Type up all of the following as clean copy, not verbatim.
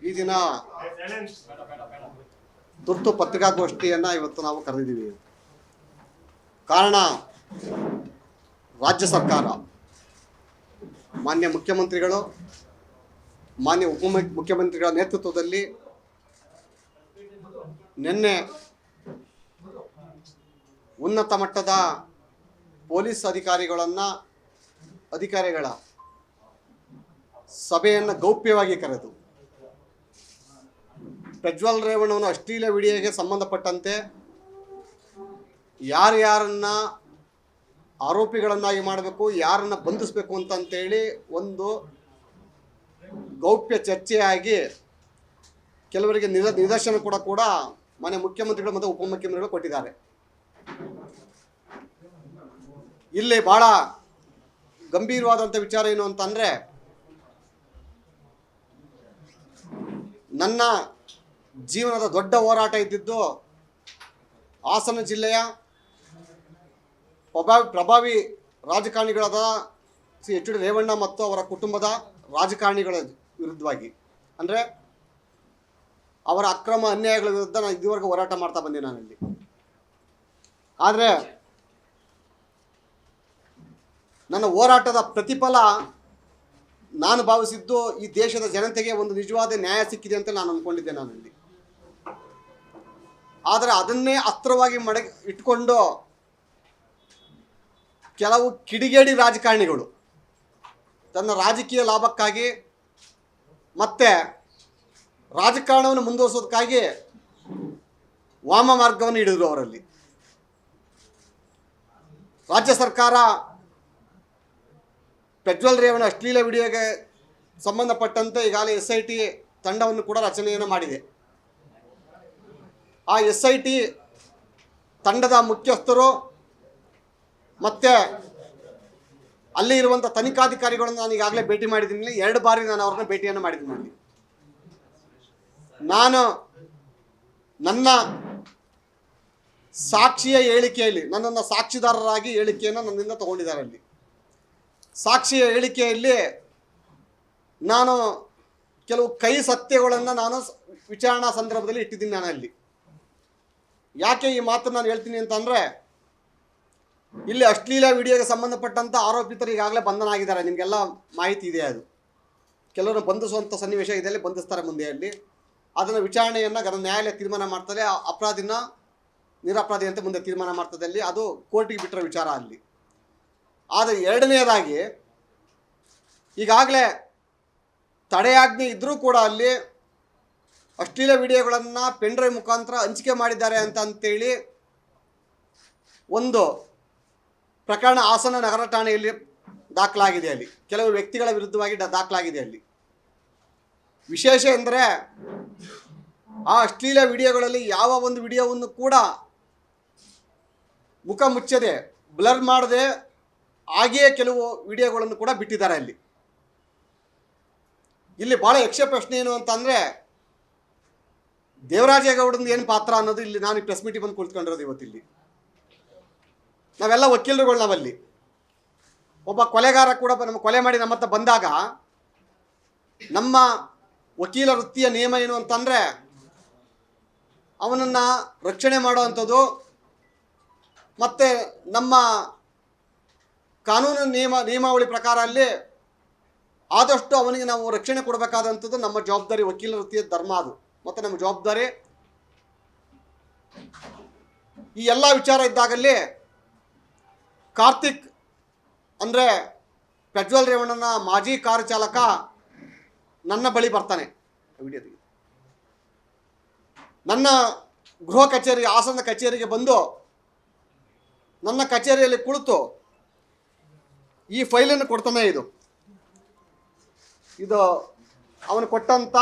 ಈ ದಿನ ತುರ್ತು ಪತ್ರಿಕಾಗೋಷ್ಠಿಯನ್ನು ಇವತ್ತು ನಾವು ಕರೆದಿದ್ದೀವಿ. ಕಾರಣ, ರಾಜ್ಯ ಸರ್ಕಾರ, ಮಾನ್ಯ ಮುಖ್ಯಮಂತ್ರಿಗಳು, ಮಾನ್ಯ ಮುಖ್ಯಮಂತ್ರಿಗಳ ನೇತೃತ್ವದಲ್ಲಿ ನಿನ್ನೆ ಉನ್ನತ ಮಟ್ಟದ ಪೊಲೀಸ್ ಅಧಿಕಾರಿಗಳ ಸಭೆಯನ್ನು ಗೌಪ್ಯವಾಗಿ ಕರೆದು ಪ್ರಜ್ವಲ್ ರೇವಣ್ಣನ ಅಶ್ಲೀಲ ವಿಡಿಯೋಗೆ ಸಂಬಂಧಪಟ್ಟಂತೆ ಯಾರನ್ನ ಆರೋಪಿಗಳನ್ನಾಗಿ ಮಾಡಬೇಕು, ಯಾರನ್ನು ಬಂಧಿಸಬೇಕು ಅಂತೇಳಿ ಒಂದು ಗೌಪ್ಯ ಚರ್ಚೆಯಾಗಿ ಕೆಲವರಿಗೆ ನಿದರ್ಶನ ಕೂಡ ಮಾನ್ಯ ಮುಖ್ಯಮಂತ್ರಿಗಳು ಮತ್ತು ಉಪಮುಖ್ಯಮಂತ್ರಿಗಳು ಕೊಟ್ಟಿದ್ದಾರೆ. ಇಲ್ಲಿ ಭಾಳ ಗಂಭೀರವಾದಂಥ ವಿಚಾರ ಏನು ಅಂತಂದರೆ, ನನ್ನ ಜೀವನದ ದೊಡ್ಡ ಹೋರಾಟ ಇದ್ದಿದ್ದು ಹಾಸನ ಜಿಲ್ಲೆಯ ಪ್ರಭಾವಿ ರಾಜಕಾರಣಿಗಳಾದ ಶ್ರೀ ಎಚ್ ಡಿ ರೇವಣ್ಣ ಮತ್ತು ಅವರ ಕುಟುಂಬದ ರಾಜಕಾರಣಿಗಳ ವಿರುದ್ಧವಾಗಿ, ಅಂದರೆ ಅವರ ಅಕ್ರಮ ಅನ್ಯಾಯಗಳ ವಿರುದ್ಧ ನಾನು ಇದುವರೆಗೂ ಹೋರಾಟ ಮಾಡ್ತಾ ಬಂದೆ ನಾನಲ್ಲಿ. ಆದರೆ ನನ್ನ ಹೋರಾಟದ ಪ್ರತಿಫಲ ನಾನು ಭಾವಿಸಿದ್ದು ಈ ದೇಶದ ಜನತೆಗೆ ಒಂದು ನಿಜವಾದ ನ್ಯಾಯ ಸಿಕ್ಕಿದೆ ಅಂತ ನಾನು ಅಂದ್ಕೊಂಡಿದ್ದೆ ನಾನಲ್ಲಿ. ಆದರೆ ಅದನ್ನೇ ಅಸ್ತ್ರವಾಗಿ ಇಟ್ಕೊಂಡು ಕೆಲವು ಕಿಡಿಗೇಡಿ ರಾಜಕಾರಣಿಗಳು ತನ್ನ ರಾಜಕೀಯ ಲಾಭಕ್ಕಾಗಿ ಮತ್ತೆ ರಾಜಕಾರಣವನ್ನು ಮುಂದುವರಿಸೋದಕ್ಕಾಗಿ ವಾಮ ಮಾರ್ಗವನ್ನು ಹಿಡಿದ್ರು. ಅವರಲ್ಲಿ ರಾಜ್ಯ ಸರ್ಕಾರ ಪ್ರಜ್ವಲ್ ರೇವಣ್ಣ ಅಶ್ಲೀಲ ವಿಡಿಯೋಗೆ ಸಂಬಂಧಪಟ್ಟಂತೆ ಈಗಾಗಲೇ SIT ತಂಡವನ್ನು ಕೂಡ ರಚನೆಯನ್ನು ಮಾಡಿದೆ. ಆ SIT ತಂಡದ ಮುಖ್ಯಸ್ಥರು ಮತ್ತು ಅಲ್ಲಿ ಇರುವಂಥ ತನಿಖಾಧಿಕಾರಿಗಳನ್ನು ನಾನು ಈಗಾಗಲೇ ಭೇಟಿ ಮಾಡಿದ್ದೀನಿ. 2 ಬಾರಿ ನಾನು ಅವ್ರನ್ನ ಭೇಟಿಯನ್ನು ಮಾಡಿದ್ದೀನಿ. ಅಲ್ಲಿ ನಾನು ನನ್ನ ಸಾಕ್ಷಿಯ ಹೇಳಿಕೆಯಲ್ಲಿ, ನನ್ನನ್ನು ಸಾಕ್ಷಿದಾರರಾಗಿ ಹೇಳಿಕೆಯನ್ನು ನನ್ನಿಂದ ತಗೊಂಡಿದ್ದಾರೆ. ಅಲ್ಲಿ ಸಾಕ್ಷಿಯ ಹೇಳಿಕೆಯಲ್ಲಿ ನಾನು ಕೆಲವು ಕೈ ಸತ್ಯಗಳನ್ನು ನಾನು ವಿಚಾರಣಾ ಸಂದರ್ಭದಲ್ಲಿ ಇಟ್ಟಿದ್ದೀನಿ. ನಾನು ಅಲ್ಲಿ ಯಾಕೆ ಈ ಮಾತನ್ನು ನಾನು ಹೇಳ್ತೀನಿ ಅಂತಂದರೆ, ಇಲ್ಲಿ ಅಶ್ಲೀಲ ವಿಡಿಯೋಗೆ ಸಂಬಂಧಪಟ್ಟಂಥ ಆರೋಪಿತರು ಈಗಾಗಲೇ ಬಂಧನ ಆಗಿದ್ದಾರೆ. ನಿಮಗೆಲ್ಲ ಮಾಹಿತಿ ಇದೆ. ಅದು ಕೆಲವರು ಬಂಧಿಸುವಂಥ ಸನ್ನಿವೇಶ ಇದೆಯಲ್ಲಿ ಬಂಧಿಸ್ತಾರೆ ಮುಂದೆ. ಅಲ್ಲಿ ಅದನ್ನು ವಿಚಾರಣೆಯನ್ನು ನ್ಯಾಯಾಲಯ ತೀರ್ಮಾನ ಮಾಡ್ತದೆ. ಅಪರಾಧಿನ ನಿರಪರಾಧಿ ಅಂತ ಮುಂದೆ ತೀರ್ಮಾನ ಮಾಡ್ತದೆ. ಅಲ್ಲಿ ಅದು ಕೋರ್ಟಿಗೆ ಬಿಟ್ಟರೆ ವಿಚಾರ. ಅಲ್ಲಿ ಆದರೆ ಎರಡನೆಯದಾಗಿ ಈಗಾಗಲೇ ತಡೆಯಾಜ್ಞೆ ಇದ್ದರೂ ಕೂಡ ಅಲ್ಲಿ ಅಶ್ಲೀಲ ವಿಡಿಯೋಗಳನ್ನು ಪೆನ್ಡ್ರೈವ್ ಮುಖಾಂತರ ಹಂಚಿಕೆ ಮಾಡಿದ್ದಾರೆ ಅಂತೇಳಿ ಒಂದು ಪ್ರಕರಣ ಹಾಸನ ನಗರ ಠಾಣೆಯಲ್ಲಿ ದಾಖಲಾಗಿದೆ. ಅಲ್ಲಿ ಕೆಲವು ವ್ಯಕ್ತಿಗಳ ವಿರುದ್ಧವಾಗಿ ದಾಖಲಾಗಿದೆ. ಅಲ್ಲಿ ವಿಶೇಷ ಎಂದರೆ, ಆ ಅಶ್ಲೀಲ ವಿಡಿಯೋಗಳಲ್ಲಿ ಯಾವ ಒಂದು ವಿಡಿಯೋವನ್ನು ಕೂಡ ಮುಖ ಮುಚ್ಚದೆ, ಬ್ಲರ್ ಮಾಡದೆ ಹಾಗೆಯೇ ಕೆಲವು ವಿಡಿಯೋಗಳನ್ನು ಕೂಡ ಬಿಟ್ಟಿದ್ದಾರೆ. ಇಲ್ಲಿ ಭಾಳ ಯಕ್ಷ ಪ್ರಶ್ನೆ ಏನು ಅಂತಂದರೆ, ದೇವರಾಜೇಗೌಡಂದು ಏನು ಪಾತ್ರ ಅನ್ನೋದು ಇಲ್ಲಿ ನಾನು ಪ್ರೆಸ್ ಮೀಟಿಗೆ ಬಂದು ಕುಳಿತುಕೊಂಡಿರೋದು. ಇವತ್ತಿಲ್ಲಿ ನಾವೆಲ್ಲ ವಕೀಲರುಗಳು. ನಾವಲ್ಲಿ ಒಬ್ಬ ಕೊಲೆಗಾರ ಕೂಡ ನಮ್ಮ ಕೊಲೆ ಮಾಡಿ ನಮ್ಮ ಹತ್ರ ಬಂದಾಗ ನಮ್ಮ ವಕೀಲ ವೃತ್ತಿಯ ನಿಯಮ ಏನು ಅಂತಂದರೆ, ಅವನನ್ನು ರಕ್ಷಣೆ ಮಾಡುವಂಥದ್ದು ಮತ್ತು ನಮ್ಮ ಕಾನೂನು ನಿಯಮಾವಳಿ ಪ್ರಕಾರ ಅಲ್ಲಿ ಆದಷ್ಟು ಅವನಿಗೆ ನಾವು ರಕ್ಷಣೆ ಕೊಡಬೇಕಾದಂಥದ್ದು ನಮ್ಮ ಜವಾಬ್ದಾರಿ. ವಕೀಲ ವೃತ್ತಿಯ ಧರ್ಮ ಅದು, ಮತ್ತು ನಮ್ಮ ಜವಾಬ್ದಾರಿ. ಈ ಎಲ್ಲ ವಿಚಾರ ಇದ್ದಾಗಲ್ಲಿ ಕಾರ್ತಿಕ್ ಅಂದರೆ ಪ್ರಜ್ವಲ್ ರೇವಣ್ಣನ ಮಾಜಿ ಕಾರು ಚಾಲಕ ನನ್ನ ಬಳಿ ಬರ್ತಾನೆ. ವಿಡಿಯೋದಲ್ಲಿ ನನ್ನ ಗೃಹ ಕಚೇರಿ, ಹಾಸನ ಕಚೇರಿಗೆ ಬಂದು ನನ್ನ ಕಚೇರಿಯಲ್ಲಿ ಕುಳಿತು ಈ ಫೈಲನ್ನು ಕೊಡ್ತಾನೆ. ಇದು ಅವನು ಕೊಟ್ಟಂಥ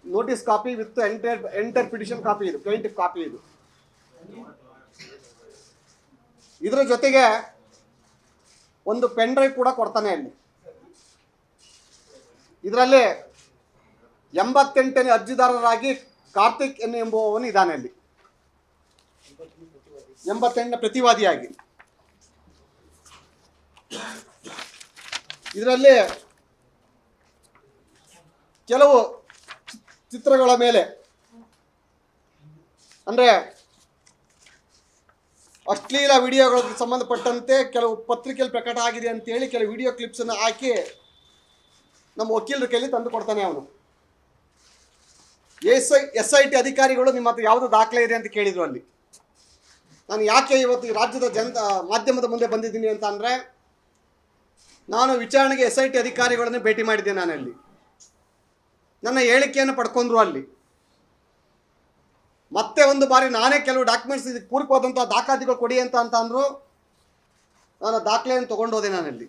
notice copy with enter petition copy. ಇದು ಪ್ಲೇಂಟಿಫ್ ಕಾಪಿ. ಇದು ಇದರ ಜೊತೆಗೆ ಒಂದು ಪೆನ್ ಡ್ರೈವ್ ಕೂಡ ಕೊಡ್ತಾನೆ. ಅಲ್ಲಿ ಇದರಲ್ಲಿ 88ನೇ ಅರ್ಜಿದಾರರಾಗಿ ಕಾರ್ತಿಕ್ ಎಂಬುವವನು ಇದ್ದಾನೆ. ಅಲ್ಲಿ 88ನೇ ಪ್ರತಿವಾದಿಯಾಗಿ. ಇದರಲ್ಲಿ ಕೆಲವು ಚಿತ್ರಗಳ ಮೇಲೆ ಅಂದರೆ ಅಶ್ಲೀಲ ವಿಡಿಯೋಗಳಿಗೆ ಸಂಬಂಧಪಟ್ಟಂತೆ ಕೆಲವು ಪತ್ರಿಕೆಯಲ್ಲಿ ಪ್ರಕಟ ಆಗಿದೆ ಅಂತೇಳಿ ಕೆಲವು ವಿಡಿಯೋ ಕ್ಲಿಪ್ಸನ್ನು ಹಾಕಿ ನಮ್ಮ ವಕೀಲರ ಕೈಲಿ ತಂದು ಕೊಡ್ತಾನೆ ಅವನು. SIT ಅಧಿಕಾರಿಗಳು ನಿಮ್ಮ ಹತ್ರ ಯಾವುದು ದಾಖಲೆ ಇದೆ ಅಂತ ಕೇಳಿದರು ಅಲ್ಲಿ. ನಾನು ಯಾಕೆ ಇವತ್ತು ಈ ರಾಜ್ಯದ ಮಾಧ್ಯಮದ ಮುಂದೆ ಬಂದಿದ್ದೀನಿ ಅಂತ ಅಂದರೆ, ನಾನು ವಿಚಾರಣೆಗೆ SIT ಅಧಿಕಾರಿಗಳನ್ನು ಭೇಟಿ ಮಾಡಿದ್ದೆ. ನಾನಲ್ಲಿ ನನ್ನ ಹೇಳಿಕೆಯನ್ನು ಪಡ್ಕೊಂಡ್ರು. ಅಲ್ಲಿ ಮತ್ತೆ ಒಂದು ಬಾರಿ ನಾನೇ ಕೆಲವು ಡಾಕ್ಯುಮೆಂಟ್ಸ್ ಇದಕ್ಕೆ ಪೂರಕವಾದಂಥ ದಾಖಲಾತಿಗಳು ಕೊಡಿ ಅಂತ ಅಂದರು. ನಾನು ದಾಖಲೆಯನ್ನು ತೊಗೊಂಡು ಹೋದೆ ನಾನಲ್ಲಿ.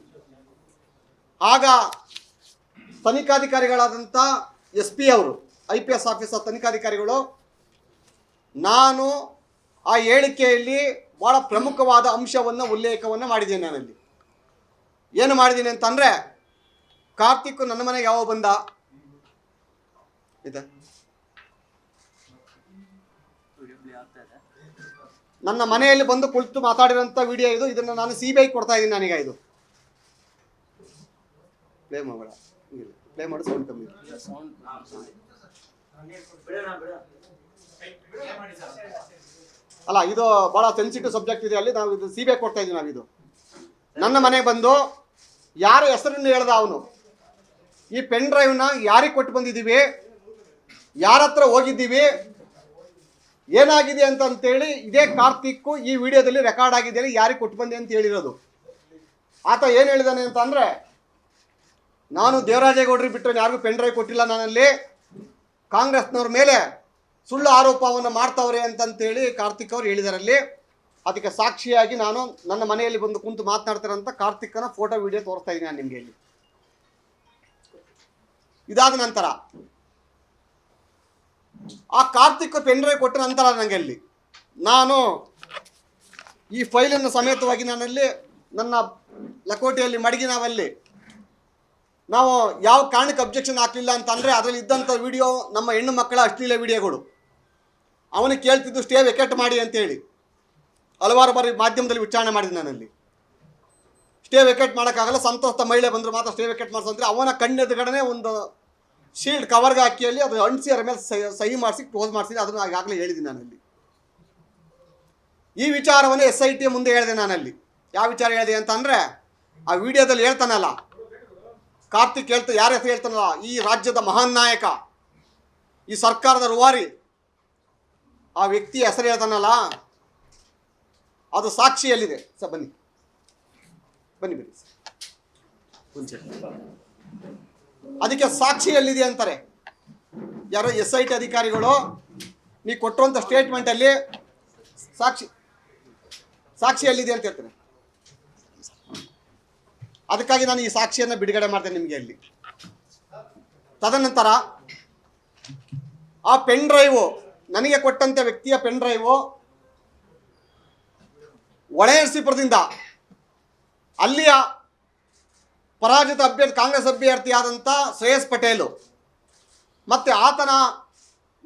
ಆಗ ತನಿಖಾಧಿಕಾರಿಗಳಾದಂಥ SP ಅವರು, IPS ಆಫೀಸರ್ ತನಿಖಾಧಿಕಾರಿಗಳು, ನಾನು ಆ ಹೇಳಿಕೆಯಲ್ಲಿ ಭಾಳ ಪ್ರಮುಖವಾದ ಅಂಶವನ್ನು ಉಲ್ಲೇಖವನ್ನು ಮಾಡಿದ್ದೇನೆ. ನಾನಲ್ಲಿ ಏನು ಮಾಡಿದ್ದೀನಿ ಅಂತಂದರೆ, ಕಾರ್ತಿಕ್ ನನ್ನ ಮನೆಗೆ ಯಾವ ಬಂದ ಇದೆ, ನನ್ನ ಮನೆಯಲ್ಲಿ ಬಂದು ಕುಳಿತು ಮಾತಾಡಿರೋಂಥ ವಿಡಿಯೋ ಇದು. ಇದನ್ನು ನಾನು CBI ಕೊಡ್ತಾ ಇದ್ದೀನಿ. ನನಗೆ ಇದು ಪ್ಲೇ ಮಾಡಬೇಡ, ಪ್ಲೇ ಮಾಡು, ಸೌಂಡ್ ಕಮ್ಮಿ. ಅಲ್ಲ, ಇದು ಭಾಳ ಸೆನ್ಸಿಟಿವ್ ಸಬ್ಜೆಕ್ಟ್ ಇದೆ. ಅಲ್ಲಿ ನಾವು ಇದು CBI ಕೊಡ್ತಾ ಇದ್ದೀವಿ. ನಾವು ಇದು ನನ್ನ ಮನೆಗೆ ಬಂದು ಯಾರ ಹೆಸರನ್ನು ಹೇಳ್ದ ಅವನು, ಈ ಪೆನ್ ಡ್ರೈವ್ನ ಯಾರಿಗೆ ಕೊಟ್ಟು ಬಂದಿದ್ದೀವಿ, ಯಾರ ಹತ್ರ ಹೋಗಿದ್ದೀವಿ, ಏನಾಗಿದೆ ಅಂತೇಳಿ ಇದೇ ಕಾರ್ತಿಕ್ ಈ ವಿಡಿಯೋದಲ್ಲಿ ರೆಕಾರ್ಡ್ ಆಗಿದೆ, ಯಾರಿಗೆ ಕೊಟ್ಟು ಬಂದೆ ಅಂತ ಹೇಳಿರೋದು. ಆತ ಏನು ಹೇಳಿದಾನೆ ಅಂತ ಅಂದರೆ, ನಾನು ದೇವರಾಜೇಗೌಡರಿಗೆ ಬಿಟ್ಟರೆ ಯಾರಿಗೂ ಪೆನ್ ಡ್ರೈವ್ ಕೊಟ್ಟಿಲ್ಲ, ನಾನಲ್ಲಿ ಕಾಂಗ್ರೆಸ್ನವ್ರ ಮೇಲೆ ಸುಳ್ಳು ಆರೋಪವನ್ನು ಮಾಡ್ತಾವ್ರೆ ಅಂತಂತೇಳಿ ಕಾರ್ತಿಕ್ ಅವರು ಹೇಳಿದಾರಲ್ಲಿ. ಅದಕ್ಕೆ ಸಾಕ್ಷಿಯಾಗಿ ನಾನು ನನ್ನ ಮನೆಯಲ್ಲಿ ಬಂದು ಕುಂತು ಮಾತನಾಡ್ತಾರಂತ ಕಾರ್ತಿಕ್ನ ಫೋಟೋ ವಿಡಿಯೋ ತೋರಿಸ್ತಾ ಇದ್ದೀನಿ ನಾನು ನಿಮಗೆ ಇಲ್ಲಿ. ಇದಾದ ನಂತರ ಆ ಕಾರ್ತಿಕ್ ಪೆನ್ ಡ್ರೈವ್ ಕೊಟ್ಟ ನಂತರ ನನಗೆ ಅಲ್ಲಿ ನಾನು ಈ ಫೈಲನ್ನು ಸಮೇತವಾಗಿ ನಾನಲ್ಲಿ ನನ್ನ ಲಕೋಟೆಯಲ್ಲಿ ಮಡಗಿ ನಾವು ಯಾವ ಕಾರಣಕ್ಕೆ ಅಬ್ಜೆಕ್ಷನ್ ಹಾಕಲಿಲ್ಲ ಅಂತಂದರೆ, ಅದರಲ್ಲಿ ಇದ್ದಂಥ ವಿಡಿಯೋ ನಮ್ಮ ಹೆಣ್ಣು ಮಕ್ಕಳ ಅಶ್ಲೀಲ ವಿಡಿಯೋಗಳು. ಅವನಿಗೆ ಕೇಳ್ತಿದ್ದು ಸ್ಟೇ ವೆಕೆಟ್ ಮಾಡಿ ಅಂತೇಳಿ ಹಲವಾರು ಬಾರಿ ಮಾಧ್ಯಮದಲ್ಲಿ ವಿಚಾರಣೆ ಮಾಡಿದ್ದೀನಿ ನಾನಲ್ಲಿ. ಸ್ಟೇ ವೆಕೆಟ್ ಮಾಡೋಕ್ಕಾಗಲ್ಲ, ಸಂತೋಷ ಮಹಿಳೆ ಬಂದರು ಮಾತ್ರ ಸ್ಟೇ ವೆಕೆಟ್ ಮಾಡಿಸಂದ್ರೆ ಅವನ ಕಣ್ಣೆದುರುಗಡೆ ಒಂದು ಶೀಲ್ಡ್ ಕವರ್ಗೆ ಹಾಕಿಯಲ್ಲಿ ಅದು ಅಂಟಿಸಿ ಅದರ ಮೇಲೆ ಸಹಿ ಮಾಡಿಸಿ ಕ್ಲೋಸ್ ಮಾಡಿಸಿ, ಅದನ್ನು ಈಗಾಗಲೇ ಹೇಳಿದ್ದೀನಿ ನಾನಲ್ಲಿ. ಈ ವಿಚಾರವನ್ನು SIT ಮುಂದೆ ಹೇಳಿದೆ ನಾನಲ್ಲಿ. ಯಾವ ವಿಚಾರ ಹೇಳಿದೆ ಅಂತಂದರೆ, ಆ ವಿಡಿಯೋದಲ್ಲಿ ಹೇಳ್ತಾನಲ್ಲ ಕಾರ್ತಿಕ್, ಯಾರ ಹೆಸರು ಹೇಳ್ತಾನಲ್ಲ, ಈ ರಾಜ್ಯದ ಮಹಾನ್ ನಾಯಕ, ಈ ಸರ್ಕಾರದ ರೂವಾರಿ, ಆ ವ್ಯಕ್ತಿಯ ಹೆಸರು ಹೇಳ್ತಾನಲ್ಲ, ಅದು ಸಾಕ್ಷಿಯಲ್ಲಿದೆ. ಸರ್ ಬನ್ನಿ ಮುಂಚೆ ಅದಕ್ಕೆ ಸಾಕ್ಷಿಯಲ್ಲಿದೆ ಅಂತಾರೆ ಯಾರೋ SIT ಅಧಿಕಾರಿಗಳು. ನೀವು ಕೊಟ್ಟಿರುವಂಥ ಸ್ಟೇಟ್ಮೆಂಟಲ್ಲಿ ಸಾಕ್ಷಿಯಲ್ಲಿದೆ ಅಂತ ಹೇಳ್ತಾರೆ. ಅದಕ್ಕಾಗಿ ನಾನು ಈ ಸಾಕ್ಷಿಯನ್ನು ಬಿಡುಗಡೆ ಮಾಡ್ತೇನೆ ನಿಮಗೆ ಅಲ್ಲಿ. ತದನಂತರ ಆ ಪೆನ್ ಡ್ರೈವು, ನನಗೆ ಕೊಟ್ಟಂಥ ವ್ಯಕ್ತಿಯ ಪೆನ್ ಡ್ರೈವು ಒಳನರಸೀಪುರದಿಂದ ಅಲ್ಲಿಯ ಪರಾಜಿತ ಅಭ್ಯರ್ಥಿ, ಕಾಂಗ್ರೆಸ್ ಅಭ್ಯರ್ಥಿಯಾದಂಥ ಶ್ರೇಯಸ್ ಪಟೇಲು ಮತ್ತು ಆತನ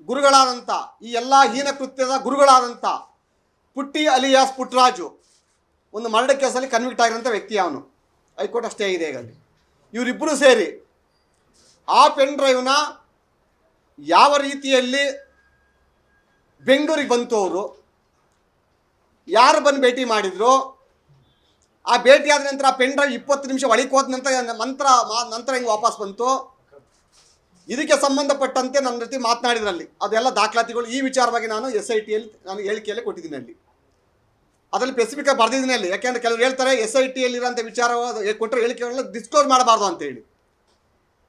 ಗುರುಗಳಾದಂಥ, ಈ ಎಲ್ಲ ಹೀನ ಕೃತ್ಯದ ಗುರುಗಳಾದಂಥ ಪುಟ್ಟಿ ಅಲಿಯಾಸ್ ಪುಟ್ಟರಾಜು, ಒಂದು ಮರ್ಡರ್ ಕೇಸಲ್ಲಿ ಕನ್ವಿಕ್ಟ್ ಆಗಿರೋಂಥ ವ್ಯಕ್ತಿ ಅವನು. ಹೈಕೋರ್ಟ್ ಅಷ್ಟೇ ಇದೆ ಈಗ ಅಲ್ಲಿ. ಇವರಿಬ್ಬರು ಸೇರಿ ಆ ಪೆನ್ ಡ್ರೈವ್ನ ಯಾವ ರೀತಿಯಲ್ಲಿ ಬೆಂಗಳೂರಿಗೆ ಬಂತು, ಅವರು ಯಾರು ಬಂದು ಭೇಟಿ ಮಾಡಿದ್ರು, ಆ ಭೇಟಿ ಆದ ನಂತರ ಪೆನ್ ಡ್ರೈವ್ 20 ನಿಮಿಷ ಒಳಗೆ ಹೋದ ನಂತರ ಹಿಂಗೆ ವಾಪಸ್ ಬಂತು. ಇದಕ್ಕೆ ಸಂಬಂಧಪಟ್ಟಂತೆ ನನ್ನ ಜೊತೆ ಮಾತನಾಡಿದ್ರಲ್ಲಿ ಅದೆಲ್ಲ ದಾಖಲಾತಿಗಳು. ಈ ವಿಚಾರವಾಗಿ ನಾನು SITಯಲ್ಲಿ ನಾನು ಹೇಳಿಕೆಯಲ್ಲಿ ಕೊಟ್ಟಿದ್ದೀನಿ ಅಲ್ಲಿ. ಅದರಲ್ಲಿ ಸ್ಪೆಸಿಫಿಕಾಗಿ ಬರೆದಿದ್ದೀನಿ ಅಲ್ಲಿ. ಯಾಕೆಂದರೆ ಕೆಲವರು ಹೇಳ್ತಾರೆ SITಯಲ್ಲಿರೋಂಥ ವಿಚಾರ ಕೊಟ್ಟರೆ ಹೇಳಿಕೆಗಳನ್ನ ಡಿಸ್ಕ್ಲೋಸ್ ಮಾಡಬಾರ್ದು ಅಂತೇಳಿ.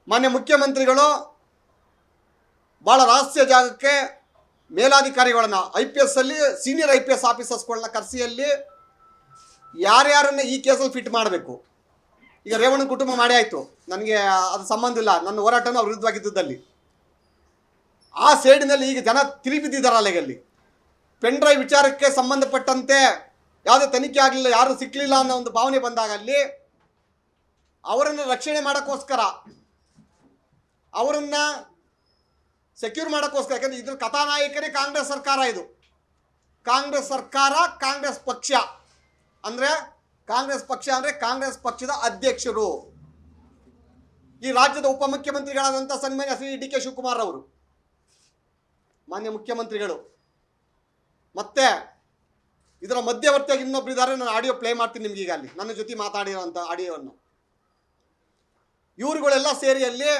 ಮಾನ್ಯ ಮುಖ್ಯಮಂತ್ರಿಗಳು ಭಾಳ ರಹಸ್ಯ ಜಾಗಕ್ಕೆ ಮೇಲಾಧಿಕಾರಿಗಳನ್ನ, IPS ಅಲ್ಲಿ ಸೀನಿಯರ್ IPS ಆಫೀಸರ್ಸ್ಗಳನ್ನ ಕರೆಸಿಯಲ್ಲಿ ಯಾರ್ಯಾರನ್ನ ಈ ಕೇಸಲ್ಲಿ ಫಿಟ್ ಮಾಡಬೇಕು. ಈಗ ರೇವಣ್ಣ ಕುಟುಂಬ ಮಾಡೇ ಆಯಿತು, ನನಗೆ ಅದು ಸಂಬಂಧ ಇಲ್ಲ, ನನ್ನ ಹೋರಾಟನೂ ಅವ್ರ ವಿರುದ್ಧವಾಗಿದ್ದಲ್ಲಿ. ಆ ಸೈಡಿನಲ್ಲಿ ಈಗ ಜನ ತಿರುಗಿಬಿದ್ದಿದ್ದಾರಲ್ಲ. ಈಗ ಅಲ್ಲಿ ಪೆನ್ ಡ್ರೈವ್ ವಿಚಾರಕ್ಕೆ ಸಂಬಂಧಪಟ್ಟಂತೆ ಯಾವುದೇ ತನಿಖೆ ಆಗಲಿಲ್ಲ, ಯಾರು ಸಿಕ್ಕಲಿಲ್ಲ ಅನ್ನೋ ಒಂದು ಭಾವನೆ ಬಂದಾಗ ಅಲ್ಲಿ ಅವರನ್ನು ರಕ್ಷಣೆ ಮಾಡೋಕ್ಕೋಸ್ಕರ, ಅವರನ್ನು ಸೆಕ್ಯೂರ್ ಮಾಡೋಕ್ಕೋಸ್ಕರ, ಯಾಕಂದರೆ ಇದ್ರ ಕಥಾನಾಯಕರೇ ಕಾಂಗ್ರೆಸ್ ಸರ್ಕಾರ. ಇದು ಕಾಂಗ್ರೆಸ್ ಸರ್ಕಾರ, ಕಾಂಗ್ರೆಸ್ ಪಕ್ಷ ಅಂದರೆ ಕಾಂಗ್ರೆಸ್ ಪಕ್ಷದ ಅಧ್ಯಕ್ಷರು, ಈ ರಾಜ್ಯದ ಉಪಮುಖ್ಯಮಂತ್ರಿಗಳಾದಂಥ ಸನ್ಮಾನ್ಯ ಶ್ರೀ DK ಶಿವಕುಮಾರ್ ಅವರು, ಮಾನ್ಯ ಮುಖ್ಯಮಂತ್ರಿಗಳು, ಮತ್ತೆ ಇದರ ಮಧ್ಯವರ್ತಿಯಾಗಿ ಇನ್ನೊಬ್ರು ಇದ್ದಾರೆ. ನಾನು ಆಡಿಯೋ ಪ್ಲೇ ಮಾಡ್ತೀನಿ ನಿಮ್ಗೆ ಈಗ, ಅಲ್ಲಿ ನನ್ನ ಜೊತೆ ಮಾತಾಡಿರೋಂಥ ಆಡಿಯೋವನ್ನು. ಇವರುಗಳೆಲ್ಲ ಸೇರಿ ಅಲ್ಲಿ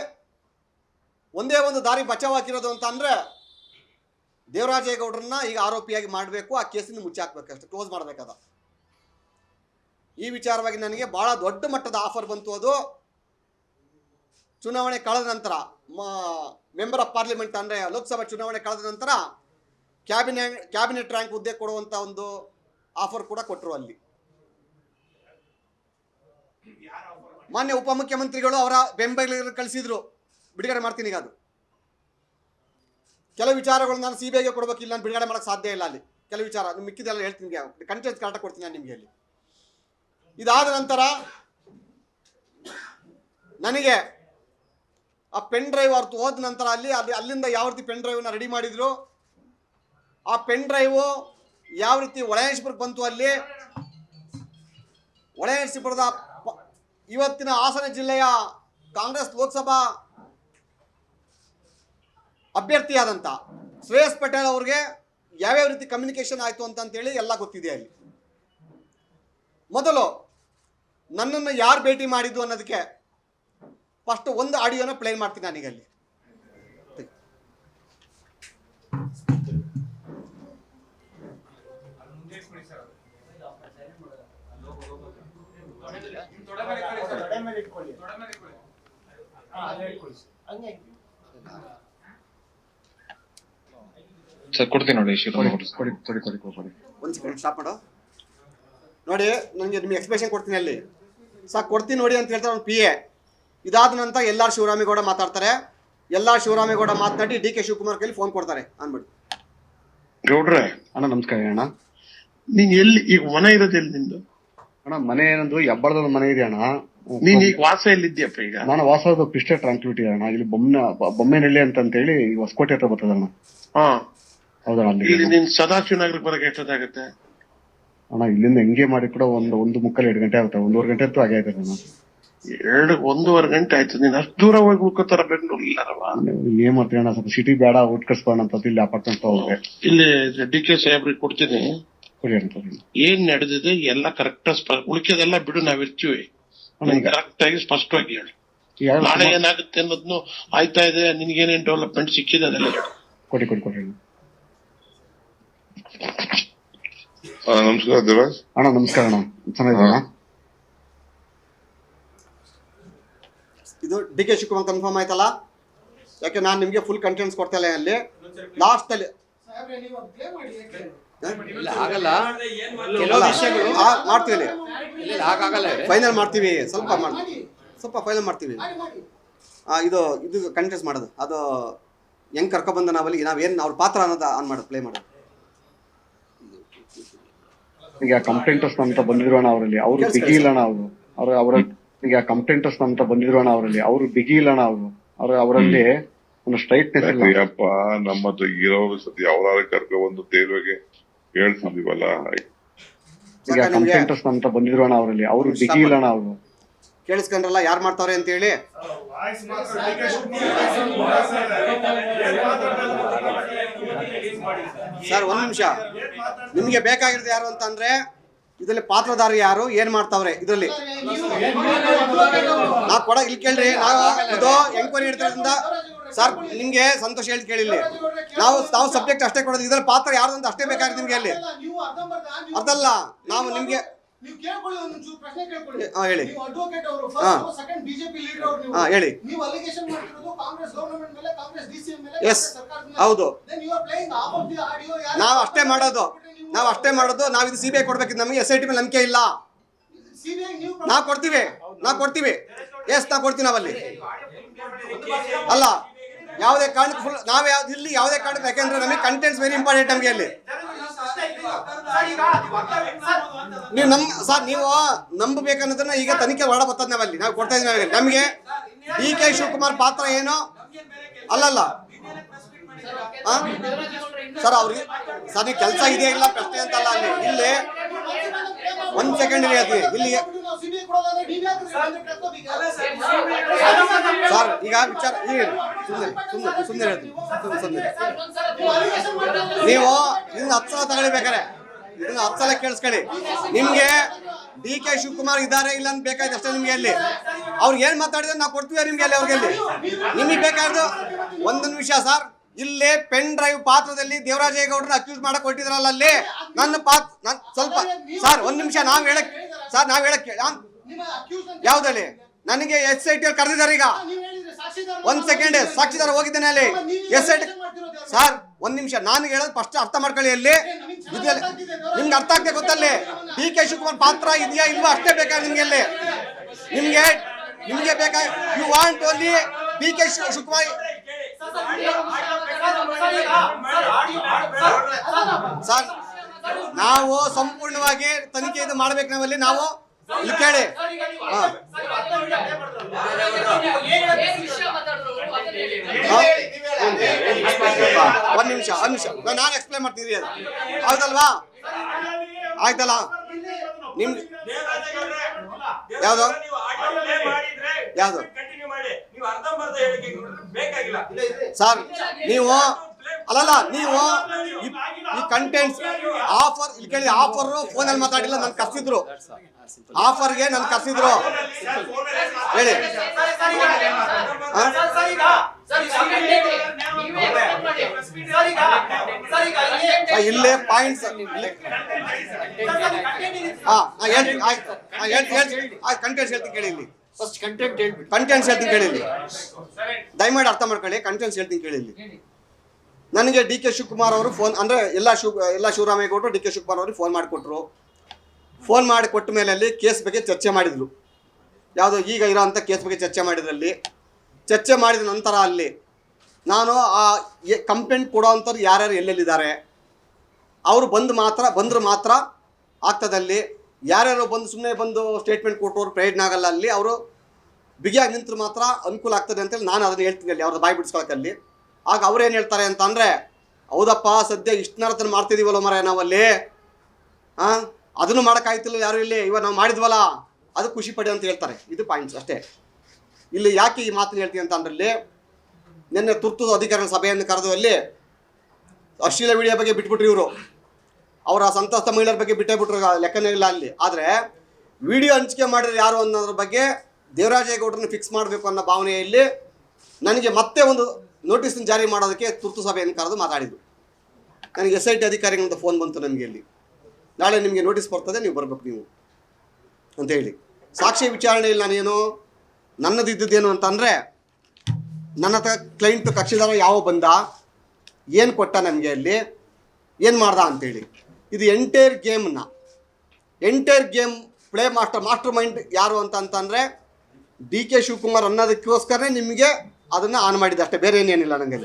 ಒಂದೇ ಒಂದು ದಾರಿ ಬಚಾವ್ ಹಾಕಿರೋದು ಅಂತ ಅಂದರೆ ದೇವರಾಜೇಗೌಡರನ್ನ ಈಗ ಆರೋಪಿಯಾಗಿ ಮಾಡಬೇಕು, ಆ ಕೇಸಿನ ಮುಚ್ಚಾಕ್ಬೇಕು, ಅಷ್ಟೇ, ಕ್ಲೋಸ್ ಮಾಡಬೇಕಾದ. ಈ ವಿಚಾರವಾಗಿ ನನಗೆ ಭಾಳ ದೊಡ್ಡ ಮಟ್ಟದ ಆಫರ್ ಬಂತು. ಅದು ಚುನಾವಣೆ ಕಳೆದ ನಂತರ, ಮೆಂಬರ್ ಆಫ್ ಪಾರ್ಲಿಮೆಂಟ್ ಅಂದರೆ ಲೋಕಸಭಾ ಚುನಾವಣೆ ಕಳೆದ ನಂತರ ಕ್ಯಾಬಿನೆಟ್ ರ್ಯಾಂಕ್ ಹುದ್ದೆ ಕೊಡುವಂಥ ಒಂದು ಆಫರ್ ಕೂಡ ಕೊಟ್ಟರು. ಅಲ್ಲಿ ಮಾನ್ಯ ಉಪಮುಖ್ಯಮಂತ್ರಿಗಳು ಅವರ ಬೆಂಬಲಿಗರು ಕಳಿಸಿದ್ರು, ಬಿಡುಗಡೆ ಮಾಡ್ತೀನಿ ಈಗ. ಅದು ಕೆಲವು ವಿಚಾರಗಳು ನಾನು CBIಗೆ ಕೊಡಬೇಕಿಲ್ಲ, ನಾನು ಬಿಡುಗಡೆ ಮಾಡೋಕ್ಕೆ ಸಾಧ್ಯ ಇಲ್ಲ. ಅಲ್ಲಿ ಕೆಲವು ವಿಚಾರ ಮಿಕ್ಕಿದೆಲ್ಲ ಹೇಳ್ತೀನಿ, ಕಂಟೆಂಟ್ ಕರೆಕ್ಟಾಗಿ ಕೊಡ್ತೀನಿ ನಾನು ನಿಮಗೆ. ಅಲ್ಲಿ ಇದಾದ ನಂತರ ನನಗೆ ಆ ಪೆನ್ ಡ್ರೈವ್ ಅವ್ರು ಹೋದ ನಂತರ ಅಲ್ಲಿಂದ ಯಾವ ರೀತಿ ಪೆನ್ ಡ್ರೈವ್ನ ರೆಡಿ ಮಾಡಿದ್ರು, ಆ ಪೆನ್ ಡ್ರೈವು ಯಾವ ರೀತಿ ಒಳಯನಸಿಪುರಕ್ಕೆ ಬಂತು. ಅಲ್ಲಿ ಒಳಯನಸಿಪುರದ ಇವತ್ತಿನ ಹಾಸನ ಜಿಲ್ಲೆಯ ಕಾಂಗ್ರೆಸ್ ಲೋಕಸಭಾ ಅಭ್ಯರ್ಥಿಯಾದಂಥ ಶ್ರೇಯಸ್ ಪಟೇಲ್ ಅವ್ರಿಗೆ ಯಾವ್ಯಾವ ರೀತಿ ಕಮ್ಯುನಿಕೇಷನ್ ಆಯಿತು ಅಂತೇಳಿ ಎಲ್ಲ ಗೊತ್ತಿದೆ. ಅಲ್ಲಿ ಮೊದಲು ನನ್ನನ್ನು ಯಾರು ಭೇಟಿ ಮಾಡಿದ್ದು ಅನ್ನೋದಕ್ಕೆ ಫಸ್ಟ್ ಒಂದು ಆಡಿಯೋನ ಪ್ಲೇ ಮಾಡ್ತೀನಿ ನಾನೀಗ. ಅಲ್ಲಿ ಸರ್ ಕೊಡ್ತೀನಿ ನೋಡಿ, ಒಂದು ಸೆಕೆಂಡ್ ಸ್ಟಾಪ್ ಮಾಡೋ. ನೋಡಿ, ನನಗೆ ನಿಮ್ಗೆ ಎಕ್ಸ್ಪ್ರೆಷನ್ ಕೊಡ್ತೀನಿ. ಅಲ್ಲಿ ಸಾಕು ಕೊಡ್ತೀನಿ ನೋಡಿ ಅಂತ ಹೇಳ್ತಾರೆ ಒಂದು PA. ಇದಾದ ನಂತರ LR ಶಿವರಾಮೇಗೌಡ ಮಾತಾಡ್ತಾರೆ. LR ಶಿವರಾಮೇಗೌಡ ಮಾತನಾಡಿ DK ಶಿವಕುಮಾರ್ ಕೈಲಿ ಫೋನ್ ಕೊಡ್ತಾರೆ. ಅನ್ಬಿಟ್ಟು ಗೌಡ್ರೆ, ಅಣ್ಣ ನಮಸ್ಕಾರ ಅಣ್ಣ. ನೀನ್ ಎಲ್ಲಿ ಈಗ ಮನೆ ಇರೋದು ಎಲ್ಲಿ ನಿಂದು? ಅಣ್ಣ ಮನೆ ಏನಂದು ಹೆಬ್ಬಾಳದ ಮನೆ ಇದೆ ಅಣ್ಣ. ನೀನ್ ಈಗ ವಾಸ ಎಲ್ಲಿದ್ಯಪ್ಪ ಈಗ? ನಾನು ವಾಸದ ಪಿಸ್ಟೆ ಟ್ರಾನ್ಸ್ಪಿಟಿ ಅಣ್ಣ. ಇಲ್ಲಿ ಬೊಮ್ಮೆನಹಳ್ಳಿ ಅಂತೇಳಿ ಹೊಸಕೋಟೆ ಹತ್ರ ಬರ್ತದಣ್ಣ. ಹಾ, ಹೌದಣ್ಣ. ಅಲ್ಲಿ ಇಲ್ಲಿ ನೀನ್ ಸದಾಶಿವನಗರಕ್ಕೆ ಬರಕ್ಕೆ ಎಷ್ಟೊತ್ತಾಗತ್ತೆ ಅಣ್ಣ? ಇಲ್ಲಿಂದ ಹೆಂಗೆ ಮಾಡಿ ಕೂಡ ಒಂದು ಮುಕ್ಕಲ್ 2 ಗಂಟೆ ಆಗುತ್ತೆ. 1.5 ಗಂಟೆ ಅಂತೂ ಆಗೇ ಆಯ್ತದೆ ಅಣ್ಣ. 1.5 ಗಂಟೆ ಆಯ್ತು. ನೀನ್ ಅಷ್ಟು ದೂರ ಹೋಗಿ ಉಳ್ಕೋತಾರ ಬೆಂಗಳೂರು ಇಲ್ಲಾರವ? ಏನ್ ಮಾಡ್ತೀವಿ ಅಣ್ಣ, ಸ್ವಲ್ಪ ಸಿಟಿ ಬೇಡ, ಊಟ ಕಟ್ಸ್ಬೋಣ ಅಂತ ಇಲ್ಲಿ ಅಪಾರ್ಟ್ಮೆಂಟ್ ಹೋಗ್ರೆ ಇಲ್ಲಿ DK ಸಾಹೇಬ್ರಿಗೆ ಕೊಡ್ತೀನಿ. ಕೊಡಿ ಅಂತ. ಏನ್ ನಡೆದಿದೆ ಎಲ್ಲ ಕರೆಕ್ಟ್, ಉಳಿಕೆದೆಲ್ಲ ಬಿಡು, ನಾವಿರ್ತೀವಿ. ಕರೆಕ್ಟ್ ಆಗಿ ಸ್ಪಷ್ಟವಾಗಿ ಹೇಳಿ. ನಾಳೆ ಏನಾಗುತ್ತೆ ಅನ್ನೋದ್ನು ಆಯ್ತಾ ಇದೆ, ನಿನ್ಗೇನೇನ್ ಡೆವಲಪ್ಮೆಂಟ್ ಸಿಕ್ಕಿದೆ ಅದೆಲ್ಲ ಹೇಳಿ. ಕೊಡಿ. ನಮಸ್ಕಾರ ದೇವರಾಜ್ ಅಣ್ಣ. ನಮಸ್ಕಾರ ಅಣ್ಣ, ಚೆನ್ನಾಗಿದ್ದೀರಾ? ಇದು DK ಶಿವಕುಮಾರ್ ಕನ್ಫರ್ಮ್ ಆಯ್ತಲ್ಲ? ಯಾಕೆ ನಾನು ನಿಮಗೆ ಫುಲ್ ಕಂಟೆಂಟ್ಸ್ ಕೊಡ್ತಾ ಇಲ್ಲ. ಅಲ್ಲಿ ಲಾಸ್ಟ್ ಅಲ್ಲಿ ಮಾಡ್ತೀವಿ, ಫೈನಲ್ ಮಾಡ್ತೀವಿ, ಸ್ವಲ್ಪ ಫೈನಲ್ ಮಾಡ್ತೀವಿ. ಇದು ಕಂಟೆಂಟ್ಸ್ ಮಾಡೋದು, ಅದು ಹೆಂಗ್ ಕರ್ಕೊಬಂದ ನಾವಲ್ಲಿ ನಾವೇನು ಅವ್ರ ಪಾತ್ರ ಅನ್ನೋದು ಆನ್ ಮಾಡೋದು, ಪ್ಲೇ ಮಾಡೋದು. ಈಗ ಕಂಪ್ಲೇಂಟರ್ಸ್ ಅಂತ ಬಂದಿರೋಣ ಅವರಲ್ಲಿ, ಅವ್ರು ಬಿಗಿ ಇಲ್ಲಣ್ಣ. ಅವರ ಈಗ ಕಂಪ್ಲೇಂಟರ್ಸ್ ಅಂತ ಬಂದಿರೋಣ ಅವರಲ್ಲಿ, ಅವ್ರು ಬಿಗಿ ಇಲ್ಲಣ್ಣ. ಅವರಲ್ಲಿ ಒಂದು ಸ್ಟ್ರೈಟ್ನೆಸ್ ಇಲ್ಲ. ಅಪ್ಪ ನಮ್ಮ ಹತ್ರ ಇರೋ ಸತಿ ಯಾವ್ದಾರ ಕರ್ಕೊಂಡ್ಬಂದು ತೇಲ್ವೆಗೆ ಹೇಳ್ತಿದೀವಲ್ಲ. ಈಗ ಕಂಪ್ಲೇಂಟರ್ಸ್ ಅಂತ ಬಂದಿರೋಣ ಅವರಲ್ಲಿ, ಅವ್ರು ಬಿಗಿ ಇಲ್ಲಣ್ಣ. ಅವರು ಕೇಳಿಸ್ಕೊಂಡ್ರಲ್ಲ ಯಾರು ಮಾಡ್ತಾವ್ರೆ ಅಂತ ಹೇಳಿ. ಸರ್ ಒಂದ್ ನಿಮಿಷ, ನಿಮ್ಗೆ ಬೇಕಾಗಿರೋದು ಯಾರು ಅಂತ ಅಂದ್ರೆ ಇದರಲ್ಲಿ ಪಾತ್ರಧಾರಿ ಯಾರು, ಏನ್ ಮಾಡ್ತಾವ್ರೆ ಇದರಲ್ಲಿ ನಾವು ಕೊಡ. ಇಲ್ಲಿ ಕೇಳ್ರಿ, ನಾವು ಇದು ಎಂಕ್ವೈರಿ ಇಡ್ತಿರೋದ್ರಿಂದ ಸರ್ ನಿಮ್ಗೆ ಸಂತೋಷ ಹೇಳಿ ಕೇಳಿಲ್ಲ. ನಾವು ಸಬ್ಜೆಕ್ಟ್ ಅಷ್ಟೇ ಕೊಡೋದು, ಇದ್ರಲ್ಲಿ ಪಾತ್ರ ಯಾರು ಅಂತ ಅಷ್ಟೇ ಬೇಕಾಗಿದೆ ನಿಮ್ಗೆ. ಅಲ್ಲಿ ಅದಲ್ಲ, ನಾವು ನಿಮ್ಗೆ ಹೇಳಿ. ಹೇಳಿ. ಎಸ್ ಹೌದು, ನಾವು ಅಷ್ಟೇ ಮಾಡೋದು. ನಾವು ಇದು CBI ಕೊಡ್ಬೇಕಿದ್ದು, ನಮಗೆ SIT ಮೇಲೆ ನಂಬಿಕೆ ಇಲ್ಲ. ನಾವು ಕೊಡ್ತೀವಿ. ಎಸ್ ನಾವು ಕೊಡ್ತೀವಿ. ನಾವಲ್ಲಿ ಅಲ್ಲ ಯಾವುದೇ ಕಾರಣಕ್ಕೆ ಫುಲ್ ಇಲ್ಲಿ ಯಾವುದೇ ಕಾರಣಕ್ಕೆ, ಯಾಕೆಂದ್ರೆ ನಮಗೆ ಕಂಟೆಂಟ್ಸ್ ವೆರಿ ಇಂಪಾರ್ಟೆಂಟ್ ನಮಗೆ. ಅಲ್ಲಿ ನೀವು ನಂಬಬೇಕನ್ನೋದನ್ನ ಈಗ ತನಿಖೆ ಹೊರಡ ಬರ್ತದೆ. ನಾವಲ್ಲಿ ನಾವು ಕೊಡ್ತಾ ಇದ್ದೀವಿ. ನಮಗೆ DK ಶಿವಕುಮಾರ್ ಪಾತ್ರ ಏನು ಅಲ್ಲಲ್ಲ ಸರ್. ಅವ್ರಿಗೆ ಸರ್ ನೀವು ಕೆಲಸ ಇದೆಯಾ ಇಲ್ಲ ಪ್ರಶ್ನೆ ಅಂತಲ್ಲ. ಇಲ್ಲಿ 1 ಸೆಕೆಂಡ್ ಇಲ್ಲಿ ಸರ್ ಈಗ ವಿಚಾರ ಸುಮ್ಮನೆ ಹೇಳ್ತೀನಿ ನೀವು ಇದನ್ನ 10 ಸಲ ತಗೊಳ್ಬೇಕಾರೆ ಇದನ್ನ 10 ಸಲ ಕೇಳಿಸ್ಕೊಳ್ಳಿ. ನಿಮ್ಗೆ DK ಶಿವಕುಮಾರ್ ಇದಾರೆ ಇಲ್ಲ ಅಂತ ಬೇಕಾಯ್ತು ಅಷ್ಟೇ ನಿಮ್ಗೆ. ಅಲ್ಲಿ ಅವ್ರಿಗೆ ಏನ್ ಮಾತಾಡಿದ್ರೆ ನಾವು ಕೊಡ್ತೀವಿ ನಿಮ್ಗೆ ಅಲ್ಲಿ ಅವ್ರಿಗೆ. ಅಲ್ಲಿ ನಿಮಗೆ ಬೇಕಾದ್ರು ಒಂದೊಂದು ವಿಷಯ ಸರ್, ಇಲ್ಲೇ ಪೆನ್ ಡ್ರೈವ್ ಪಾತ್ರದಲ್ಲಿ ದೇವರಾಜೇಗೌಡರನ್ನ ಅಕ್ಯೂಸ್ ಮಾಡಕ್ ಕೊಟ್ಟಿದ್ರಲ್ಲ ಅಲ್ಲಿ ನನ್ನ ಸ್ವಲ್ಪ ಸರ್ ಒಂದ್ ನಿಮಿಷ ನಾವ್ ಹೇಳಕ್ ಯಾವ್ದಲ್ಲಿ ನನಗೆ SIT ಅವ್ರು ಕರೆದಿದ್ದಾರೆ. ಈಗ ಒಂದ್ ಸೆಕೆಂಡ್ ಸಾಕ್ಷಿದಾರ ಹೋಗಿದ್ದೇನೆ ಅಲ್ಲಿ SIT ಸರ್ ಒಂದ್ ನಿಮಿಷ ನಾನು ಹೇಳೋದು ಫಸ್ಟ್ ಅರ್ಥ ಮಾಡ್ಕೊಳ್ಳಿ. ಅಲ್ಲಿ ನಿಮ್ಗೆ ಅರ್ಥ ಆಗ್ತದೆ ಗೊತ್ತಲ್ಲಿ DK ಶಿವಕುಮಾರ್ ಪಾತ್ರ ಇದೆಯಾ ಇಲ್ವಾ ಅಷ್ಟೇ ಬೇಕಾದ್ರೆ ನಿಮ್ಗೆ. ಅಲ್ಲಿ ನಿಮ್ಗೆ ಬೇಕಾ you want only DK Shivakumar sir ನಾವು ಸಂಪೂರ್ಣವಾಗಿ ತನಿಖೆ ಇದು ಮಾಡ್ಬೇಕು. ನಾವಲ್ಲಿ ನಾವು ಇಲ್ಲಿ ಕೇಳಿ ಒಂದ್ ನಿಮಿಷ ನಾನು ಎಕ್ಸ್ಪ್ಲೇನ್ ಮಾಡ್ತೀನಿ ಅದು ಹೌದಲ್ವಾ? ಆಯ್ತಲ್ಲ ನಿಮ್ಗೆ ಯಾವ್ದು ಸರ್ ನೀವು ಅಲ್ಲಲ್ಲ ನೀವು ಈ ಕಂಟೆಂಟ್ಸ್ ಆಫರ್ ಇಲ್ಲಿ ಕೇಳಿ. ಆಫರ್ ಫೋನಲ್ಲಿ ಮಾತಾಡಿಲ್ಲ, ನನ್ ಕರ್ಸಿದ್ರು ಆಫರ್ಗೆ ನನ್ ಕರ್ಸಿದ್ರು ಹೇಳಿ. ಇಲ್ಲೇ ಪಾಯಿಂಟ್ಸ್ ಕಂಟೆಂಟ್ಸ್ ಹೇಳ್ತೀನಿ ಕೇಳಿ. ಇಲ್ಲಿ ಕಂಟೆಂಟ್ಸ್ ಹೇಳ್ತೀನಿ ಕೇಳಿ. ಇಲ್ಲಿ ದಯಮಾಡಿ ಅರ್ಥ ಮಾಡ್ಕೊಳ್ಳಿ. ಕಂಟೆಂಟ್ಸ್ ಹೇಳ್ತೀನಿ ಕೇಳಿ. ಇಲ್ಲಿ ನನಗೆ DK ಶಿವಕುಮಾರ್ ಅವರು ಫೋನ್ ಅಂದರೆ ಎಲ್ಲ ಶಿವರಾಮೇಗೌಡರು DK ಶಿವಕುಮಾರ್ ಅವ್ರಿಗೆ ಫೋನ್ ಮಾಡಿಕೊಟ್ರು. ಫೋನ್ ಮಾಡಿ ಕೊಟ್ಟ ಮೇಲೆ ಅಲ್ಲಿ ಕೇಸ್ ಬಗ್ಗೆ ಚರ್ಚೆ ಮಾಡಿದ್ರು. ಯಾವುದೋ ಈಗ ಇರೋಂಥ ಕೇಸ್ ಬಗ್ಗೆ ಚರ್ಚೆ ಮಾಡಿದ್ರಲ್ಲಿ ಚರ್ಚೆ ಮಾಡಿದ ನಂತರ ಅಲ್ಲಿ ನಾನು ಆ ಕಂಪ್ಲೇಂಟ್ ಕೊಡೋವಂಥವ್ರು ಯಾರ್ಯಾರು ಎಲ್ಲೆಲ್ಲಿದ್ದಾರೆ ಅವರು ಬಂದ್ರೆ ಮಾತ್ರ ಆಗ್ತದಲ್ಲಿ. ಯಾರ್ಯಾರು ಸುಮ್ಮನೆ ಬಂದು ಸ್ಟೇಟ್ಮೆಂಟ್ ಕೊಟ್ಟವ್ರು ಪ್ರಯೋಜನ ಆಗಲ್ಲ. ಅಲ್ಲಿ ಅವರು ಬಿಗಿಯಾಗಿ ನಿಂತರು ಮಾತ್ರ ಅನುಕೂಲ ಆಗ್ತದೆ ಅಂತೇಳಿ ನಾನು ಅದನ್ನು ಹೇಳ್ತೀನಿ ಅಲ್ಲಿ ಅವ್ರದ್ದು ಬಾಯಿ ಬಿಡಿಸ್ಕೊಳಕ್ಕಲ್ಲಿ. ಆಗ ಅವ್ರೇನು ಹೇಳ್ತಾರೆ ಅಂತ ಅಂದರೆ, ಹೌದಪ್ಪ ಸದ್ಯ ಇಷ್ಟನರ್ತನ ಮಾಡ್ತಿದ್ದೀವಲ್ಲ ಮರ ನಾವಲ್ಲಿ, ಅದನ್ನು ಮಾಡೋಕ್ಕಾಯ್ತಿಲ್ಲ ಯಾರು ಇಲ್ಲಿ, ಇವಾಗ ನಾವು ಮಾಡಿದ್ವಲ್ಲ ಅದು ಖುಷಿ ಪಡಿ ಅಂತ ಹೇಳ್ತಾರೆ. ಇದು ಪಾಯಿಂಟ್ಸ್ ಅಷ್ಟೇ. ಇಲ್ಲಿ ಯಾಕೆ ಈ ಮಾತನ್ನು ಹೇಳ್ತೀನಿ ಅಂತ ಅಂದ್ರೆ, ನಿನ್ನೆ ತುರ್ತು ಅಧಿಕಾರಿಗಳ ಸಭೆಯನ್ನು ಕರೆದು ಅಲ್ಲಿ ಅಶ್ಲೀಲ ವಿಡಿಯೋ ಬಗ್ಗೆ ಬಿಟ್ಬಿಟ್ರು ಇವರು. ಅವರ ಸಂತ್ರಸ್ತ ಮಹಿಳೆಯರ ಬಗ್ಗೆ ಬಿಟ್ಟೇ ಬಿಟ್ರು, ಲೆಕ್ಕನೇ ಇಲ್ಲ ಅಲ್ಲಿ. ಆದರೆ ವಿಡಿಯೋ ಹಂಚಿಕೆ ಮಾಡಿದ್ರೆ ಯಾರು ಅನ್ನೋದ್ರ ಬಗ್ಗೆ ದೇವರಾಜೇಗೌಡರನ್ನ ಫಿಕ್ಸ್ ಮಾಡಬೇಕು ಅನ್ನೋ ಭಾವನೆಯಲ್ಲಿ ನನಗೆ ಮತ್ತೆ ಒಂದು ನೋಟಿಸನ್ನು ಜಾರಿ ಮಾಡೋದಕ್ಕೆ ತುರ್ತು ಸಭೆಯನ್ನು ಕರೆದು ಮಾತಾಡಿದರು. ನನಗೆ SIT ಅಧಿಕಾರಿಗಳಿಂದ ಫೋನ್ ಬಂತು ನನಗೆ. ಇಲ್ಲಿ ನಾಳೆ ನಿಮಗೆ ನೋಟಿಸ್ ಬರ್ತದೆ, ನೀವು ಬರಬೇಕು ನೀವು ಅಂತ ಹೇಳಿ. ಸಾಕ್ಷಿ ವಿಚಾರಣೆಯಲ್ಲಿ ನಾನೇನು ನನ್ನದು ಇದ್ದದ್ದೇನು ಅಂತಂದರೆ, ನನ್ನ ಹತ್ರ ಕ್ಲೈಂಟ್ ಕಕ್ಷಿದಾರ ಯಾವ ಬಂದ, ಏನು ಕೊಟ್ಟ ನನಗೆ, ಅಲ್ಲಿ ಏನು ಮಾಡ್ದ ಅಂತೇಳಿ. ಇದು entire game play master mind ಯಾರು ಅಂತಂದರೆ DK ಶಿವಕುಮಾರ್ ಅನ್ನೋದಕ್ಕೋಸ್ಕರನೇ ನಿಮಗೆ ಅದನ್ನು ಆನ್ ಮಾಡಿದ್ದೆ ಅಷ್ಟೇ, ಬೇರೆ ಏನೇನಿಲ್ಲ ನನಗೆ.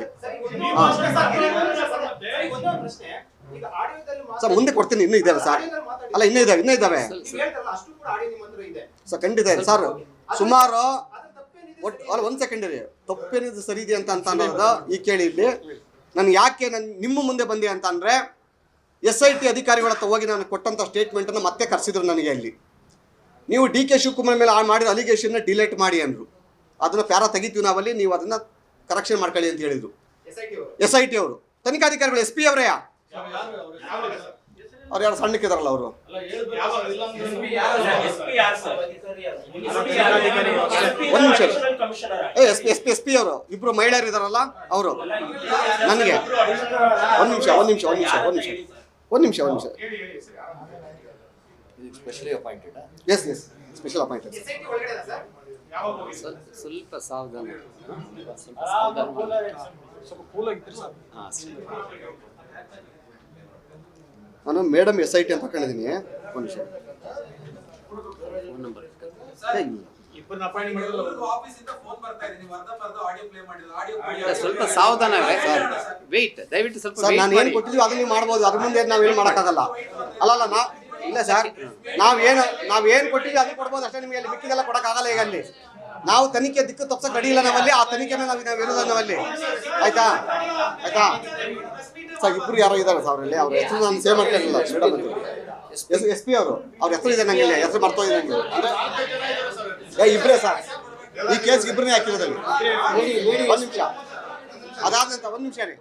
ಸರ್ ಮುಂದೆ ಕೊಡ್ತೀನಿ, ಇನ್ನೂ ಇದ್ದಾವೆ ಸರ್. ಅಲ್ಲ ಇನ್ನೂ ಇದ್ದಾವೆ ಸರ್, ಖಂಡಿತ ಇದೆ ಸರ್. ಸುಮಾರು ಅಲ್ಲ ಒಂದು ಸೆಕೆಂಡ್ ರೀ, ತಪ್ಪೇನಿದು ಸರಿ ಇದೆ ಅಂತ ಅನ್ನೋದು ಈ ಕೇಳಿ. ಇಲ್ಲಿ ನಾನು ಯಾಕೆ ನಿಮ್ಮ ಮುಂದೆ ಬಂದೆ ಅಂತ ಅಂದರೆ, SIT ಅಧಿಕಾರಿಗಳ ಹತ್ರ ಹೋಗಿ ನಾನು ಕೊಟ್ಟಂಥ ಸ್ಟೇಟ್ಮೆಂಟನ್ನು ಮತ್ತೆ ಕರೆಸಿದ್ರು ನನಗೆ. ಅಲ್ಲಿ ನೀವು DK ಶಿವಕುಮಾರ್ ಮೇಲೆ ಮಾಡಿದ ಅಲಿಗೇಷನ್ನ ಡಿಲೀಟ್ ಮಾಡಿ ಅಂದರು. ಅದನ್ನು ಪ್ಯಾರ ತೆಗಿತೀವಿ ನಾವಲ್ಲಿ, ನೀವು ಅದನ್ನು ಕರೆಕ್ಷನ್ ಮಾಡ್ಕೊಳ್ಳಿ ಅಂತ ಹೇಳಿದರು SIT ಅವರು. ತನಿಖಾಧಿಕಾರಿಗಳು SP ಅವರೇ, ಅವ್ರು ಯಾರು ಸಣ್ಣಕ್ಕಿದಾರಲ್ಲ ಅವರು, ಒಂದು ನಿಮಿಷ SP ಅವರು ಇಬ್ರು ಮಹಿಳೆಯರು ಇದಾರಲ್ಲ ಅವರು. ನನಗೆ ಒಂದು ನಿಮಿಷ ಎಸ್ ಸ್ಪೆಷಲ್ ಅಪಾಯಿಂಟೆಡ್. ಸ್ವಲ್ಪ ಸಾವಧಾನ ನಾನು ಮೇಡಮ್ SIT ಅಂತ ಹಾಕೊಂಡಿದ್ದೀನಿ. ಒಂದು ನಿಮಿಷ ಸ್ವಲ್ಪ ಸಾವಧಾನ ವೇಟ್, ದಯವಿಟ್ಟು ಸ್ವಲ್ಪ ಸರ್. ನಾನು ಏನು ಕೊಟ್ಟಿದ್ವಿ ಅದನ್ನ ನೀವು ಮಾಡ್ಬೋದು, ಅದ್ರ ಮುಂದೆ ನಾವೇನು ಮಾಡೋಕ್ಕಾಗಲ್ಲ. ಅಲ್ಲಲ್ಲ ಇಲ್ಲ ಸರ್, ನಾವೇನು ಕೊಟ್ಟಿದ್ವಿ ಅದನ್ನ ಕೊಡ್ಬೋದು ಅಷ್ಟೇ. ನಿಮಗೆ ಅಲ್ಲಿ ಮಿಕ್ಕಿದೆಲ್ಲ ಕೊಡೋಕ್ಕಾಗಲ್ಲ. ಈಗ ಅಲ್ಲಿ ನಾವು ತನಿಖೆ ದಿಕ್ಕು ತಪ್ಸಕ್ಕೆ ರೆಡಿ ಇಲ್ಲ ನಾವಲ್ಲಿ. ಆ ತನಿಖೆನ ನಾವಿರೋದ ನಾವಲ್ಲಿ. ಆಯ್ತಾ ಸರ್, ಇಬ್ರು ಯಾರೋ ಇದ್ದಾರೆ ಸರ್ ಅವರಲ್ಲಿ. ಅವ್ರ ಹೆಸರು ನಾನು ಸೇವ್ ಮಾಡ್ಕೊಂಡಿಲ್ಲ ಮೇಡಮ್ ಅಂತ. SP ಅವರು ಅವ್ರ ಹೆಸರು ಇದೆ ನಂಗೆ ಇಲ್ಲ, ಹೆಸರು ಮರ್ತೋಗಿದೆ ನಂಗೆ. ಇಬ್ಬರೇ ಸರ್, ಈ ಕೇಸ್ ಇಬ್ಬರನ್ನೇ ಹಾಕಿರೋದಲ್ಲಿ. ಒಂದು ನಿಮಿಷ ಅದಾದ ನಂತರ ಒಂದು ನಿಮಿಷ ರೀ.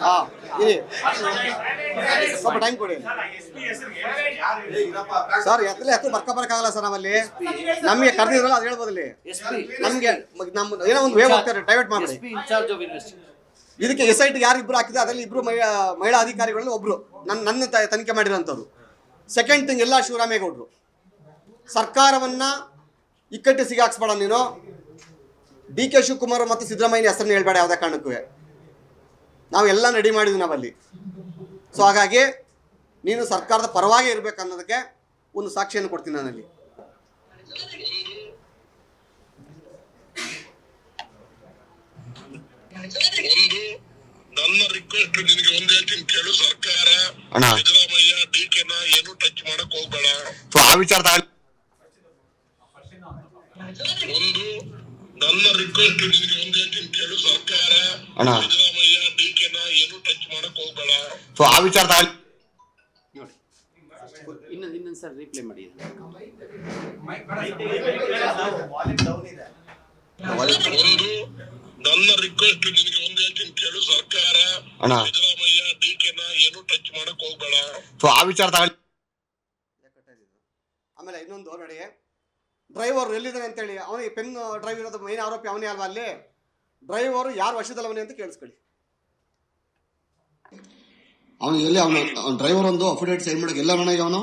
ಹಾಂ ಇರಿ, ಸ್ವಲ್ಪ ಟೈಮ್ ಕೊಡಿ ಸರ್. ಹೆಸರು ಬರ್ಕೋಬರ್ಕಾಗಲ್ಲ ಸರ್ ನಮ್ಮಲ್ಲಿ. ನಮಗೆ ಕರೆದಿದ್ರಲ್ಲ ಅದು ಹೇಳ್ಬೋದಲ್ಲಿ. ನಮಗೆ ನಮ್ಮ ಏನೋ ಒಂದು ವೇ ಹೋಗ್ತಾರೆ, ಡೈವರ್ಟ್ ಮಾಡಿ. ಇದಕ್ಕೆ SIT ಯಾರು ಇಬ್ರು ಹಾಕಿದ್ರೆ ಅದರಲ್ಲಿ ಇಬ್ರು ಮಹಿಳಾ ಅಧಿಕಾರಿಗಳಲ್ಲಿ ಒಬ್ರು ನನ್ನ ತನಿಖೆ ಮಾಡಿರೋಂಥವ್ರು. ಸೆಕೆಂಡ್ ಥಿಂಗ್, ಎಲ್ಲ ಶಿವರಾಮೇಗೌಡರು ಸರ್ಕಾರವನ್ನ ಇಕ್ಕಟ್ಟು ಸಿಗಾಕ್ಸ್ಬೇಡ ನೀನು. DK ಶಿವಕುಮಾರ್ ಮತ್ತು ಸಿದ್ದರಾಮಯ್ಯ ಹೆಸರನ್ನ ಹೇಳ್ಬೇಡ ಯಾವುದೇ ಕಾರಣಕ್ಕೂ. ನಾವೆಲ್ಲ ರೆಡಿ ಮಾಡಿದ್ವಿ ನಾವಲ್ಲಿ. ಸೊ ಹಾಗಾಗಿ ನೀನು ಸರ್ಕಾರದ ಪರವಾಗಿ ಇರಬೇಕು ಅನ್ನೋದಕ್ಕೆ ಒಂದು ಸಾಕ್ಷಿಯನ್ನು ಕೊಡ್ತೀನಿ ನಾನಲ್ಲಿ. ನನ್ನ ರಿಕ್ವೆಸ್ಟ್ ನಿನಗೆ ಒಂದ್ ಹೇಳ್ತೀನಿ ಕೇಳು. ಸರ್ಕಾರ ಸಿದ್ದರಾಮಯ್ಯ DKನ ಏನು ಟಚ್ ಮಾಡಕ್ ಹೋಗ್ಬೇಡ. ಆ ವಿಚಾರದ ಒಂದು ನನ್ನ ರಿಕ್ವೆಸ್ಟ್ ನಿನಗೆ ಒಂದ್ ಹೇಳ್ತೀನಿ ಕೇಳು. ಸರ್ಕಾರ ಸಿದ್ದರಾಮಯ್ಯ DKನ ಏನು ಟಚ್ ಮಾಡಕ್ ಹೋಗ್ಬೇಡ. ಆ ವಿಚಾರದ ನೋಡಿ, ಇನ್ನೊಂದು ಸರ್ ರೀಪ್ಲೇ ಮಾಡಿ. ಒಂದು ನನ್ನ ರಿಕ್ವೆಸ್ಟ್ ನಿನಗೆ ಒಂದ್ ಹೇಳ್ತೀನಿ ಕೇಳು. ಸರ್ಕಾರ ಸಿದ್ದರಾಮಯ್ಯ DKನ ಏನು ಟಚ್ ಮಾಡಕ್ ಹೋಗ್ಬೇಡ. ಆ ವಿಚಾರದ ಆಮೇಲೆ ಇನ್ನೊಂದು ನೋಡಿ, ಡ್ರೈವರ್ ಎಲ್ಲಿದ್ದಾನೆ ಅಂತೇಳಿ ಅವನಿಗೆ ಪೆನ್ ಡ್ರೈವ್ ಇರೋದು ಮೇನ್ ಆರೋಪಿ ಅವನೇ ಅಲ್ವಾ? ಅಲ್ಲಿ ಡ್ರೈವರ್ ಯಾರು ವಶದಲ್ಲವನೇ ಅಂತ ಕೇಳಿಸ್ಕೊಳ್ಳಿ. ಅವನು ಎಲ್ಲಿ ಅವನು ಡ್ರೈವರ್ ಒಂದು ಅಫಿಡೇವಿಟ್ ಸೈನ್ ಮಾಡೋಕೆ ಎಲ್ಲ ನನಗೆ ಅವನು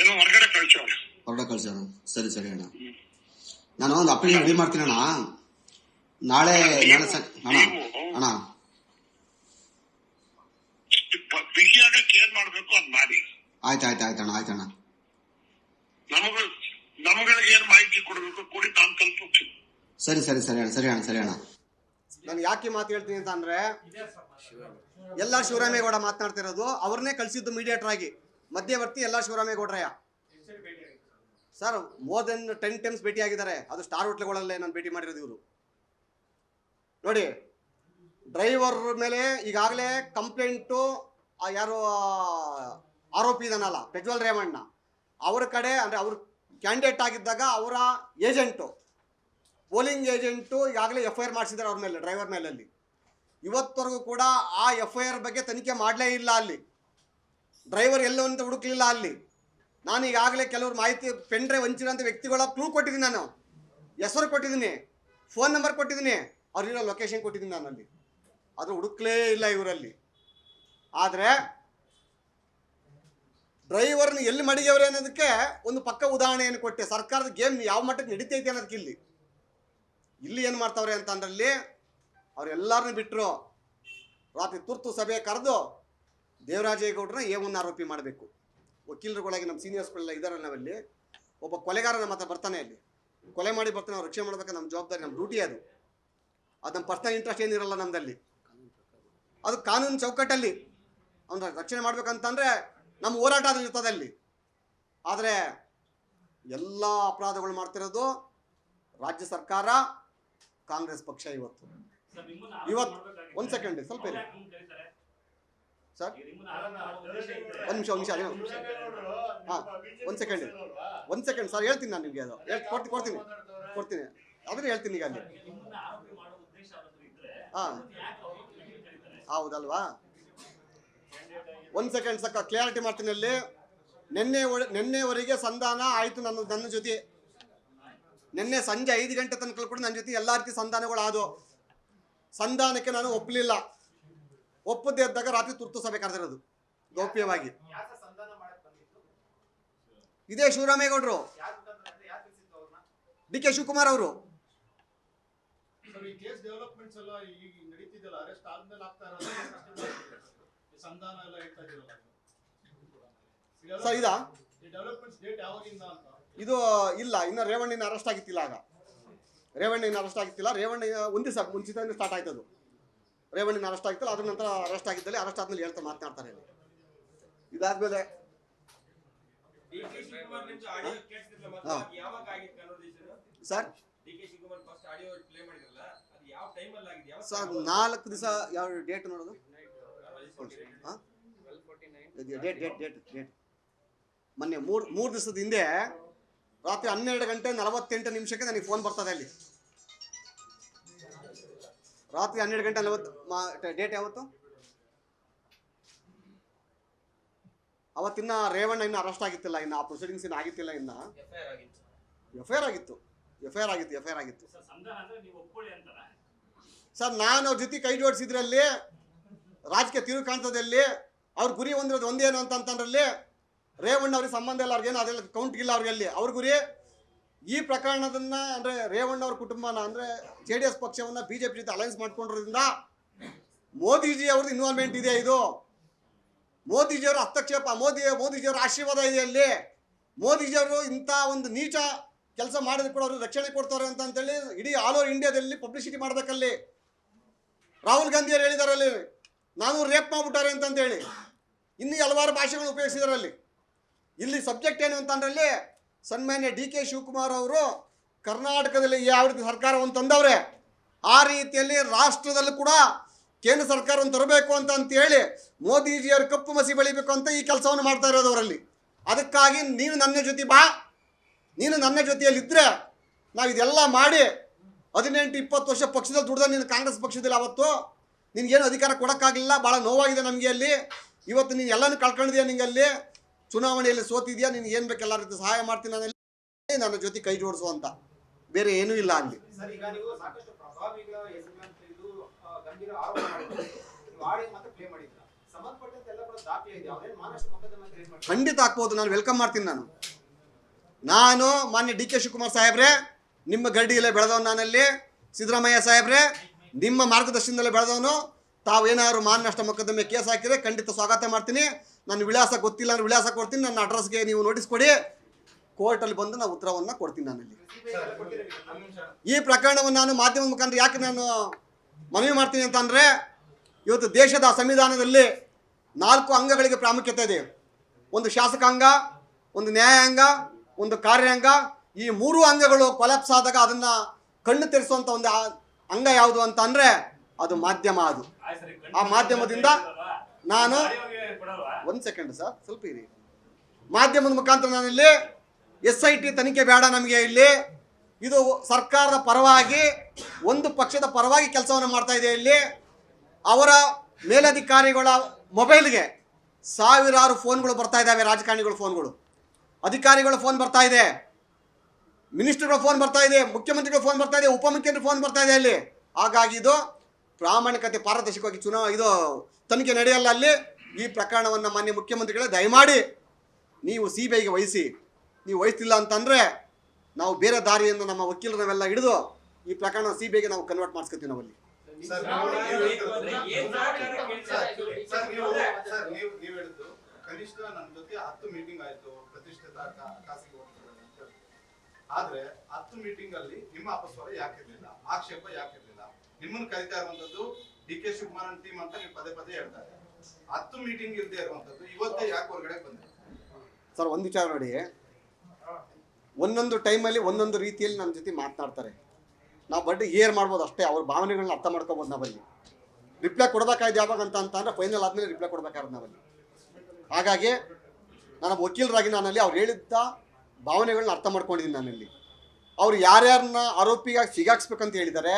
ಏನೋ ಹೊರಗಡೆ ಕಳ್ಸೋಣ. ಹೊರಗಡೆ ಕಳ್ಸೋಣ. ಸರಿ ಸರಿ ಅಣ್ಣ, ನಾನು ಒಂದು ಅಪ್ಲಿಕೇಶನ್ ರೆಡಿ ಮಾಡ್ತೀನಿ ಅಣ್ಣ. ನಾಳೆ ಅಣ್ಣ ಅಣ್ಣ ಬಿಗಿಯಾಗಕ್ಕೆ ಏನ್ ಮಾಡ್ಬೇಕು ಅದ್ ಮಾಡಿ. ಆಯ್ತಣ್ಣ. ನಮ್ಗಳಿಗೆ ಏನ್ ಮಾಹಿತಿ ಕೊಡ್ಬೇಕು ಕೊಡಿ, ನಾನು ಕಲ್ಪಿಸ್ತೀನಿ. ಸರಿ ಅಣ್ಣ. ನಾನು ಯಾಕೆ ಮಾತು ಹೇಳ್ತೀನಿ ಅಂತ ಅಂದ್ರೆ, ಎಲ್ಲ ಶಿವರಾಮೇಗೌಡ ಮಾತನಾಡ್ತಿರೋದು, ಅವ್ರನ್ನೇ ಕಳಿಸಿದ್ದು ಮೀಡಿಯೇಟರ್ ಆಗಿ ಮಧ್ಯವರ್ತಿ ಎಲ್ಲ ಶಿವರಾಮೇಗೌಡ್ರಯ್ಯ ಸರ್. ಮೋರ್ ದೆನ್ 10 times ಭೇಟಿ ಆಗಿದ್ದಾರೆ. ಅದು ಸ್ಟಾರ್ ಹೋಟ್ಲ್ಗಳಲ್ಲೇ ನಾನು ಭೇಟಿ ಮಾಡಿರೋದು ಇವರು. ನೋಡಿ, ಡ್ರೈವರ್ ಮೇಲೆ ಈಗಾಗಲೇ ಕಂಪ್ಲೇಂಟು ಯಾರು ಆರೋಪಿ ಇದನ್ನಲ್ಲ ಪ್ರಜ್ವಲ್ ರೇವಣ್ಣ ಅವ್ರ ಕಡೆ, ಅಂದರೆ ಅವರು ಕ್ಯಾಂಡಿಡೇಟ್ ಆಗಿದ್ದಾಗ ಅವರ ಏಜೆಂಟು, ಪೋಲಿಂಗ್ ಏಜೆಂಟು ಈಗಾಗಲೇ FIR ಮಾಡಿಸಿದ್ದಾರೆ ಅವ್ರ ಮೇಲೆ, ಡ್ರೈವರ್ ಮೇಲಲ್ಲಿ. ಇವತ್ತವರೆಗೂ ಕೂಡ ಆ FIR ಬಗ್ಗೆ ತನಿಖೆ ಮಾಡಲೇ ಇಲ್ಲ. ಅಲ್ಲಿ ಡ್ರೈವರ್ ಎಲ್ಲೋ ಅಂತ ಹುಡುಕ್ಲಿಲ್ಲ. ಅಲ್ಲಿ ನಾನು ಈಗಾಗಲೇ ಕೆಲವರು ಮಾಹಿತಿ ಪೆನ್ ಡ್ರೈವ್ ಹಂಚಿರೋಂಥ ವ್ಯಕ್ತಿಗಳ ಕ್ಲೂ ಕೊಟ್ಟಿದ್ದೀನಿ, ನಾನು ಹೆಸರು ಕೊಟ್ಟಿದ್ದೀನಿ, ಫೋನ್ ನಂಬರ್ ಕೊಟ್ಟಿದ್ದೀನಿ, ಅವ್ರಿರೋ ಲೊಕೇಶನ್ ಕೊಟ್ಟಿದ್ದೀನಿ ನಾನು ಅಲ್ಲಿ. ಆದರೂ ಹುಡುಕ್ಲೇ ಇಲ್ಲ ಇವರಲ್ಲಿ. ಆದರೆ ಡ್ರೈವರ್ನ ಎಲ್ಲಿ ಮಡಿಗೆವ್ರೆ ಅನ್ನೋದಕ್ಕೆ ಒಂದು ಪಕ್ಕ ಉದಾಹರಣೆಯನ್ನು ಕೊಟ್ಟೆ. ಸರ್ಕಾರದ ಗೇಮ್ ಯಾವ ಮಟ್ಟಕ್ಕೆ ನಡೀತೈತೆ ಅನ್ನೋದಕ್ಕೆ ಇಲ್ಲಿ ಏನು ಮಾಡ್ತಾವ್ರೆ ಅಂತ ಅಂದ್ರಲ್ಲಿ, ಅವರೆಲ್ಲರನ್ನೂ ಬಿಟ್ಟರು. ರಾತ್ರಿ ತುರ್ತು ಸಭೆ ಕರೆದು ದೇವರಾಜೇಗೌಡರನ್ನ A1 ಆರೋಪಿ ಮಾಡಬೇಕು. ವಕೀಲರುಗಳಾಗಿ ನಮ್ಮ ಸೀನಿಯರ್ಸ್ಗಳೆಲ್ಲ ಇದ್ದಾರೆ. ನಾವಲ್ಲಿ ಒಬ್ಬ ಕೊಲೆಗಾರ ನಮ್ಮ ಹತ್ರ ಬರ್ತಾನೆ, ಅಲ್ಲಿ ಕೊಲೆ ಮಾಡಿ ಬರ್ತಾನೆ, ಅವ್ರು ರಕ್ಷಣೆ ಮಾಡ್ಬೇಕು, ನಮ್ಮ ಜವಾಬ್ದಾರಿ, ನಮ್ಮ ಡ್ಯೂಟಿ ಅದು. ನಮ್ಮ ಪರ್ಸನಲ್ ಇಂಟ್ರೆಸ್ಟ್ ಏನಿರಲ್ಲ ನಮ್ಮದಲ್ಲಿ. ಅದು ಕಾನೂನು ಚೌಕಟ್ಟಲ್ಲಿ ಅವನ್ನ ರಕ್ಷಣೆ ಮಾಡ್ಬೇಕಂತಂದರೆ ನಮ್ಮ ಹೋರಾಟ ಅದು ಇರ್ತದೆ ಅಲ್ಲಿ. ಆದರೆ ಎಲ್ಲ ಅಪರಾಧಗಳು ಮಾಡ್ತಿರೋದು ರಾಜ್ಯ ಸರ್ಕಾರ, ಕಾಂಗ್ರೆಸ್ ಪಕ್ಷ. ಇವತ್ತು ಒಂದು ಸೆಕೆಂಡ್ ಸ್ವಲ್ಪ ಇರಿ ಸರ್, ಒಂದು ನಿಮಿಷ ಹಾಂ, ಒಂದು ಸೆಕೆಂಡ್ ಸರ್, ಹೇಳ್ತೀನಿ ನಾನು ನಿಮಗೆ. ಅದು ಕೊಡ್ತೀನಿ ಆದರೆ ಹೇಳ್ತೀನಿ ಈಗ ಅಲ್ಲಿ. ಹಾಂ ಹೌದಲ್ವಾ? ಒಂದು ಸೆಕೆಂಡ್ ಸಕ್ಕ ಕ್ಲಿಯಾರಿಟಿ ಮಾಡ್ತೀನಿ ಅಲ್ಲಿ. ನಿನ್ನೆವರೆಗೆ ಸಂಧಾನ ಆಯಿತು ನನ್ನ ಜೊತೆ. ನಿನ್ನೆ ಸಂಜೆ 5 ಗಂಟೆ ತನಕ ಕೂಡ ನನ್ನ ಜೊತೆ ಎಲ್ಲ ರೀತಿ ಸಂಧಾನಗಳು ಆದವು. ಸಂಧಾನಕ್ಕೆ ನಾನು ಒಪ್ಪಲಿಲ್ಲ. ಒಪ್ಪದೇ ಇದ್ದಾಗ ರಾತ್ರಿ ತುರ್ತು ಸಭೆ ಕರೆದಿರೋದು ಗೌಪ್ಯವಾಗಿ. ಇದೇ ಶಿವರಾಮೇಗೌಡರು, DK ಶಿವಕುಮಾರ್ ಅವರು. ಸರ್ ಇದು ಇಲ್ಲ, ಇನ್ನು ರೇವಣ್ಣ ಅರೆಸ್ಟ್ ಆಗಿತ್ತಿಲ್ಲ. ಆಗ ರೇವಣ್ಣ ಅರೆಸ್ಟ್ ಆಗಿತ್ತಿಲ್ಲ. ರೇವಣ್ಣ ಒಂದು ದಿವಸ ಮುಂಚಿತವಾಗಿ ಸ್ಟಾರ್ಟ್ ಆಯ್ತದು. ರೇವಣ್ಣ ಅರೆಸ್ಟ್ ಆಗಿತ್ತಲ್ಲ, ಅದ್ರ ನಂತರ ಅರೆಸ್ಟ್ ಆಗಿದ್ದಲ್ಲಿ, ಅರೆಸ್ಟ್ ಆದ್ಮೇಲೆ ಹೇಳ್ತಾ ಮಾತನಾಡ್ತಾರೆ. ಇದಾದ್ಮೇಲೆ ಸರ್ ಸರ್ 4 ದಿವಸ ಯಾವ ಡೇಟ್ ನೋಡೋದು? ಡೇಟ್ ಮೊನ್ನೆ ಮೂರು ದಿವಸದ ಹಿಂದೆ ರಾತ್ರಿ 12:48 ನನಗೆ ಫೋನ್ ಬರ್ತದೆ ಅಲ್ಲಿ. ರಾತ್ರಿ 12:40 ಡೇಟ್ ಯಾವತ್ತು? ಅವತ್ತಿನ್ನ ರೇವಣ್ಣ ಇನ್ನು ಅರೆಸ್ಟ್ ಆಗಿತ್ತಿಲ್ಲ, ಇನ್ನು ಆ ಪ್ರೊಸೀಡಿಂಗ್ಸ್ ಇನ್ನು ಆಗಿತ್ತಿಲ್ಲ. ಇನ್ನು ಎಫ್ ಐ ಆರ್ ಆಗಿತ್ತು ಸರ್. ನಾನು ಅವ್ರ ಜೊತೆ ಕೈ ಜೋಡಿಸಿದ್ರಲ್ಲಿ ರಾಜಕೀಯ ತಿರುವು ಕಾಣ್ತದಲ್ಲಿ ಅವ್ರ ಗುರಿ ಹೊಂದಿರೋದು ಒಂದೇನು ಅಂತಂದ್ರಲ್ಲಿ ರೇವಣ್ಣ ಅವ್ರಿಗೆ ಸಂಬಂಧ ಇಲ್ಲ, ಅವ್ರಿಗೇನು ಅದೆಲ್ಲ ಕೌಂಟ್ಗಿಲ್ಲ ಅವ್ರಿಗೆ. ಅಲ್ಲಿ ಅವ್ರ ಗುರಿ ಈ ಪ್ರಕರಣದನ್ನ ಅಂದರೆ ರೇವಣ್ಣ ಅವ್ರ ಕುಟುಂಬನ ಅಂದರೆ JDS ಪಕ್ಷವನ್ನು BJP ಜೊತೆ ಅಲೈನ್ಸ್ ಮಾಡ್ಕೊಂಡಿರೋದ್ರಿಂದ ಮೋದಿಜಿ ಅವ್ರದ್ದು ಇನ್ವಾಲ್ವ್ಮೆಂಟ್ ಇದೆ. ಇದು ಮೋದಿಜಿಯವರ ಹಸ್ತಕ್ಷೇಪ, ಮೋದಿಜಿಯವರ ಆಶೀರ್ವಾದ ಇದೆ ಅಲ್ಲಿ. ಮೋದಿಜಿಯವರು ಇಂಥ ಒಂದು ನೀಚ ಕೆಲಸ ಮಾಡಿದ್ರು ಕೂಡ ಅವರು ರಕ್ಷಣೆ ಕೊಡ್ತಾರೆ ಅಂತೇಳಿ ಇಡೀ ಆಲ್ ಓವರ್ ಇಂಡಿಯಾದಲ್ಲಿ ಪಬ್ಲಿಸಿಟಿ ಮಾಡಬೇಕಲ್ಲಿ. ರಾಹುಲ್ ಗಾಂಧಿಯವರು ಹೇಳಿದಾರಲ್ಲಿ ನಾನು ರೇಪ್ ಮಾಡ್ಬಿಟ್ಟಾರೆ ಅಂತಂತೇಳಿ ಇನ್ನೂ ಹಲವಾರು ಭಾಷೆಗಳು ಉಪಯೋಗಿಸಿದಾರಲ್ಲಿ. ಇಲ್ಲಿ ಸಬ್ಜೆಕ್ಟ್ ಏನು ಅಂತಂದ್ರಲ್ಲಿ ಸನ್ಮಾನ್ಯ DK ಶಿವಕುಮಾರ್ ಅವರು ಕರ್ನಾಟಕದಲ್ಲಿ ಯಾವ ರೀತಿ ಸರ್ಕಾರವನ್ನು ತಂದವ್ರೆ ಆ ರೀತಿಯಲ್ಲಿ ರಾಷ್ಟ್ರದಲ್ಲೂ ಕೂಡ ಕೇಂದ್ರ ಸರ್ಕಾರವನ್ನು ತರಬೇಕು ಅಂತೇಳಿ ಮೋದಿಜಿಯವರು ಕಪ್ಪು ಮಸಿ ಬೆಳಿಬೇಕು ಅಂತ ಈ ಕೆಲಸವನ್ನು ಮಾಡ್ತಾ ಇರೋದು ಅವರಲ್ಲಿ. ಅದಕ್ಕಾಗಿ ನೀನು ನನ್ನ ಜೊತೆ ಬಾ, ನೀನು ನನ್ನ ಜೊತೆಯಲ್ಲಿದ್ದರೆ ನಾವು ಇದೆಲ್ಲ ಮಾಡಿ 18-20 ವರ್ಷ ಪಕ್ಷದಲ್ಲಿ ದುಡ್ದ ನೀನು ಕಾಂಗ್ರೆಸ್ ಪಕ್ಷದಲ್ಲಿ ಅವತ್ತು ನಿನಗೇನು ಅಧಿಕಾರ ಕೊಡೋಕ್ಕಾಗಲಿಲ್ಲ, ಭಾಳ ನೋವಾಗಿದೆ ನಮಗೆ ಅಲ್ಲಿ. ಇವತ್ತು ನೀನು ಎಲ್ಲನೂ ಕಳ್ಕೊಂಡಿದ್ಯಾ, ನಿಂಗೆ ಅಲ್ಲಿ ಚುನಾವಣೆಯಲ್ಲಿ ಸೋತಿದ್ಯಾ, ನಿನ್ಗೆ ಏನು ಬೇಕು ಎಲ್ಲ ರೀತಿ ಸಹಾಯ ಮಾಡ್ತೀನಿ ನಾನಲ್ಲಿ, ನನ್ನ ಜೊತೆ ಕೈ ಜೋಡಿಸು ಅಂತ, ಬೇರೆ ಏನೂ ಇಲ್ಲ ಅಲ್ಲಿ. ಖಂಡಿತ ಹಾಕ್ಬೋದು, ನಾನು ವೆಲ್ಕಮ್ ಮಾಡ್ತೀನಿ. ನಾನು ಮಾನ್ಯ DK ಶಿವಕುಮಾರ್ ಸಾಹೇಬ್ರೆ ನಿಮ್ಮ ಗಡ್ಡಿಯಲ್ಲೇ ಬೆಳೆದವನು, ನಾನಲ್ಲಿ ಸಿದ್ದರಾಮಯ್ಯ ಸಾಹೇಬ್ರೆ ನಿಮ್ಮ ಮಾರ್ಗದರ್ಶನದಲ್ಲೇ ಬೆಳೆದವನು. ತಾವೇನಾದ್ರು ಮಾನನಷ್ಟ ಮೊಕದ್ದಮೆ ಕೇಸ್ ಹಾಕಿದ್ರೆ ಖಂಡಿತ ಸ್ವಾಗತ ಮಾಡ್ತೀನಿ. ನನ್ನ ವಿಳಾಸ ಗೊತ್ತಿಲ್ಲ ಅಂದ್ರೆ ವಿಳಾಸ ಕೊಡ್ತೀನಿ, ನನ್ನ ಅಡ್ರೆಸ್ಗೆ ನೀವು ನೋಟಿಸ್ ಕೊಡಿ, ಕೋರ್ಟಲ್ಲಿ ಬಂದು ನಾನು ಉತ್ತರವನ್ನು ಕೊಡ್ತೀನಿ. ನಾನಲ್ಲಿ ಈ ಪ್ರಕರಣವನ್ನು ನಾನು ಮಾಧ್ಯಮದ ಮುಖಾಂತರ ಯಾಕೆ ನಾನು ಮನವಿ ಮಾಡ್ತೀನಿ ಅಂತಂದರೆ, ಇವತ್ತು ದೇಶದ ಸಂವಿಧಾನದಲ್ಲಿ 4 ಅಂಗಗಳಿಗೆ ಪ್ರಾಮುಖ್ಯತೆ ಇದೆ. ಒಂದು ಶಾಸಕಾಂಗ, ಒಂದು ನ್ಯಾಯಾಂಗ, ಒಂದು ಕಾರ್ಯಾಂಗ. ಈ 3 ಅಂಗಗಳು ಕೊಲಾಪ್ಸ್ ಆದಾಗ ಅದನ್ನು ಕಣ್ಣು ತೆರೆಸುವಂಥ ಒಂದು ಅಂಗ ಯಾವುದು ಅಂತ ಅಂದರೆ ಅದು ಮಾಧ್ಯಮ. ಅದು ಆ ಮಾಧ್ಯಮದಿಂದ ನಾನು ಒಂದು ಸೆಕೆಂಡ್ ಸರ್, ಸ್ವಲ್ಪ ಇರಿ. ಮಾಧ್ಯಮದ ಮುಖಾಂತರ ನಾನಿಲ್ಲಿ SIT ತನಿಖೆ ಬೇಡ ನಮಗೆ. ಇಲ್ಲಿ ಇದು ಸರ್ಕಾರದ ಪರವಾಗಿ, ಒಂದು ಪಕ್ಷದ ಪರವಾಗಿ ಕೆಲಸವನ್ನು ಮಾಡ್ತಾ ಇದೆ. ಇಲ್ಲಿ ಅವರ ಮೇಲಧಿಕಾರಿಗಳ ಮೊಬೈಲ್ಗೆ ಸಾವಿರಾರು ಫೋನ್ಗಳು ಬರ್ತಾ ಇದ್ದಾವೆ. ರಾಜಕಾರಣಿಗಳ ಫೋನ್ಗಳು, ಅಧಿಕಾರಿಗಳ ಫೋನ್ ಬರ್ತಾ ಇದೆ, ಮಿನಿಸ್ಟರ್ಗಳ ಫೋನ್ ಬರ್ತಾ ಇದೆ, ಮುಖ್ಯಮಂತ್ರಿಗಳ ಫೋನ್ ಬರ್ತಾ ಇದೆ, ಉಪಮುಖ್ಯಮಂತ್ರಿ ಫೋನ್ ಬರ್ತಾ ಇದೆ ಅಲ್ಲಿ. ಹಾಗಾಗಿ ಇದು ಪ್ರಾಮಾಣಿಕತೆ, ಪಾರದರ್ಶಕವಾಗಿ ಇದು ತನಿಖೆ ನಡೆಯಲ್ಲ ಅಲ್ಲಿ. ಈ ಪ್ರಕರಣವನ್ನು ಮಾನ್ಯ ಮುಖ್ಯಮಂತ್ರಿಗಳೇ ದಯಮಾಡಿ ನೀವು CBIಗೆ ವಹಿಸಿ. ನೀವು ವಹಿಸ್ತಿಲ್ಲ ಅಂತಂದರೆ ನಾವು ಬೇರೆ ದಾರಿಯಿಂದ ನಮ್ಮ ವಕೀಲರನ್ನೆಲ್ಲ ಹಿಡಿದು ಈ ಪ್ರಕರಣ CBIಗೆ ನಾವು ಕನ್ವರ್ಟ್ ಮಾಡಿಸ್ಕೊತೀವಿ ನಾವಲ್ಲಿ. ಕನಿಷ್ಠ ನನ್ನ ಜೊತೆ 10 ಮೀಟಿಂಗ್ ಆಯ್ತು, ಪ್ರತಿಷ್ಠಿತ ಖಾಸಗಿ ಆದ್ರೆ 10 ಮೀಟಿಂಗ್ ಅಲ್ಲಿ ನಿಮ್ಮ ಅಪಸ್ವರ ಯಾಕಿರ್ಲಿಲ್ಲ, ಆಕ್ಷೇಪ ಯಾಕಿರ್ಲಿಲ್ಲ? ನಿಮ್ಮನ್ನು ಕರಿತಾ ಇರುವಂತದ್ದು DK ಶಿವಕುಮಾರ್ ಟೀಮ್ ಅಂತ ನೀವು ಪದೇ ಹೇಳ್ತಾರೆ. 10 ಮೀಟಿಂಗ್ ಇಲ್ಲದೆ ಇರುವಂತದ್ದು ಇವತ್ತೇ ಯಾಕೆ ಹೊರಗಡೆ ಬಂದಿದೆ? ಸರ್, ಒಂದು ವಿಚಾರ ನೋಡಿ, ಒಂದೊಂದು ಟೈಮಲ್ಲಿ ಒಂದೊಂದು ರೀತಿಯಲ್ಲಿ ನಮ್ಮ ಜೊತೆ ಮಾತನಾಡ್ತಾರೆ. ನಾವು ಬಡ್ಡಿ ಏರ್ ಮಾಡ್ಬೋದು ಅಷ್ಟೇ, ಅವ್ರ ಭಾವನೆಗಳನ್ನ ಅರ್ಥ ಮಾಡ್ಕೋಬೋದು. ನಾವಲ್ಲಿ ರಿಪ್ಲೈ ಕೊಡಬೇಕಾಯ್ದು ಯಾವಾಗ ಅಂತಂದ್ರೆ ಫೈನಲ್ ಆದಮೇಲೆ ರಿಪ್ಲೈ ಕೊಡಬೇಕಾದ್ರೆ ನಾವಲ್ಲಿ. ಹಾಗಾಗಿ ನಾನು ವಕೀಲರಾಗಿ ನಾನಲ್ಲಿ ಅವ್ರು ಹೇಳಿದ್ದ ಭಾವನೆಗಳನ್ನ ಅರ್ಥ ಮಾಡ್ಕೊಂಡಿದ್ದೀನಿ. ನಾನಲ್ಲಿ ಅವ್ರು ಯಾರ್ಯಾರನ್ನ ಆರೋಪಿಯಾಗಿ ಸಿಗಾಕ್ಸ್ಬೇಕಂತ ಹೇಳಿದ್ದಾರೆ,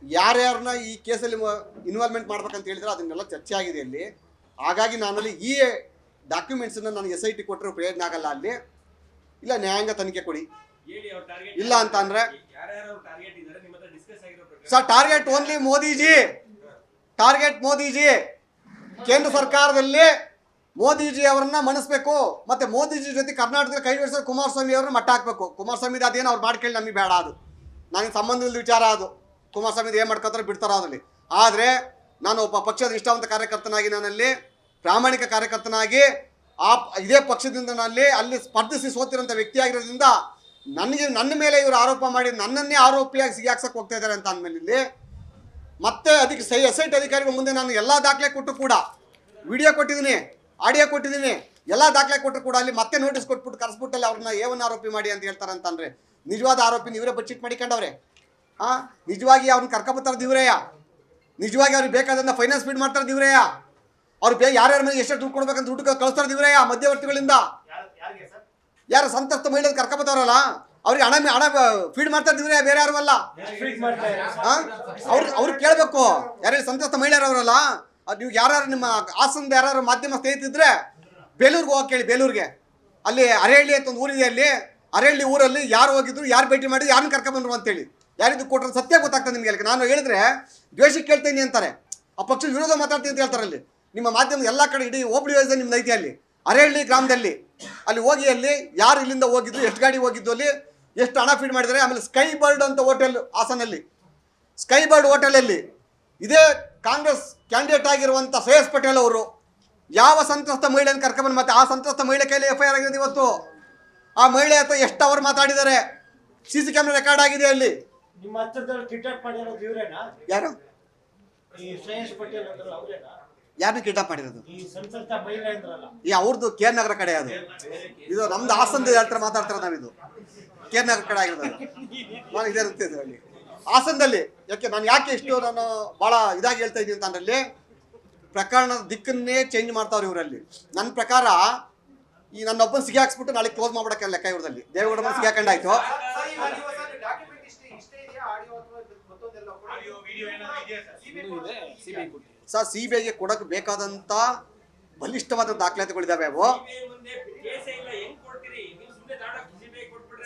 ಯಾರ್ಯಾರನ್ನ ಈ ಕೇಸಲ್ಲಿ ಇನ್ವಾಲ್ವ್ಮೆಂಟ್ ಮಾಡ್ಬೇಕಂತ ಹೇಳಿದರೆ ಅದನ್ನೆಲ್ಲ ಚರ್ಚೆ ಆಗಿದೆ ಅಲ್ಲಿ. ಹಾಗಾಗಿ ನಾನಲ್ಲಿ ಈ ಡಾಕ್ಯುಮೆಂಟ್ಸನ್ನು ನಾನು SIT ಕೊಟ್ಟರೆ ಪ್ರಯೋಜನ ಆಗಲ್ಲ ಅಲ್ಲಿ. ಇಲ್ಲ ನ್ಯಾಯಾಂಗ ತನಿಖೆ ಕೊಡಿ, ಇಲ್ಲ ಅಂತ ಅಂದರೆ sir target only Modiji, target Modiji. ಕೇಂದ್ರ ಸರ್ಕಾರದಲ್ಲಿ ಮೋದಿಜಿ ಅವರನ್ನ ಮಣಿಸ್ಬೇಕು, ಮತ್ತೆ ಮೋದಿಜಿ ಜೊತೆ ಕರ್ನಾಟಕದಲ್ಲಿ ಕೈ ಜೋಡಿಸೋ ಕುಮಾರಸ್ವಾಮಿ ಅವ್ರನ್ನ ಮಟ್ಟ ಹಾಕಬೇಕು. ಕುಮಾರಸ್ವಾಮಿ ಅದೇನು ಅವ್ರು ಮಾಡ್ಕೊಳ್ಳಿ, ನಮಗೆ ಬೇಡ, ಅದು ನನಗೆ ಸಂಬಂಧವಿಲ್ಲದ ವಿಚಾರ. ಅದು ಕುಮಾರಸ್ವಾಮಿ ಏನು ಮಾಡ್ಕೊತಾರೆ ಬಿಡ್ತಾರೋ ಅದರಲ್ಲಿ. ಆದರೆ ನಾನು ಒಬ್ಬ ಪಕ್ಷದ ನಿಷ್ಠಾವಂತ ಕಾರ್ಯಕರ್ತನಾಗಿ, ನಾನಲ್ಲಿ ಪ್ರಾಮಾಣಿಕ ಕಾರ್ಯಕರ್ತನಾಗಿ ಇದೇ ಪಕ್ಷದಿಂದ ಅಲ್ಲಿ ಸ್ಪರ್ಧಿಸಿ ಸೋತಿರೋಂಥ ವ್ಯಕ್ತಿಯಾಗಿರೋದ್ರಿಂದ ನನ್ನ ಮೇಲೆ ಇವರು ಆರೋಪ ಮಾಡಿ ನನ್ನನ್ನೇ ಆರೋಪಿಯಾಗಿ ಸಿಗಾಕ್ಸಕ್ಕೆ ಹೋಗ್ತಾ ಇದ್ದಾರೆ ಅಂತ ಅಂದಮೇಲೆ ಇಲ್ಲಿ ಮತ್ತೆ ಅದಕ್ಕೆ SIT ಅಧಿಕಾರಿಗಳ ಮುಂದೆ ನಾನು ಎಲ್ಲ ದಾಖಲೆ ಕೊಟ್ಟು ಕೂಡ ವಿಡಿಯೋ ಕೊಟ್ಟಿದ್ದೀನಿ, ಆಡಿಯೋ ಕೊಟ್ಟಿದ್ದೀನಿ, ಎಲ್ಲ ದಾಖಲೆ ಕೊಟ್ಟರು ಕೂಡ ಅಲ್ಲಿ ಮತ್ತೆ ನೋಟಿಸ್ ಕೊಟ್ಬಿಟ್ಟು ಕರೆಸ್ಬಿಟ್ಟಲ್ಲಿ ಅವ್ರನ್ನ ಏವನ್ ಆರೋಪಿ ಮಾಡಿ ಅಂತ ಹೇಳ್ತಾರೆ ಅಂತಂದ್ರೆ ನಿಜವಾದ ಆರೋಪಿನ ಇವರೇ ಬಚ್ಚಿಟ್ ಮಾಡಿಕೊಂಡವ್ರೆ. ನಿಜವಾಗಿ ಅವ್ರನ್ನ ಕರ್ಕೊಬತ್ತಾರದು ಇವರೇಯ, ನಿಜವಾಗಿ ಅವ್ರಿಗೆ ಬೇಕಾದನ್ನ ಫೈನಾನ್ಸ್ ಫೀಡ್ ಮಾಡ್ತಾರದು ಇವರೇಯ, ಅವ್ರು ಯಾರ್ಯಾರ ಮೇಲೆ ಎಷ್ಟು ದುಡ್ಡು ಕೊಡ್ಬೇಕಂತ ದುಡ್ಡು ಕಳಿಸ್ತಾರದು ಇವರೇಯ ಮಧ್ಯವರ್ತಿಗಳಿಂದ. ಯಾರು ಸಂತ್ರಸ್ತ ಮಹಿಳೆ ಕರ್ಕೊಬತ್ತವ್ರಲ್ಲ ಅವ್ರಿಗೆ ಹಣ ಫೀಡ್ ಮಾಡ್ತಾ ಇದ್ದೀವ್ರೆ, ಬೇರೆ ಯಾರು ಅಲ್ಲ. ಅವ್ರು ಕೇಳಬೇಕು ಯಾರು ಸಂತ್ರಸ್ತ ಮಹಿಳೆಯರವರಲ್ಲ. ನೀವು ಯಾರು ನಿಮ್ಮ ಹಾಸನದ ಯಾರು ಮಾಧ್ಯಮ ಸ್ನೇಹಿತಿದ್ರೆ ಬೇಲೂರಿಗೆ ಹೋಗಿ ಕೇಳಿ. ಬೇಲೂರಿಗೆ ಅಲ್ಲಿ ಅರೇಹಳ್ಳಿ ಅಂತ ಒಂದು ಊರಿದೆ, ಅಲ್ಲಿ ಅರೇಹಳ್ಳಿ ಊರಲ್ಲಿ ಯಾರು ಹೋಗಿದ್ರು, ಯಾರು ಭೇಟಿ ಮಾಡಿದ್ರು, ಯಾರನ್ನ ಕರ್ಕೊಂಡ್ಬಂದ್ರು ಅಂತೇಳಿ ಯಾರಿದ್ದು ಕೊಟ್ಟರು ಸತ್ಯ ಗೊತ್ತಾಗ್ತದೆ ನಿಮಗೆ. ಅಲ್ಲಿ ನಾನು ಹೇಳಿದ್ರೆ ದ್ವೇಷಕ್ಕೆ ಕೇಳ್ತೀನಿ ಅಂತಾರೆ, ಆ ಪಕ್ಷದ ವಿರೋಧ ಮಾತಾಡ್ತೀನಿ ಅಂತ ಹೇಳ್ತಾರೆ. ಅಲ್ಲಿ ನಿಮ್ಮ ಮಾಧ್ಯಮದ ಎಲ್ಲ ಕಡೆ ಇಡೀ ಹೋಬಳಿ ವೈಸ್ ನಿಮ್ದು ಐತಿ. ಅಲ್ಲಿ ಅರೇಹಳ್ಳಿ ಗ್ರಾಮದಲ್ಲಿ ಅಲ್ಲಿ ಹೋಗಿ ಅಲ್ಲಿ ಯಾರು ಇಲ್ಲಿಂದ ಹೋಗಿದ್ರು, ಎಷ್ಟು ಗಾಡಿ ಹೋಗಿದ್ದು, ಅಲ್ಲಿ ಎಷ್ಟು ಹಣ ಫೀಡ್ ಮಾಡಿದ್ದಾರೆ. ಆಮೇಲೆ ಸ್ಕೈ ಬರ್ಡ್ ಅಂತ ಹೋಟೆಲ್ ಹಾಸನಲ್ಲಿ, ಸ್ಕೈ ಬರ್ಡ್ ಹೋಟೆಲಲ್ಲಿ ಇದೇ ಕಾಂಗ್ರೆಸ್ ಕ್ಯಾಂಡಿಡೇಟ್ ಆಗಿರುವಂಥ ಶ್ರೇಯಸ್ ಪಟೇಲ್ ಅವರು ಯಾವ ಸಂತ್ರಸ್ತ ಮಹಿಳೆಯನ್ನು ಕರ್ಕೊಂಡ್ಬಂದು ಮತ್ತೆ ಆ ಸಂತ್ರಸ್ತ ಮಹಿಳೆ ಕೈಲಿ FIR ಆಗಿದೆ ಇವತ್ತು. ಆ ಮಹಿಳೆ ಹತ್ರ ಎಷ್ಟು ಅವರು ಮಾತಾಡಿದ್ದಾರೆ, CC ಕ್ಯಾಮ್ರಾ ರೆಕಾರ್ಡ್ ಆಗಿದೆ. ಅಲ್ಲಿ ನಿಮ್ಮ ಹತ್ರದಲ್ಲಿ ಕಿಡ್ನಾಪ್ ಮಾಡಿರೋದು ಇವರೇನಾ? ಯಾರು ಈ ಶ್ರೇಯಸ್ ಪಟೇಲ್ ಅಂದ್ರಲ್ಲ ಅವರೇನಾ? ಯಾರನ್ನ ಕಿಡ್ನಾಪ್ ಮಾಡಿರೋದು? ಈ ಸಂತ್ರಸ್ತ ಮಹಿಳೆ ಅಂದ್ರಲ್ಲ, ಈ ಅವ್ರದ್ದು KR ನಗರ ಕಡೆ. ಅದು ಇದು ನಮ್ದು ಹಾಸನದ ಹೇಳ್ತಾರೆ ಮಾತಾಡ್ತಾರೆ ನಾವಿದು KR ನಗರ ಕಡೆ ಆಗಿರೋದು. ನಾನು ಇದೇ ಅಂತಿದ್ದೆ ಅಲ್ಲಿ ಹಾಸನದಲ್ಲಿ. ಯಾಕೆ ಇಷ್ಟು ನಾನು ಭಾಳ ಇದಾಗಿ ಹೇಳ್ತಾ ಇದ್ದೀನಿ ಅಂತಂದ್ರಲ್ಲಿ ಪ್ರಕರಣದ ದಿಕ್ಕನ್ನೇ ಚೇಂಜ್ ಮಾಡ್ತಾವ್ರೆ ಇವರಲ್ಲಿ. ನನ್ನ ಪ್ರಕಾರ ಈ ನನ್ನೊಬ್ಬನ ಸಿಗಿ ಹಾಕ್ಸ್ಬಿಟ್ಟು ನಾಳೆ ಕ್ಲೋಸ್ ಮಾಡ್ಬಿಡಕ್ಕೆ ಲೆಕ್ಕ ಇವ್ರದಲ್ಲಿ. ದೇವೇಗೌಡ ಸಿಗಿ ಹಾಕೊಂಡಾಯ್ತು. ಸರ್ CBIಗೆ ಕೊಡಕ್ಕೆ ಬೇಕಾದಂತ ಬಲಿಷ್ಠವಾದ ದಾಖಲಾತಿಗಳಿದಾವೆ. ಅವು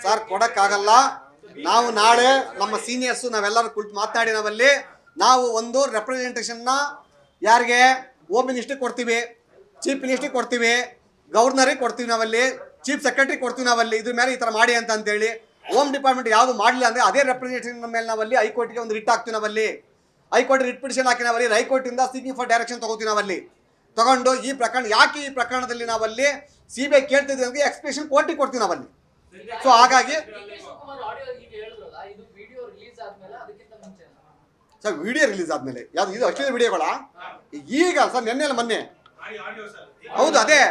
ಸರ್ ಕೊಡಕ್ಕಾಗಲ್ಲ. ನಾವು ನಾಳೆ ನಮ್ಮ ಸೀನಿಯರ್ಸು ನಾವೆಲ್ಲರೂ ಕುಳಿತು ಮಾತನಾಡಿ ನಾವಲ್ಲಿ ನಾವು ಒಂದು ರೆಪ್ರೆಸೆಂಟೇಷನ್ನ ಯಾರಿಗೆ ಹೋಮ್ ಮಿನಿಸ್ಟ್ರಿಗೆ ಕೊಡ್ತೀವಿ, ಚೀಫ್ ಮಿನಿಸ್ಟ್ರಿಗೆ ಕೊಡ್ತೀವಿ, ಗವರ್ನರಿಗೆ ಕೊಡ್ತೀವಿ, ನಾವಲ್ಲಿ ಚೀಫ್ ಸೆಕ್ರೆಟರಿ ಕೊಡ್ತೀವಿ ನಾವಲ್ಲಿ ಇದ್ರ ಮೇಲೆ ಈ ಥರ ಮಾಡಿ ಅಂತೇಳಿ. ಹೋಮ್ ಡಿಪಾರ್ಟ್ಮೆಂಟ್ ಯಾವುದು ಮಾಡಲಿಲ್ಲ ಅಂದರೆ ಅದೇ ರೆಪ್ರೆಸೆಂಟೇಷನ್ ಮೇಲೆ ನಾವಲ್ಲಿ ಹೈಕೋರ್ಟ್ಗೆ ಒಂದು ರಿಟ್ ಹಾಕ್ತೀವಿ. ನಾವಲ್ಲಿ ಹೈಕೋರ್ಟ್ ರಿಟ್ ಪಿಟಿಷನ್ ಹಾಕಿ ನಾವಲ್ಲಿ ಹೈಕೋರ್ಟಿಂದ ಸೀಕಿಂಗ್ ಫಾರ್ ಡೈರೆಕ್ಷನ್ ತೊಗೋತೀವಿ. ನಾವಲ್ಲಿ ತಗೊಂಡು ಈ ಪ್ರಕರಣ ಯಾಕೆ ಈ ಪ್ರಕರಣದಲ್ಲಿ ನಾವಲ್ಲಿ CBI ಕೇಳ್ತಿದ್ವಿ ಅಂದರೆ ಎಕ್ಸ್ಪ್ಲೇಷನ್ ಕೋರ್ಟಿಗೆ ಕೊಡ್ತೀವಿ ನಾವಲ್ಲಿ. ಸೊ ಹಾಗಾಗಿ ಸರ್ ವಿಡಿಯೋ ರಿಲೀಸ್ ಆದ್ಮೇಲೆ ಯಾವ್ದು ಇದು ಅಶ್ಲೀಲ ವಿಡಿಯೋಗಳ ಈಗ ಸರ್ ನೆನ್ನೆಲ್ಲ ಮೊನ್ನೆ ಹೌದು ಅದೇ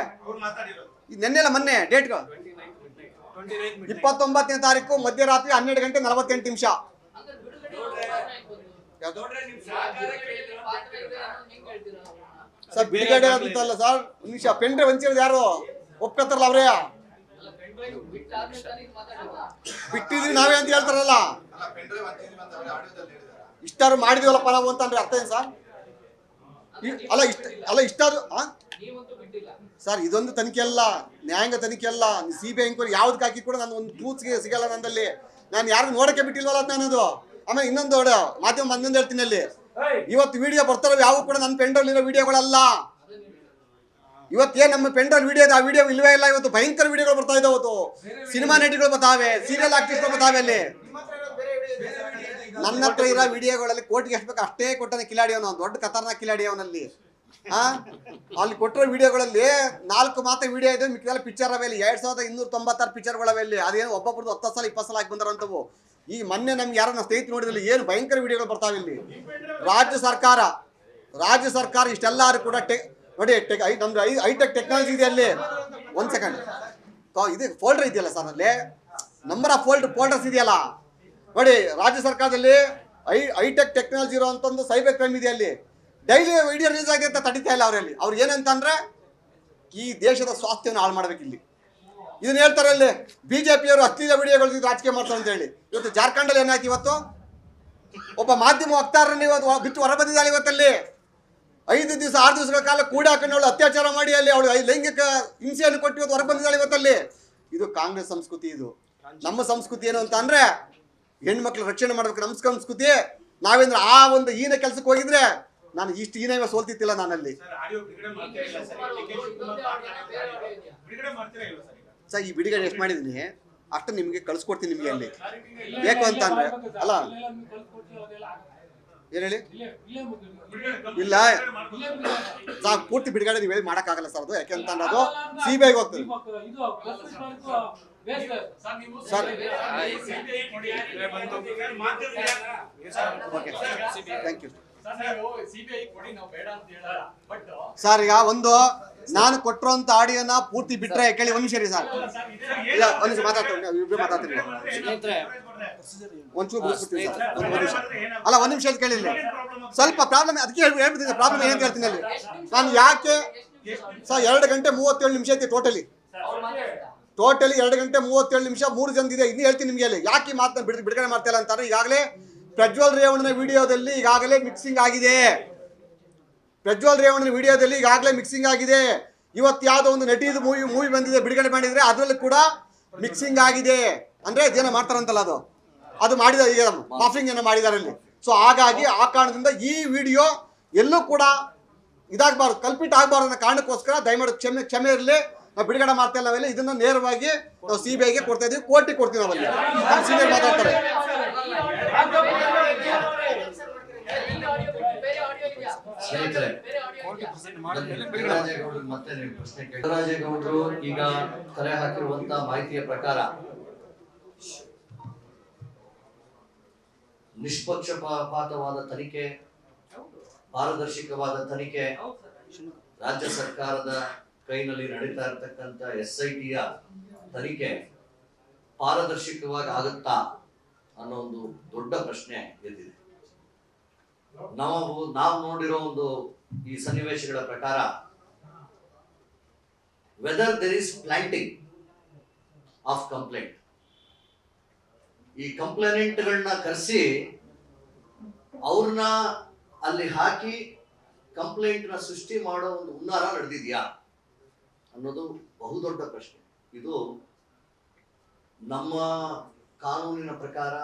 ನೆನ್ನೆಲ್ಲ ಮೊನ್ನೆ ಡೇಟ್ 29ನೇ ತಾರೀಕು ಮಧ್ಯರಾತ್ರಿ 12:48. ಸರ್ ಬಿಡುಗಡೆ ಅಂತಲ್ಲ ಸರ್, ನಿಮಿಷ ಪೆನ್ ಡ್ರೈವ್ ಹಂಚಿರೋದು ಯಾರು ಒಪ್ಕೊತಾರಲ್ಲ ಅವರೇ ಬಿಟ್ಟಿದ್ವಿ ನಾವೇ ಅಂತ ಹೇಳ್ತಾರಲ್ಲ. ಇಷ್ಟಾರು ಮಾಡಿದೀವಲ್ಲಪ್ಪ ನಾವು ಅಂತಂದ್ರೆ ಅರ್ಥ ಏನು ಸರ್? ಇಷ್ಟಾರು ಸರ್ ಇದೊಂದು ತನಿಖೆ ಅಲ್ಲ, ನ್ಯಾಯಾಂಗ ತನಿಖೆ ಅಲ್ಲ. CBI ಎಂಕ್ವೈರಿ ಯಾವ್ದಕ್ಕೆ ಹಾಕಿ ಕೂಡ ನಾನು ಒಂದು ಟ್ರೂತ್ಗೆ ಸಿಗಲ್ಲ ನಂದಲ್ಲಿ. ನಾನು ಯಾರು ನೋಡಕ್ಕೆ ಬಿಟ್ಟಿಲ್ವಲ್ಲ ಅಂತ ಅನ್ನೋದು. ಆಮೇಲೆ ಇನ್ನೊಂದು ಮಾಧ್ಯಮ ಇನ್ನೊಂದು ಹೇಳ್ತೀನಿ, ಅಲ್ಲಿ ಇವತ್ತು ವಿಡಿಯೋ ಬರ್ತಾರೋ ಯಾವ ಕೂಡ ನನ್ನ ಪೆಂಡ್ರೈವ್ ಇರೋ ವಿಡಿಯೋಗಳಲ್ಲ. ಇವತ್ತೇನು ನಮ್ಮ ಪೆಂಡ್ರೈವ್ ವಿಡಿಯೋ ಇದೆ, ಆ ವಿಡಿಯೋ ಇಲ್ವೇ ಇಲ್ಲ. ಇವತ್ತು ಭಯಂಕರ ವಿಡಿಯೋಗಳು ಬರ್ತಾ ಇದಾವೆ. ಇವತ್ತು ಸಿನಿಮಾ ನಟಿಗಳು ಬರ್ತಾವೆ, ಸೀರಿಯಲ್ ಆರ್ಟಿಸ್ಟ್ಗಳು ಬರ್ತಾವೆ. ಅಲ್ಲಿ ನನ್ನ ಹತ್ರ ಇರೋ ವಿಡಿಯೋಗಳಲ್ಲಿ ಕೋರ್ಟ್ಗೆ ಎಷ್ಟು ಬೇಕು ಅಷ್ಟೇ ಕೊಟ್ಟಾನೆ ಕಿಲಾಡಿ ಅವನು, ದೊಡ್ಡ ಖತರ್ನಾಕ್ ಕಿಲಾಡಿ ಅವನಲ್ಲಿ. ಅಲ್ಲಿ ಕೊಟ್ಟಿರೋ ವಿಡಿಯೋಗಳಲ್ಲಿ 4 ಮಾತ್ರ ವಿಡಿಯೋ ಇದೆ, ಮಿಕ್ಕೆಲ್ಲ ಪಿಕ್ಚರ್ ಅವೆ. 2296 ಪಿಕ್ಚರ್ಗಳವೆ ಅಲ್ಲಿ. ಅದೇನು ಒಬ್ಬೊಬ್ರದ್ದು 10 ಸಲ 20 ಸಲ ಹಾಕಿ ಬಂದಾರಂತವು. ಈ ಮೊನ್ನೆ ನಮ್ಗೆ ಯಾರನ್ನ ಸ್ನೇಹಿತರು ನೋಡಿದ್ರಲ್ಲಿ ಏನು ಭಯಂಕರ ವಿಡಿಯೋಗಳು ಬರ್ತಾವೆ ಇಲ್ಲಿ. ರಾಜ್ಯ ಸರ್ಕಾರ ಇಷ್ಟೆಲ್ಲರೂ ಕೂಡ ನೋಡಿ ನಮ್ದು ಹೈಟೆಕ್ ಟೆಕ್ನಾಲಜಿ ಇದೆ ಅಲ್ಲಿ. 1 ಸೆಕೆಂಡ್ ಇದು ಫೋಲ್ಡರ್ ಇದೆಯಲ್ಲ ಸರ್, ಅಲ್ಲಿ ನಂಬರ್ ಆಫ್ ಫೋಲ್ಡರ್ಸ್ ಇದೆಯಲ್ಲ ನೋಡಿ. ರಾಜ್ಯ ಸರ್ಕಾರದಲ್ಲಿ ಹೈಟೆಕ್ ಟೆಕ್ನಾಲಜಿ ಇರುವಂತ ಒಂದು ಸೈಬರ್ ಕ್ರೈಮ್ ಇದೆ ಅಲ್ಲಿ. ಡೈಲಿ ವಿಡಿಯೋ ರಿಲೀಸ್ ಆಗಿದೆ ಅಂತ ತಡಿತಾ ಇಲ್ಲ ಅವರಲ್ಲಿ. ಅವ್ರು ಏನಂತಂದ್ರೆ ಈ ದೇಶದ ಸ್ವಾಸ್ಥ್ಯವನ್ನು ಹಾಳು ಮಾಡ್ಬೇಕು ಇಲ್ಲಿ. ಇದನ್ನ ಹೇಳ್ತಾರೆ ಅಲ್ಲಿ BJPಯವರು ಅಶ್ಲೀಲ ವಿಡಿಯೋಗಳು ರಾಜಕೀಯ ಮಾಡ್ತಾರೆ ಅಂತ ಹೇಳಿ. ಇವತ್ತು ಜಾರ್ಖಂಡಲ್ಲಿ ಏನಾಯ್ತು, ಇವತ್ತು ಒಬ್ಬ ಮಾಧ್ಯಮ ವಕ್ತಾರರಲ್ಲಿ ಇವತ್ತು ಬಿಟ್ಟು ಹೊರ ಬಂದಿದ್ದಾಳೆ. ಇವತ್ತಲ್ಲಿ 5 ದಿವಸ 6 ದಿವಸಗಳ ಕಾಲ ಕೂಡಿ ಹಾಕೊಂಡು ಅವಳು ಅತ್ಯಾಚಾರ ಮಾಡಿ ಅಲ್ಲಿ ಅವಳು ಲೈಂಗಿಕ ಹಿಂಸೆಯನ್ನು ಕೊಟ್ಟು ಇವತ್ತು ಹೊರ ಬಂದಿದ್ದಾಳೆ ಇವತ್ತಲ್ಲಿ. ಇದು ಕಾಂಗ್ರೆಸ್ ಸಂಸ್ಕೃತಿ. ಇದು ನಮ್ಮ ಸಂಸ್ಕೃತಿ ಏನು ಅಂತ ಅಂದ್ರೆ ಹೆಣ್ಮಕ್ಳು ರಕ್ಷಣೆ ಮಾಡ್ಬೇಕು ನಮ್ಮ ಸಂಸ್ಕೃತಿ. ನಾವೇಂದ್ರೆ ಆ ಒಂದು ಹೀನ ಕೆಲಸಕ್ಕೆ ಹೋಗಿದ್ರೆ ನಾನು ಇಷ್ಟು ಹೀನ ಸೋಲ್ತಿತ್ತಿಲ್ಲ ನಾನಲ್ಲಿ. ಸರ್ ಈ ಬಿಡುಗಡೆ ಎಷ್ಟು ಮಾಡಿದೀನಿ ಅಷ್ಟು ನಿಮಗೆ ಕಳ್ಸಿಕೊಡ್ತೀನಿ. ನಿಮಗೆ ಅಲ್ಲಿ ಬೇಕು ಅಂತ ಅಂದ್ರೆ ಅಲ್ಲ ಏನು ಹೇಳಿ ಇಲ್ಲ ಸರ್, ಪೂರ್ತಿ ಬಿಡುಗಡೆ ನೀವು ಹೇಳಿ ಮಾಡೋಕ್ಕಾಗಲ್ಲ ಸರ್. ಅದು ಯಾಕೆ ಅಂತಂದ್ರೆ ಅದು CBIಗೆ ಹೋಗ್ತದೆ sir. Okay thank you. Sir ಈಗ ಒಂದು ನಾನು ಕೊಟ್ಟಿರೋಂಥ ಆಡಿಯೋನ ಪೂರ್ತಿ ಬಿಟ್ರೆ ಕೇಳಿ ಒಂದ್ ನಿಮಿಷ ರೀ ಸರ್. ಇಲ್ಲ ಒಂದ್ ನಿಮಿಷ ಮಾತಾಡ್ತೀನಿ ಒಂಚೂರು ಬಿಟ್ಬಿಡ್ತೀನಿ ಸರ್. ಒಂದ್ ನಿಮಿಷ ಅಲ್ಲ ಒಂದ್ ನಿಮಿಷ ಕೇಳಿ ಇಲ್ಲಿ ಸ್ವಲ್ಪ ಪ್ರಾಬ್ಲಮ್ ಅದಕ್ಕೆ ಹೇಳ್ಬಿಡ್ತೀನಿ ಪ್ರಾಬ್ಲಮ್ ಏನು ಹೇಳ್ತೀನಿ ಅಲ್ಲಿ. ನಾನು ಯಾಕೆ ಸರ್ 2 ಗಂಟೆ 37 ನಿಮಿಷ ಐತಿ ಟೋಟಲಿ 2 ಗಂಟೆ 37 ನಿಮಿಷ 3 ಜನದಿದೆ. ಇನ್ನು ಹೇಳ್ತೀನಿ ನಿಮಗೆ ಅಲ್ಲಿ ಯಾಕೆ ಈ ಮಾತನ್ನ ಬಿಡುಗಡೆ ಮಾಡ್ತಾ ಇಲ್ಲ ಅಂತಾರೆ. ಈಗಾಗಲೇ ಪ್ರಜ್ವಲ್ ರೇವಣ್ಣನ ವಿಡಿಯೋದಲ್ಲಿ ಈಗಾಗಲೇ ಮಿಕ್ಸಿಂಗ್ ಆಗಿದೆ. ಪ್ರಜ್ವಲ್ ರೇವಣ್ಣನ ವಿಡಿಯೋದಲ್ಲಿ ಈಗಾಗಲೇ ಮಿಕ್ಸಿಂಗ್ ಆಗಿದೆ. ಇವತ್ತು ಯಾವುದೋ ಒಂದು ನಟಿದು ಮೂವಿ ಬಂದಿದೆ ಬಿಡುಗಡೆ ಮಾಡಿದ್ರೆ ಅದರಲ್ಲಿ ಕೂಡ ಮಿಕ್ಸಿಂಗ್ ಆಗಿದೆ. ಅಂದ್ರೆ ಇದೇನೋ ಮಾಡ್ತಾರಂತಲ್ಲ ಅದು ಮಾಡಿದ ಈಗ ಮಾಫಿಂಗ್ ಏನೋ ಮಾಡಿದ್ದಾರೆ ಅಲ್ಲಿ. ಸೊ ಹಾಗಾಗಿ ಆ ಕಾರಣದಿಂದ ಈ ವಿಡಿಯೋ ಎಲ್ಲೂ ಕೂಡ ಇದಾಗಬಾರ್ದು, ಕಲ್ಪಿಟ್ ಆಗಬಾರ್ದು ಅನ್ನೋ ಕಾರಣಕ್ಕೋಸ್ಕರ ದಯಮಾಡಿ ಕ್ಷಮೆ ಇರಲಿ. ನಾವು ಬಿಡುಗಡೆ ಮಾಡ್ತಾ ಇಲ್ಲ ನಾವೆಲ್ಲ ಇದನ್ನ ನೇರವಾಗಿ ನಾವು CBIಗೆ ಕೊಡ್ತಾ ಇದೀವಿ, ಕೋರ್ಟಿಗೆ ಕೊಡ್ತೀವಿ ನಾವಲ್ಲಿ. ಸೀನಿಯರ್ ಮಾತಾಡ್ತಾರೆ. ದೇವರಾಜೇಗೌಡರು ಈಗ ಕಲೆ ಹಾಕಿರುವಂತ ಮಾಹಿತಿಯ ಪ್ರಕಾರ ನಿಷ್ಪಕ್ಷಪಾತವಾದ ತನಿಖೆ, ಪಾರದರ್ಶಕವಾದ ತನಿಖೆ, ರಾಜ್ಯ ಸರ್ಕಾರದ ಕೈನಲ್ಲಿ ನಡೀತಾ ಇರತಕ್ಕಂತ SITಯ ತನಿಖೆ ಪಾರದರ್ಶಕವಾಗಿ ಆಗುತ್ತಾ ಅನ್ನೋ ಒಂದು ದೊಡ್ಡ ಪ್ರಶ್ನೆ ಎದ್ದಿದೆ. ನಾವು ನೋಡಿರೋ ಒಂದು ಈ ಸನ್ನಿವೇಶಗಳ ಪ್ರಕಾರ whether there is planting of complaint, ಈ ಕಂಪ್ಲೇನೆಂಟ್ಗಳನ್ನ ಕರೆಸಿ ಅವ್ರನ್ನ ಅಲ್ಲಿ ಹಾಕಿ ಕಂಪ್ಲೇಂಟ್ ನ ಸೃಷ್ಟಿ ಮಾಡೋ ಒಂದು ಹುನ್ನಾರ ನಡೆದಿದ್ಯಾ ಅನ್ನೋದು ಬಹುದೊಡ್ಡ ಪ್ರಶ್ನೆ. ಇದು ನಮ್ಮ ಕಾನೂನಿನ ಪ್ರಕಾರ,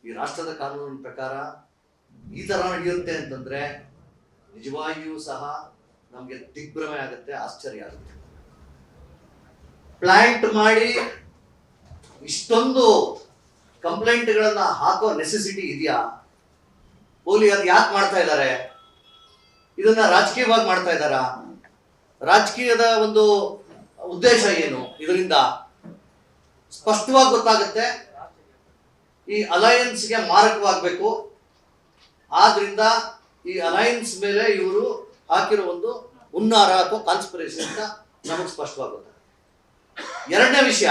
ಈ ರಾಷ್ಟ್ರದ ಕಾನೂನಿನ ಪ್ರಕಾರ ಈ ತರ ನಡೆಯುತ್ತೆ ಅಂತಂದ್ರೆ ನಿಜವಾಗಿಯೂ ಸಹ ನಮ್ಗೆ ದಿಗ್ಭ್ರಮೆ ಆಗುತ್ತೆ, ಆಶ್ಚರ್ಯ ಆಗುತ್ತೆ. ಪ್ಲಾಂಟ್ ಮಾಡಿ ಇಷ್ಟೊಂದು ಕಂಪ್ಲೇಂಟ್ಗಳನ್ನ ಹಾಕೋ ನೆಸೆಸಿಟಿ ಇದೆಯಾ? ಪೊಲೀಸ್ ಅದು ಯಾಕೆ ಮಾಡ್ತಾ ಇದ್ದಾರೆ? ಇದನ್ನ ರಾಜಕೀಯವಾಗಿ ಮಾಡ್ತಾ ಇದ್ದಾರಾ? ರಾಜಕೀಯದ ಒಂದು ಉದ್ದೇಶ ಏನು? ಇದರಿಂದ ಸ್ಪಷ್ಟವಾಗಿ ಗೊತ್ತಾಗುತ್ತೆ. ಈ ಅಲಯನ್ಸ್ಗೆ ಮಾರಕವಾಗಬೇಕು. ಆದ್ರಿಂದ ಈ ಅಲಯನ್ಸ್ ಮೇಲೆ ಇವರು ಹಾಕಿರೋ ಒಂದು ಹುನ್ನಾರ ಅಥವಾ ಕಾನ್ಸ್ಪಿರೇಷನ್ ಅಂತ ನಮಗೆ ಸ್ಪಷ್ಟವಾಗಿ ಗೊತ್ತಾಗುತ್ತೆ. ಎರಡನೇ ವಿಷಯ,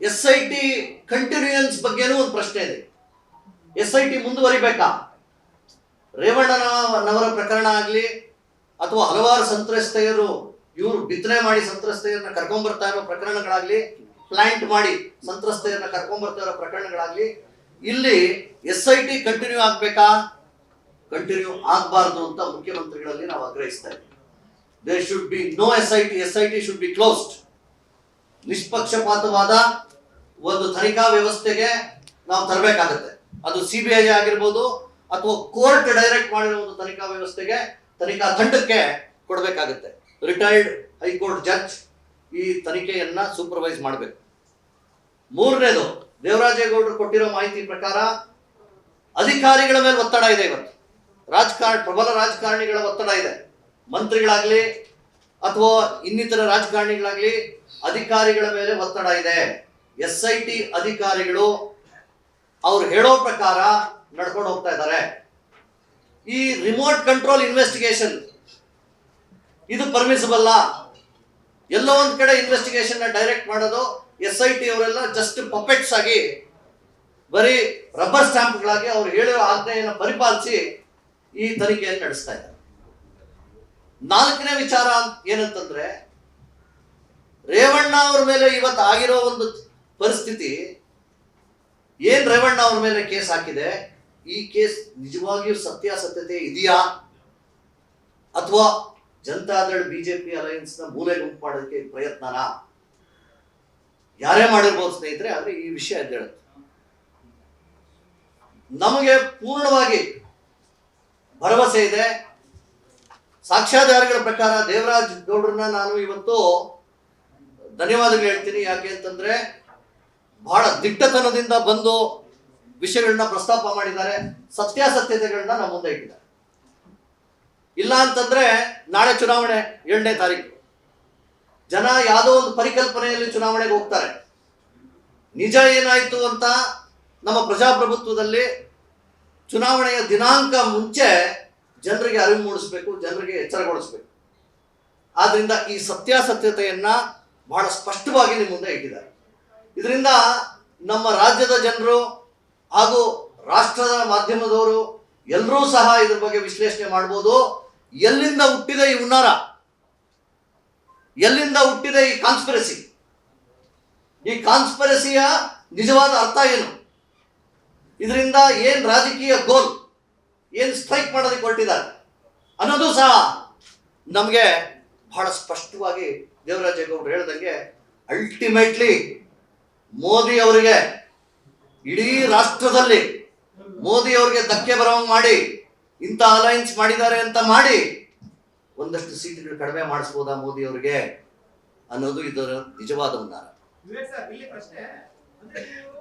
SIT ಕಂಟಿನ್ಯೂಯನ್ಸ್ ಬಗ್ಗೆನೂ ಒಂದು ಪ್ರಶ್ನೆ ಇದೆ. SIT ಮುಂದುವರಿಬೇಕಾ? ರೇವಣ್ಣನವರ ಪ್ರಕರಣ ಆಗ್ಲಿ ಅಥವಾ ಹಲವಾರು ಸಂತ್ರಸ್ತೆಯರು ಇವರು ಬಿತ್ತನೆ ಮಾಡಿ ಸಂತ್ರಸ್ತೆಯರನ್ನ ಕರ್ಕೊಂಡ್ಬರ್ತಾ ಇರೋ ಪ್ರಕರಣಗಳಾಗ್ಲಿ, ಪ್ಲಾಂಟ್ ಮಾಡಿ ಸಂತ್ರಸ್ತೆಯರನ್ನ ಕರ್ಕೊಂಡ್ಬರ್ತಾ ಇರೋ ಪ್ರಕರಣಗಳಾಗ್ಲಿ, ಇಲ್ಲಿ SIT ಕಂಟಿನ್ಯೂ ಆಗ್ಬೇಕಾ? ಕಂಟಿನ್ಯೂ ಆಗ್ಬಾರ್ದು ಅಂತ ಮುಖ್ಯಮಂತ್ರಿಗಳಲ್ಲಿ ನಾವು ಆಗ್ರಹಿಸ್ತಾ ಇದ್ದೀವಿ. There should be no SIT should be closed. ನಿಷ್ಪಕ್ಷಪಾತವಾದ ಒಂದು ತನಿಖಾ ವ್ಯವಸ್ಥೆಗೆ ನಾವು ತರಬೇಕಾಗತ್ತೆ. ಅದು CBI ಆಗಿರ್ಬೋದು ಅಥವಾ ಕೋರ್ಟ್ ಡೈರೆಕ್ಟ್ ಮಾಡಿರೋ ಒಂದು ತನಿಖಾ ವ್ಯವಸ್ಥೆಗೆ, ತನಿಖಾ ತಂಡಕ್ಕೆ ಕೊಡಬೇಕಾಗುತ್ತೆ. ರಿಟೈರ್ಡ್ ಹೈಕೋರ್ಟ್ ಜಡ್ಜ್ ಈ ತನಿಖೆಯನ್ನ ಸೂಪರ್ವೈಸ್ ಮಾಡಬೇಕು. ಮೂರನೇದು, ದೇವರಾಜೇಗೌಡರು ಕೊಟ್ಟಿರೋ ಮಾಹಿತಿ ಪ್ರಕಾರ ಅಧಿಕಾರಿಗಳ ಮೇಲೆ ಒತ್ತಡ ಇದೆ. ಇವತ್ತು ಪ್ರಬಲ ರಾಜಕಾರಣಿಗಳ ಒತ್ತಡ ಇದೆ. ಮಂತ್ರಿಗಳಾಗ್ಲಿ ಅಥವಾ ಇನ್ನಿತರ ರಾಜಕಾರಣಿಗಳಾಗ್ಲಿ ಅಧಿಕಾರಿಗಳ ಮೇಲೆ ಒತ್ತಡ ಇದೆ. SIT ಅಧಿಕಾರಿಗಳು ಅವ್ರು ಹೇಳೋ ಪ್ರಕಾರ ನಡ್ಕೊಂಡು ಹೋಗ್ತಾ ಇದ್ದಾರೆ. ಈ ರಿಮೋಟ್ ಕಂಟ್ರೋಲ್ ಇನ್ವೆಸ್ಟಿಗೇಷನ್ ಇದು ಪರ್ಮಿಸಿಬಲ್. ಎಲ್ಲೋ ಒಂದ್ ಕಡೆ ಇನ್ವೆಸ್ಟಿಗೇಷನ್ ಡೈರೆಕ್ಟ್ ಮಾಡೋದು SIT ಅವರೆಲ್ಲ ಜಸ್ಟ್ ಪಪೆಟ್ಸ್ ಆಗಿ, ಬರೀ ರಬ್ಬರ್ ಸ್ಟಾಂಪ್ಗಳಾಗಿ ಅವ್ರು ಹೇಳಿರೋ ಆಜ್ಞೆಯನ್ನು ಪರಿಪಾಲಿಸಿ ಈ ತನಿಖೆಯನ್ನು ನಡೆಸ್ತಾ ಇದ್ದಾರೆ. ನಾಲ್ಕನೇ ವಿಚಾರ ಏನಂತಂದ್ರೆ, ರೇವಣ್ಣ ಅವ್ರ ಮೇಲೆ ಇವತ್ತು ಆಗಿರೋ ಒಂದು ಪರಿಸ್ಥಿತಿ ಏನ್, ರೇವಣ್ಣ ಅವ್ರ ಮೇಲೆ ಕೇಸ್ ಹಾಕಿದೆ, ಈ ಕೇಸ್ ನಿಜವಾಗಿಯೂ ಸತ್ಯಾಸತ್ಯತೆ ಇದೆಯಾ ಅಥವಾ ಜನತಾದಳ BJP ಅಲಯನ್ಸ್ ನ ಮೂಲೆ ಗುಂಪು ಮಾಡೋದಕ್ಕೆ ಪ್ರಯತ್ನನ? ಯಾರೇ ಮಾಡಿರ್ಬೋದು ಸ್ನೇಹಿತರೆ, ಆದ್ರೆ ಈ ವಿಷಯ ಎದ್ದೇಳುತ್ತೆ. ನಮಗೆ ಪೂರ್ಣವಾಗಿ ಭರವಸೆ ಇದೆ. ಸಾಕ್ಷ್ಯಾಧಾರಗಳ ಪ್ರಕಾರ ದೇವರಾಜ್ ಗೌಡ್ರನ್ನ ನಾನು ಇವತ್ತು ಧನ್ಯವಾದಗಳು ಹೇಳ್ತೀನಿ. ಯಾಕೆ ಅಂತಂದ್ರೆ ಬಹಳ ದಿಟ್ಟತನದಿಂದ ಬಂದು ವಿಷಯಗಳನ್ನ ಪ್ರಸ್ತಾಪ ಮಾಡಿದ್ದಾರೆ, ಸತ್ಯಾಸತ್ಯತೆಗಳನ್ನ ನಮ್ಮ ಮುಂದೆ ಇಟ್ಟಿದ್ದಾರೆ. ಇಲ್ಲ ಅಂತಂದ್ರೆ ನಾಳೆ ಚುನಾವಣೆ 7ನೇ ತಾರೀಕು, ಜನ ಯಾವುದೋ ಒಂದು ಪರಿಕಲ್ಪನೆಯಲ್ಲಿ ಚುನಾವಣೆಗೆ ಹೋಗ್ತಾರೆ. ನಿಜ ಏನಾಯ್ತು ಅಂತ ನಮ್ಮ ಪ್ರಜಾಪ್ರಭುತ್ವದಲ್ಲಿ ಚುನಾವಣೆಯ ದಿನಾಂಕ ಮುಂಚೆ ಜನರಿಗೆ ಅರಿವು ಮೂಡಿಸ್ಬೇಕು, ಜನರಿಗೆ ಎಚ್ಚರಗೊಳಿಸ್ಬೇಕು. ಆದ್ರಿಂದ ಈ ಸತ್ಯಾಸತ್ಯತೆಯನ್ನ ಬಹಳ ಸ್ಪಷ್ಟವಾಗಿ ನಿಮ್ಮ ಮುಂದೆ ಇಟ್ಟಿದ್ದಾರೆ. ಇದರಿಂದ ನಮ್ಮ ರಾಜ್ಯದ ಜನರು ಹಾಗೂ ರಾಷ್ಟ್ರದ ಮಾಧ್ಯಮದವರು ಎಲ್ಲರೂ ಸಹ ಇದ್ರ ಬಗ್ಗೆ ವಿಶ್ಲೇಷಣೆ ಮಾಡ್ಬೋದು. ಎಲ್ಲಿಂದ ಹುಟ್ಟಿದೆ ಈ ಹುನ್ನಾರ, ಎಲ್ಲಿಂದ ಹುಟ್ಟಿದೆ ಈ ಕಾನ್ಸ್ಪಿರಸಿ, ಈ ಕಾನ್ಸ್ಪಿರಸಿಯ ನಿಜವಾದ ಅರ್ಥ ಏನು, ಇದರಿಂದ ಏನ್ ರಾಜಕೀಯ ಗೋಲ್, ಏನ್ ಸ್ಟ್ರೈಕ್ ಮಾಡೋದಕ್ಕೆ ಹೊರಟಿದ್ದಾರೆ ಅನ್ನೋದು ಸಹ ನಮಗೆ ಬಹಳ ಸ್ಪಷ್ಟವಾಗಿ ದೇವರಾಜೇಗೌಡರು ಹೇಳ್ದಂಗೆ ಅಲ್ಟಿಮೇಟ್ಲಿ ಮೋದಿ ಅವರಿಗೆ, ಇಡೀ ರಾಷ್ಟ್ರದಲ್ಲಿ ಮೋದಿ ಅವರಿಗೆ ಧಕ್ಕೆ ಬರೋಂಗ್ ಮಾಡಿ ಇಂಥ ಅಲೈನ್ಸ್ ಮಾಡಿದ್ದಾರೆ ಅಂತ ಮಾಡಿ ಒಂದಷ್ಟು ಸೀಟ್ಗಳು ಕಡಿಮೆ ಮಾಡಿಸ್ಬೋದಾ ಮೋದಿ ಅವರಿಗೆ ಅನ್ನೋದು ಇದರ ನಿಜವಾದ ಹುನ್ನಾರ. ವಿವೇಕ್ ಸರ್, ಇಲ್ಲಿ ಪ್ರಶ್ನೆ ಅಂದ್ರೆ ನೀವು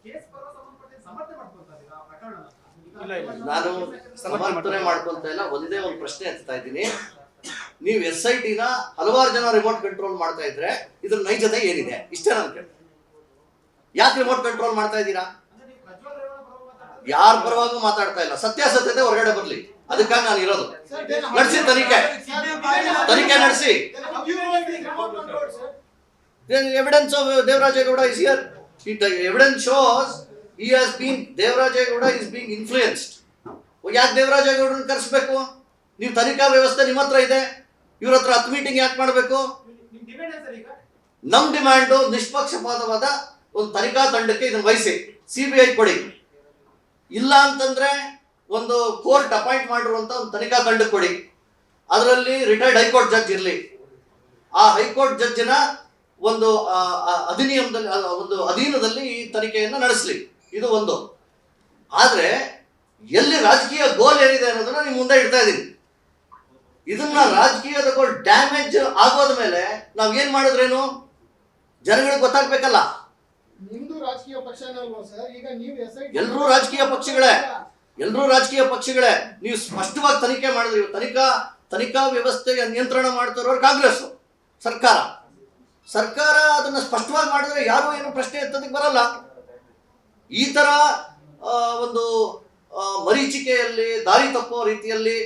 ಕೇಸ್ ಬರೋ ಸಂಬಂಧಪಟ್ಟ ಸಮರ್ಥನೆ ಮಾಡ್ಕೊಳ್ತಾ ಇದ್ದೀರಾ ಪ್ರಕರಣ? ನಾನು ಸಮರ್ಥನೆ ಮಾಡ್ಕೊಂತ ಇಲ್ಲ, ಒಂದೇ ಒಂದು ಪ್ರಶ್ನೆ ಎತ್ತಾ ಇದ್ದೀನಿ. ನೀವು SIT ನ ಹಲವಾರು ಜನ ರಿಮೋಟ್ ಕಂಟ್ರೋಲ್ ಮಾಡ್ತಾ ಇದ್ರೆ ಇದ್ರ ನೈಜತೆ ಏನಿದೆ? ಇಷ್ಟೇ ನಾನು ಕೇಳಿ. ಯಾಕೆ ರಿಮೋಟ್ ಕಂಟ್ರೋಲ್ ಮಾಡ್ತಾ ಇದ್ದೀರಾ? ಯಾರ ಪರವಾಗೂ ಮಾತಾಡ್ತಾ ಇಲ್ಲ. ಸತ್ಯಾಸತ್ಯತೆ ಹೊರಗಡೆ ಬರ್ಲಿ, ಅದಕ್ಕಾಗಿ ನಾನು ಇರೋದು. ನಡೆಸಿ ತನಿಖೆ ನಡೆಸಿ. Evidence of Devaraje Gowda is here. Evidence shows he has been, Devaraje Gowda is being influenced. ಯಾಕೆ ದೇವರಾಜೇಗೌಡರನ್ನ ಕರೆಸ್ಬೇಕು? ನೀವು ತನಿಖಾ ವ್ಯವಸ್ಥೆ ನಿಮ್ಮ ಹತ್ರ ಇದೆ, ಇವ್ರ ಹತ್ರ 10 ಮೀಟಿಂಗ್ ಯಾಕೆ ಮಾಡಬೇಕು? ನಮ್ ಡಿಮ್ಯಾಂಡು ನಿಷ್ಪಕ್ಷಪಾತವಾದ ಒಂದು ತನಿಖಾ ತಂಡಕ್ಕೆ ಇದನ್ನ ವಹಿಸಿ, CBI ಕೊಡಿ. ಇಲ್ಲ ಅಂತಂದ್ರೆ ಒಂದು ಕೋರ್ಟ್ ಅಪಾಯಿಂಟ್ ಮಾಡಿರುವಂತ ಒಂದು ತನಿಖಾ ತಂಡಕ್ಕೆ ಕೊಡಿ. ಅದರಲ್ಲಿ ರಿಟೈರ್ಡ್ ಹೈಕೋರ್ಟ್ ಜಡ್ಜ್ ಇರಲಿ. ಆ ಹೈಕೋರ್ಟ್ ಜಡ್ಜಿನ ಒಂದು ಅಧಿನಿಯಮದಲ್ಲಿ, ಒಂದು ಅಧೀನದಲ್ಲಿ ಈ ತನಿಖೆಯನ್ನು ನಡೆಸಲಿ. ಇದು ಒಂದು. ಆದ್ರೆ ಎಲ್ಲಿ ರಾಜಕೀಯ ಗೋಲ್ ಏನಿದೆ ಅನ್ನೋದನ್ನ ನಿಮ್ ಮುಂದೆ ಇಡ್ತಾ ಇದೀನಿ. ಇದನ್ನ ರಾಜಕೀಯದ ಗೋಲ್ ಡ್ಯಾಮೇಜ್ ಆಗೋದ ಮೇಲೆ ನಾವ್ ಏನ್ ಮಾಡಿದ್ರೇನು ಜನಗಳಿಗೆ ಗೊತ್ತಾಗ್ಬೇಕಲ್ಲ. ನಿಮ್ದು ರಾಜಕೀಯ ಪಕ್ಷನೇ ಅಲ್ವಾ ಸರ್? ಈಗ ನೀವು ಎಲ್ಲರೂ ರಾಜಕೀಯ ಪಕ್ಷಗಳೇ. ನೀವು ಸ್ಪಷ್ಟವಾಗಿ ತನಿಖೆ ಮಾಡಿದ್ರಿ. ತನಿಖಾ ವ್ಯವಸ್ಥೆಗೆ ನಿಯಂತ್ರಣ ಮಾಡ್ತಾ ಇರೋರು ಕಾಂಗ್ರೆಸ್ ಸರ್ಕಾರ ಅದನ್ನ ಸ್ಪಷ್ಟವಾಗಿ ಮಾಡಿದ್ರೆ ಯಾರು ಏನು ಪ್ರಶ್ನೆ ಎತ್ತೋದಕ್ಕೆ ಬರಲ್ಲ. ಈ ತರ ಒಂದು ಮರೀಚಿಕೆಯಲ್ಲಿ, ದಾರಿ ತಪ್ಪೋ ರೀತಿಯಲ್ಲಿ,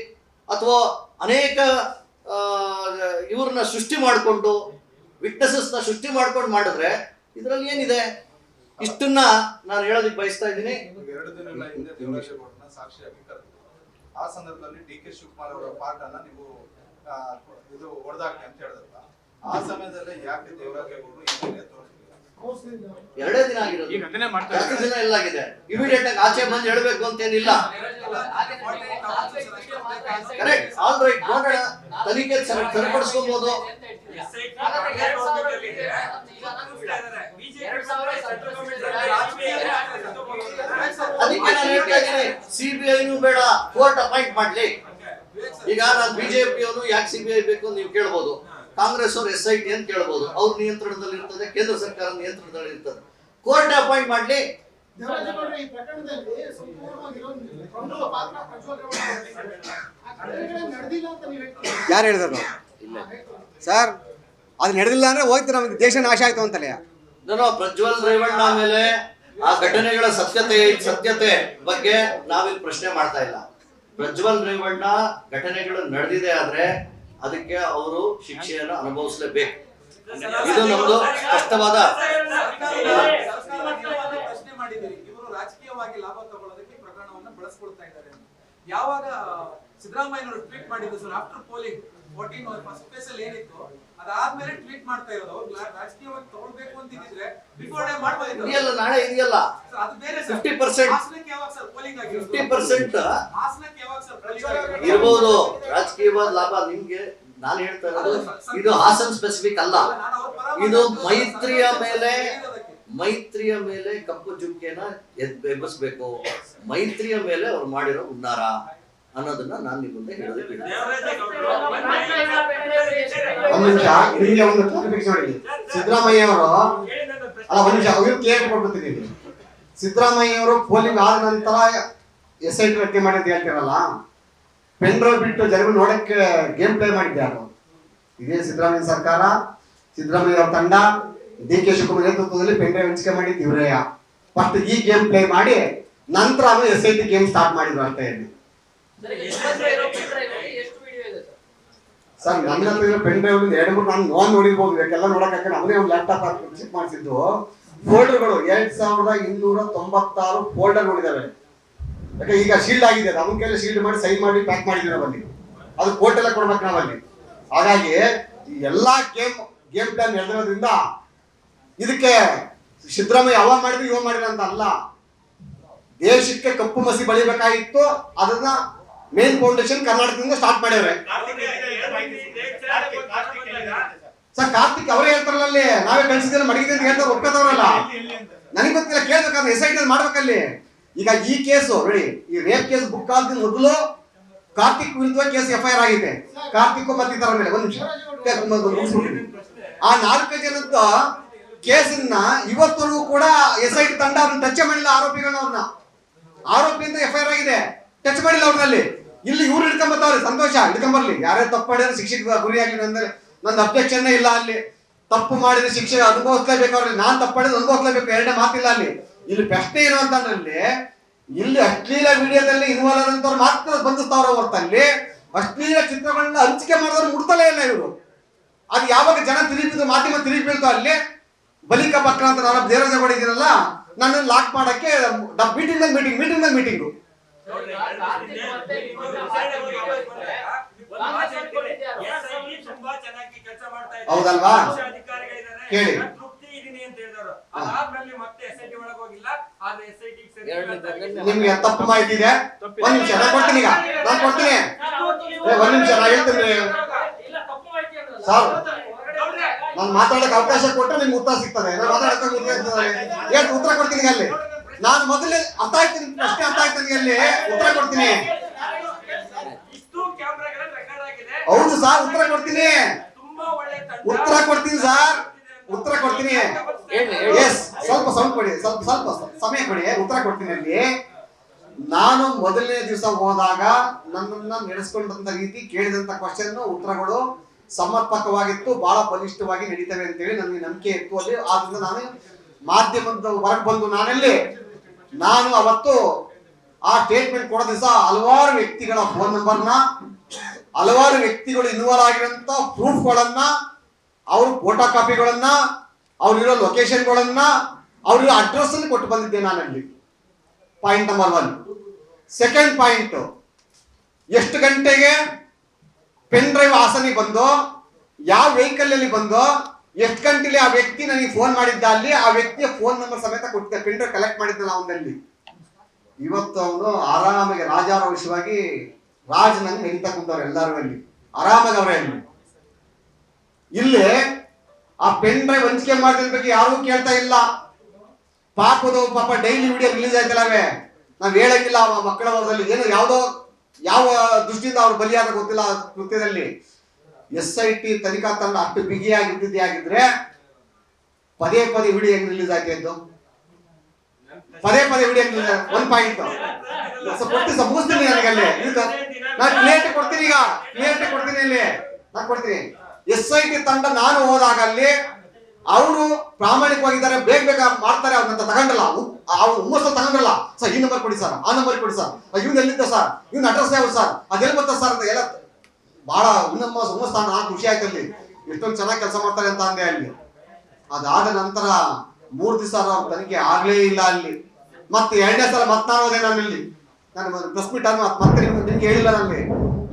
ಅಥವಾ ಅನೇಕ ಇವ್ರನ್ನ ಸೃಷ್ಟಿ ಮಾಡಿಕೊಂಡು, ವಿಟ್ನೆಸಸ್ನ ಸೃಷ್ಟಿ ಮಾಡ್ಕೊಂಡು ಮಾಡಿದ್ರೆ ಇದರಲ್ಲಿ ಏನಿದೆ? ಇಷ್ಟನ್ನ ನಾನು ಹೇಳೋದಕ್ಕೆ ಬಯಸ್ತಾ ಇದ್ದೀನಿ. 2 ದಿನಗಳ ಹಿಂದೆ ದೇವರಾಜೇಗೌಡರನ್ನ ಸಾಕ್ಷಿಯಾಗಿ ಕರೆದ್ರು. ಆ ಸಂದರ್ಭದಲ್ಲಿ DK ಶಿವಕುಮಾರ್ ಅವರ ಪಾರ್ಟ್ ಅನ್ನ ನೀವು ಇದು ಹೊಡೆದಾಕಿ ಅಂತ ಹೇಳಿದ್ರಲ್ಲ, ಆ ಸಮಯದಲ್ಲಿ ಯಾಕೆ ದೇವರಾಜೇಗೌಡರು ಹಿಂದೆ ತೋರಿಸಲಿಲ್ಲ? 2 ದಿನ ಆಗಿರೋದು, ಜಾಸ್ತಿ ದಿನ ಎಲ್ಲ ಆಗಿದೆ. ಇಮಿಡಿಯೇಟ್ ಆಗಿ ಆಚೆ ಬಂದು ಹೇಳಬೇಕು ಅಂತೇನಿಲ್ಲ. ಕರೆಕ್ಟ್, ಆಲ್ ರೈಟ್, ನೋಡೋಣ, ತನಿಖೆ ಸರಿಪಡಿಸ್ಕೊಬಹುದು. ಅದಕ್ಕೆ ನಾನು ಹೇಳ್ತಾ ಇದ್ದೀನಿ, CBI ಬೇಡ, ಕೋರ್ಟ್ ಅಪಾಯಿಂಟ್ ಮಾಡ್ಲಿ. ಈಗ ನಾನು BJP ಅವನು ಯಾಕೆ CBI ಬೇಕು ಅಂತ ನೀವು ಕೇಳ್ಬೋದು. ಕಾಂಗ್ರೆಸ್ ಅವರು SIT ಅಂತ ಕೇಳ್ಬೋದು. ಅವ್ರ ನಿಯಂತ್ರಣದಲ್ಲಿ ಇರ್ತದೆ, ಕೇಂದ್ರ ಸರ್ಕಾರ ನಿಯಂತ್ರಣದಲ್ಲಿ ಇರ್ತದೆ. ಕೋರ್ಟ್ ಅಪಾಯಿಂಟ್ ಮಾಡ್ಲಿ. ಈ ಪ್ರಕರಣದಲ್ಲಿ ಸಂಪೂರ್ಣವಾಗಿರೋ ಪ್ರಮುಖ ಪಾತ್ರ ಪ್ರಜ್ವಲ್ ನಡೆದಿಲ್ಲ ಅಂತ ನೀವು ಹೇಳ್ತೀರಾ? ಯಾರು ಹೇಳಿದ್ರು ಸರ್? ಅದು ನಡೆದಿಲ್ಲ ಅಂದ್ರೆ ಹೋಯ್ತು, ನಮ್ಗೆ ದೇಶ ನಾಶ ಆಯ್ತು ಅಂತಲೇ. ಪ್ರಜ್ವಲ್ ರೇವಣ್ಣ ಮೇಲೆ ಆ ಘಟನೆಗಳ ಸತ್ಯತೆ ಬಗ್ಗೆ ನಾವಿಲ್ಲಿ ಪ್ರಶ್ನೆ ಮಾಡ್ತಾ ಇಲ್ಲ. ಪ್ರಜ್ವಲ್ ರೇವಣ್ಣ ಘಟನೆಗಳು ನಡೆದಿದೆ ಆದ್ರೆ ಅದಕ್ಕೆ ಅವರು ಶಿಕ್ಷೆಯನ್ನು ಅನುಭವಿಸಲೇಬೇಕು. ಇದು ನಮ್ದು ಸ್ಪಷ್ಟವಾದ ಪ್ರಶ್ನೆ ಮಾಡಿದ್ದೀರಿ. ಇವರು ರಾಜಕೀಯವಾಗಿ ಲಾಭ ತಗೊಳ್ಳೋದಕ್ಕೆ ಪ್ರಕರಣವನ್ನು ಬಳಸ್ಕೊಳ್ತಾ ಇದ್ದಾರೆ. ಯಾವಾಗ ಸಿದ್ದರಾಮಯ್ಯನವರು ಟ್ವೀಟ್ ಮಾಡಿದ್ರು sir, after polling 14 first phase ಅಲ್ಲಿ ಏನಿತ್ತು ಅದಾದ್ಮೇಲೆ ಟ್ವೀಟ್ ಮಾಡ್ತಾ ಇರೋದು. ಅವ್ರು ರಾಜಕೀಯವಾಗಿ ತಗೊಳ್ಬೇಕು ಅಂತಿದ್ರೆ ಬಿಫೋರ್ ಡೇ ಮಾಡ್ಬೋದು. ಇದೆಯಲ್ಲ, ನಾಳೆ ಇದೆಯಲ್ಲ, ಅದು ಬೇರೆ 50% ಹಾಸನಕ್ಕೆ ಯಾವಾಗ ಸರ್ ಪೋಲಿಂಗ್ ಆಗಿರೋದು? 50% ಹಾಸನಕ್ಕೆ ಯಾವಾಗ ಸರ್ ಪೋಲಿಂಗ್ ಆಗಿರೋದು? ಇರ್ಬೋದು ರಾಜಕೀಯವಾದ ಲಾಭ. ನಿಮ್ಗೆ ನಾನು ಹೇಳ್ತಾ ಇರೋದು ಇದು ಹಾಸನ್ ಸ್ಪೆಸಿಫಿಕ್ ಅಲ್ಲ. ಇದು ಮೈತ್ರಿಯ ಮೇಲೆ ಕಪ್ಪು ಚುಕ್ಕೆನ ಎಬ್ಬಿಸ್ಬೇಕು. ಮೈತ್ರಿಯ ಮೇಲೆ ಅವ್ರು ಮಾಡಿರೋ ಹುನ್ನಾರ ಅನ್ನೋದನ್ನ ನಾನು ನಿಮ್ಮ ಮುಂದೆ ಹೇಳೋದಕ್ಕೆ ಸಿದ್ದರಾಮಯ್ಯ ಅವರು ಕೊಟ್ಬಿಡ್ತೀನಿ. ಸಿದ್ದರಾಮಯ್ಯ ಅವರು ಪೋಲಿಂಗ್ ಆದ ನಂತರ SIT ರಚನೆ ಮಾಡಿ ಅಂತ ಹೇಳ್ತಿರಲ್ಲ, ಪೆನ್ ಡ್ರೈವ್ ಬಿಟ್ಟು ಜನರು ನೋಡಕ್ಕೆ ಗೇಮ್ ಪ್ಲೇ ಮಾಡಿದ್ದಾರೆ. ಇದೇ ಸಿದ್ದರಾಮಯ್ಯ ಸರ್ಕಾರ, ಸಿದ್ದರಾಮಯ್ಯ ಅವರ ತಂಡ, DK ಶಿವಕುಮಾರ್ ನೇತೃತ್ವದಲ್ಲಿ ಪೆನ್ ಡ್ರೈವ್ ಹಂಚಿಕೆ ಮಾಡಿದ್ದು ಇವರೇ. ಫಸ್ಟ್ ಈ ಗೇಮ್ ಪ್ಲೇ ಮಾಡಿ ನಂತರ SIT ಗೇಮ್ ಸ್ಟಾರ್ಟ್ ಮಾಡಿದ್ರು ಅಂತ ಹೇಳಿ. ಸರ್ ನನ್ನ ಹತ್ರ ಇರೋ ಪೆನ್ ಡ್ರೈವ್ 2-3 ನಾನು ನೋಡಿರ್ಬೋದು, ಯಾಕೆಲ್ಲ ನೋಡಕ್ಕೆ ಅವನೇ ಒಂದು ಲ್ಯಾಪ್ಟಾಪ್ ಚೆಕ್ ಮಾಡಿಸಿದ್ದು. ಫೋಲ್ಡರ್ಗಳು 2296 ಫೋಲ್ಡರ್ ನೋಡಿದಾವೆ. ಯಾಕೆ ಈಗ ಶೀಲ್ಡ್ ಆಗಿದೆ, ಅವನ ಕೈಲಿ ಶೀಲ್ಡ್ ಮಾಡಿ ಸೈನ್ ಮಾಡಿ ಪ್ಯಾಕ್ ಮಾಡಿದ್ವಿ ನಾವಲ್ಲಿ. ಅದು ಕೋರ್ಟ್ ಎಲ್ಲ ಕೊಡ್ಬೇಕು ನಾವಲ್ಲಿ. ಹಾಗಾಗಿ ಈ ಎಲ್ಲಾ ಗೇಮ್ ಪ್ಲಾನ್ ನಡೆದಿರೋದ್ರಿಂದ ಇದಕ್ಕೆ ಸಿದ್ದರಾಮಯ್ಯ ಅವ ಮಾಡಿದ್ರು ಇವ ಮಾಡಿದ್ರು ಅಂತ ಅಲ್ಲ. ದೇಶಕ್ಕೆ ಕಪ್ಪು ಮಸಿ ಬಳಿಬೇಕಾಗಿತ್ತು, ಅದನ್ನ ಮೇನ್ ಫೌಂಡೇಶನ್ ಕರ್ನಾಟಕದಿಂದ ಸ್ಟಾರ್ಟ್ ಮಾಡ್ಯಾವ್ರೆ. ಸರ್ ಕಾರ್ತಿಕ್ ಅವರೇ ಹೇಳ್ತಾರಲ್ಲ, ಅಲ್ಲಿ ನಾವೇ ಕಳಿಸಿದ್ರೆ ಮಡಗಿದೆ ಅಂತ ಹೇಳ್ತಾರೆ, ಒಪ್ಕೋತಾವ್ರಲ್ಲ. ನನಗೆ ಗೊತ್ತಿಲ್ಲ, ಕೇಳ್ಬೇಕಾದ್ರೆ SIT ಮಾಡ್ಬೇಕಲ್ಲಿ. ಈಗ ಈ ಕೇಸು ನೋಡಿ, ಈ ರೇಪ್ ಕೇಸ್ ಬುಕ್ ಆದ ಮೊದಲು ಕಾರ್ತಿಕ್ ವಿರುದ್ಧ ಕೇಸ್ FIR ಆಗಿದೆ, ಕಾರ್ತಿಕ್ ಮತ್ತಿತರ ಮೇಲೆ. ಒಂದ್ ನಿಮಿಷ, ಆ 4 ಜನದ ಕೇಸನ್ನ ಇವತ್ತವರೆಗೂ ಕೂಡ SIT ತಂಡ ಅವ್ರನ್ನ ಟಚ್ ಮಾಡಿಲ್ಲ. ಆರೋಪಿಯಿಂದ FIR ಆಗಿದೆ, ಟಚ್ ಮಾಡಿಲ್ಲ ಅವ್ರಲ್ಲಿ. ಇಲ್ಲಿ ಇವ್ರು ಹಿಡ್ಕೊಂಬತ್ತವ್ರೆ, ಸಂತೋಷ, ಹಿಡ್ಕೊಂಬರ್ಲಿ. ಯಾರೇ ತಪ್ಪು ಮಾಡಿದ್ರೆ ಶಿಕ್ಷೆಗೆ ಗುರಿಯಾಗಿ ನಂದು ಅಬ್ಜೆಕ್ಷನ್ ಇಲ್ಲ. ಅಲ್ಲಿ ತಪ್ಪು ಮಾಡಿದ್ರೆ ಶಿಕ್ಷೆ ಅನುಭವಿಸ್ಲೇಬೇಕು ಅವ್ರಲ್ಲಿ. ನಾನ್ ತಪ್ಪು ಮಾಡಿದ್ರೆ ಅನುಭವಿಸ್ಲೇಬೇಕು, ಎರಡನೇ ಮಾತಿಲ್ಲ ಅಲ್ಲಿ. ಇಲ್ಲಿ ಪ್ರಶ್ನೆ ಏನು ಅಂತಂದ್ರೆ, ಇಲ್ಲಿ ಅಶ್ಲೀಲ ವಿಡಿಯೋದಲ್ಲಿ ಇನ್ವಾಲ್ವ್ ಆದಂತವ್ರು ಮಾತ್ರ ಬಂಧಿಸ್ತಾವ್ರ ಹೊರತಲ್ಲಿ ಅಶ್ಲೀಲ ಚಿತ್ರಗಳನ್ನ ಹಂಚಿಕೆ ಮಾಡಿದವ್ರು ಮುಡ್ತಲೇ ಇಲ್ಲ ಇವರು. ಅದು ಯಾವಾಗ ಜನ ತಿರುಗಿ ಮಾಧ್ಯಮ ತಿರುಗಿ ಬೀಳ್ತಾವ ಅಲ್ಲಿ ಬಲಿಕ ಪಕ್ಕ ಅಂತ ನಾನು ದೇವರಾಜ ಕೊಡಿದ್ದೀನಲ್ಲ, ನನ್ನನ್ನು ಲಾಕ್ ಮಾಡಕ್ಕೆ ಮೀಟಿಂಗು. ಹೌದಲ್ವಾ? ಕೇಳಿ, ನಿಮ್ಗೆ ತಪ್ಪು ಮಾಹಿತಿ ಇದೆ. ಒಂದ್ ನಿಮಿಷ ನಾನು ಕೊಡ್ತೀನಿ, ಈಗ ನಾನು ಕೊಡ್ತೀನಿ. ಒಂದ್ ನಿಮಿಷ ನಾನು ಹೇಳ್ತೀನಿ ಸರ್, ನಾನು ಮಾತಾಡಕ್ಕೆ ಅವಕಾಶ ಕೊಟ್ಟರೆ ನಿಮ್ಗೆ ಉತ್ತರ ಸಿಗ್ತದೆ. ನಾನು ಮಾತಾಡಕ್ಕೆ ಉತ್ತರ ಕೊಡ್ತೀನಿ ಅಲ್ಲಿ. ನಾನು ಮೊದಲೇ ಅರ್ಥ ಆಯ್ತೀನಿ, ಪ್ರಶ್ನೆ ಅರ್ಥ ಆಯ್ತೀನಿ, ಅಲ್ಲಿ ಉತ್ತರ ಕೊಡ್ತೀನಿ. ಹೌದು ಸರ್, ಉತ್ತರ ಕೊಡ್ತೀನಿ ಸರ್, ಉತ್ತರ ಕೊಡ್ತೀನಿ. ಎಸ್, ಸ್ವಲ್ಪ ಕೊಡಿ, ಸ್ವಲ್ಪ ಸಮಯ ಕೊಡಿ, ಉತ್ತರ ಕೊಡ್ತೀನಿ. ಅಲ್ಲಿ ನಾನು ಮೊದಲನೇ ದಿವಸ ಹೋದಾಗ ನನ್ನನ್ನ ನಡೆಸ್ಕೊಂಡಂತ ರೀತಿ, ಕೇಳಿದಂತ ಕ್ವಶನ್ ಉತ್ತರಗಳು ಸಮರ್ಪಕವಾಗಿತ್ತು, ಬಹಳ ಬಲಿಷ್ಠವಾಗಿ ನಡೀತವೆ ಅಂತೇಳಿ ನನಗೆ ನಂಬಿಕೆ ಇತ್ತು ಅಲ್ಲಿ. ಆದ್ರಿಂದ ನಾನು ಮಾಧ್ಯಮದ ಹೊರಗೆ ಬಂದು ನಾನು ಅವತ್ತು ಆ ಸ್ಟೇಟ್ಮೆಂಟ್ ಕೊಡೋ ದಿವಸ ಹಲವಾರು ವ್ಯಕ್ತಿಗಳ ಫೋನ್ ನಂಬರ್ನ, ಹಲವಾರು ವ್ಯಕ್ತಿಗಳು ಇನ್ವಾಲ್ವ್ ಆಗಿರೋಂಥ ಪ್ರೂಫ್ಗಳನ್ನ, ಅವ್ರ ಫೋಟೋ ಕಾಪಿಗಳನ್ನ, ಅವ್ರಿರೋ ಲೊಕೇಶನ್ಗಳನ್ನ, ಅವ್ರಿರೋ ಅಡ್ರೆಸ್ ಅನ್ನು ಕೊಟ್ಟು ಬಂದಿದ್ದೆ ನಾನಲ್ಲಿ. Point number 1. ಸೆಕೆಂಡ್ ಪಾಯಿಂಟ್, ಎಷ್ಟು ಗಂಟೆಗೆ ಪೆನ್ ಡ್ರೈವ್ ಹಾಸನಿಗೆ ಬಂದು, ಯಾವ ವೆಹಿಕಲ್ ಅಲ್ಲಿ ಬಂದು, ಎಷ್ಟು ಗಂಟೆಲಿ ಆ ವ್ಯಕ್ತಿ ನನಗೆ ಫೋನ್ ಮಾಡಿದ್ದ, ಅಲ್ಲಿ ಆ ವ್ಯಕ್ತಿಯ ಫೋನ್ ನಂಬರ್ ಸಮೇತ ಕೊಟ್ಟಿದ್ದೆ. ಪೆನ್ ಡ್ರೈವ್ ಕಲೆಕ್ಟ್ ಮಾಡಿದ್ದ ಅವನಲ್ಲಿ. ಇವತ್ತು ಅವನು ಆರಾಮಾಗಿ ರಾಜಾರೋಷವಾಗಿ ರಾಜ್ ನಂಗೆ ನಡೀತಾ ಕುಂತವ್ರು ಎಲ್ಲರೂ ಅಲ್ಲಿ ಆರಾಮಾಗಿ ಅವ್ರೆ. ಅಲ್ಲಿ ಇಲ್ಲಿ ಆ ಪೆನ್ ಡ್ರೈವ್ ಹಂಚಿಕೆ ಮಾಡಿದ ಬಗ್ಗೆ ಯಾರೂ ಕೇಳ್ತಾ ಇಲ್ಲ. ಪಾಪ ಡೈಲಿ ವಿಡಿಯೋ ರಿಲೀಸ್ ಆಯ್ತಲ್ಲವೇ, ನಾವ್ ಹೇಳಂಗಿಲ್ಲ. ಆ ಮಕ್ಕಳ ವರ್ಗದಲ್ಲಿ ಏನು ಯಾವ ದೃಷ್ಟಿಯಿಂದ ಅವ್ರು ಬಲಿಯಾದ ಗೊತ್ತಿಲ್ಲ ಕೃತ್ಯದಲ್ಲಿ. SIT ತನಿಖಾ ತಂಡ ಅಷ್ಟು ಬಿಗಿಯಾಗಿದ್ದೇ ಆಗಿದ್ರೆ ಪದೇ ವಿಡಿಯೋ ಹೆಂಗ್ ರಿಲೀಸ್ ಆಗ್ತಿದ್ದು? ಪದೇ ವಿಡಿಯೋ ಒಂದ್ ಪಾಯಿಂಟ್ ಮುಗಿಸ್ತೀನಿ ನನಗೆ ಅಲ್ಲಿ. ನಾನು ಕ್ಲಿಯರಿಟಿ ಕೊಡ್ತೀನಿ, ಈಗ ಕ್ಲಿಯರಿಟಿ ಕೊಡ್ತೀನಿ ಅಲ್ಲಿ. ನಾನು ಕೊಡ್ತೀನಿ. SIT ತಂಡ ನಾನು ಹೋದಾಗ ಅಲ್ಲಿ ಅವರು ಪ್ರಾಮಾಣಿಕವಾಗಿದ್ದಾರೆ, ಬೇಗ ಮಾಡ್ತಾರೆ. ಅವ್ರನ್ನ ತಗೊಂಡಲ್ಲ, ಅವ್ರು ಹುಮ್ಮಸ್ಸು ತಗೊಂಡಲ್ಲ. ಸರ್ ಈ ನಂಬರ್ ಕೊಡಿ ಸರ್, ಆ ನಂಬರ್ ಕೊಡಿ ಸರ್, ಇವ್ನ ಎಲ್ಲಿದ್ದ ಸರ್, ಇವ್ನ ಅಡ್ರೆಸ್ ಯಾವ್ದು ಸರ್, ಅದೆಲ್ಲ ಬರ್ತಾರೆ ಸರ್ ಅಂತ ಎಲ್ಲ ಬಹಳ ಹುಮ್ಮಸ್ಸು. ನಾನು ಖುಷಿ ಆಯ್ತು ಅಲ್ಲಿ, ಎಷ್ಟೊಂದು ಚೆನ್ನಾಗಿ ಕೆಲಸ ಮಾಡ್ತಾರೆ ಅಂತ ಅಂದೆ ಅಲ್ಲಿ. ಅದಾದ ನಂತರ 3 ದಿವಸ ಅವ್ರ ತನಿಖೆ ಆಗ್ಲೇ ಇಲ್ಲ ಅಲ್ಲಿ. ಮತ್ತೆ 2ನೇ ಸಲ ನಾನು ಹೋದೆ. ನಾನಲ್ಲಿ ನಾನು ಪ್ರೆಸ್ ಮೀಟ್ ಮತ್ತೆ ನಿಮ್ಗೆ ಹೇಳಿಲ್ಲ ನನಗೆ.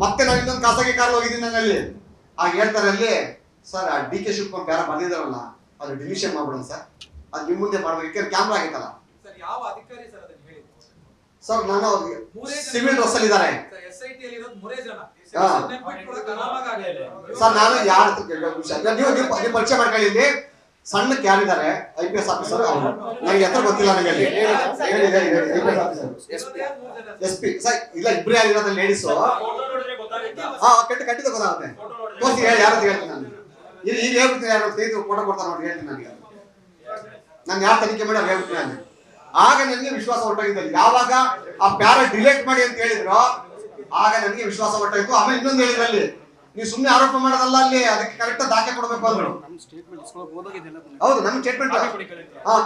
ಮತ್ತೆ ನಾನು ಇನ್ನೊಂದು ಖಾಸಗಿ ಕಾರ್ ಹೋಗಿದ್ದೀನಿ ನಾನಲ್ಲಿ. ಆಗ ಹೇಳ್ತಾರೆ ಅಲ್ಲಿ, ಸರ್ ಆ DK ಶಿವಕುಮಾರ್ ಯಾರ ಬಂದಿದಾರಲ್ಲ, ಅದು ಡಿಲಿಷನ್ ಮಾಡ್ಬಿಡೋಣ ಸರ್, ಅದು ನಿಮ್ಮ ಮುಂದೆ ಮಾಡ್ಬೇಕು, ಕ್ಯಾಮ್ರಾ ಆಗಿತ್ತಲ್ಲ. ಸರ್ ನಾನು ಅವ್ರಿಗೆ ಸಿವಿಲ್ ಡ್ರೆಸ್ ಅಲ್ಲಿ ಇದ್ದಾರೆ ಸರ್. ನಾನು ಯಾರು ನೀವು ಪರಿಚಯ ಮಾಡ್ಕೊಳ್ಳಿ. ಸಣ್ಣಕ್ಕೆ ಯಾರಿದ್ದಾರೆ IPS ಆಫೀಸರ್, ಅವರು ನನಗೆ ಹತ್ರ ಗೊತ್ತಿಲ್ಲ. ನನಗೆ SP ಸರ್ ಇಲ್ಲ, ಇಬ್ರು ಯಾರಿರೋದು ಲೇಡೀಸು. ಖಂಡಿತ ಗೊತ್ತಾಗುತ್ತೆ. ತೋರಿಸಿ ಹೇಳಿ ಯಾರು ಹೇಳ್ತೀನಿ ನಾನು. ಈಗ ಹೇಳ್ಬಿಡ್ತೀನಿ, ಯಾರು ಸ್ನೇಹಿತರು ಫೋಟೋ ಕೊಡ್ತಾರೆ ನೋಡಿ, ಹೇಳ್ತೀನಿ ನನಗೆ. ನಾನು ಯಾರು ತನಿಖೆ ಮಾಡಿ ಅವ್ರು ಹೇಳ್ಬಿಡ್ತೀನಿ ನಾನು. ಆಗ ನನಗೆ ವಿಶ್ವಾಸ ಹೊರಟಾಗಿದ್ದಲ್ಲಿ. ಯಾವಾಗ ಆ ಪ್ಯಾರ ಡಿಲೇಟ್ ಮಾಡಿ ಅಂತ ಹೇಳಿದ್ರು, ಆಗ ನನಗೆ ವಿಶ್ವಾಸ ಹೊರಟಾಯ್ತು. ಆಮೇಲೆ ಇನ್ನೊಂದು ಹೇಳಿದ್ರಲ್ಲಿ, ನೀವು ಸುಮ್ಮನೆ ಆರೋಪ ಮಾಡೋದಲ್ಲ, ಅಲ್ಲಿ ಅದಕ್ಕೆ ಕರೆಕ್ಟ್ ದಾಖಲೆ ಕೊಡಬೇಕು ಅಂದ್ರು. ಹೌದು, ನಮ್ಮ ಸ್ಟೇಟ್ಮೆಂಟ್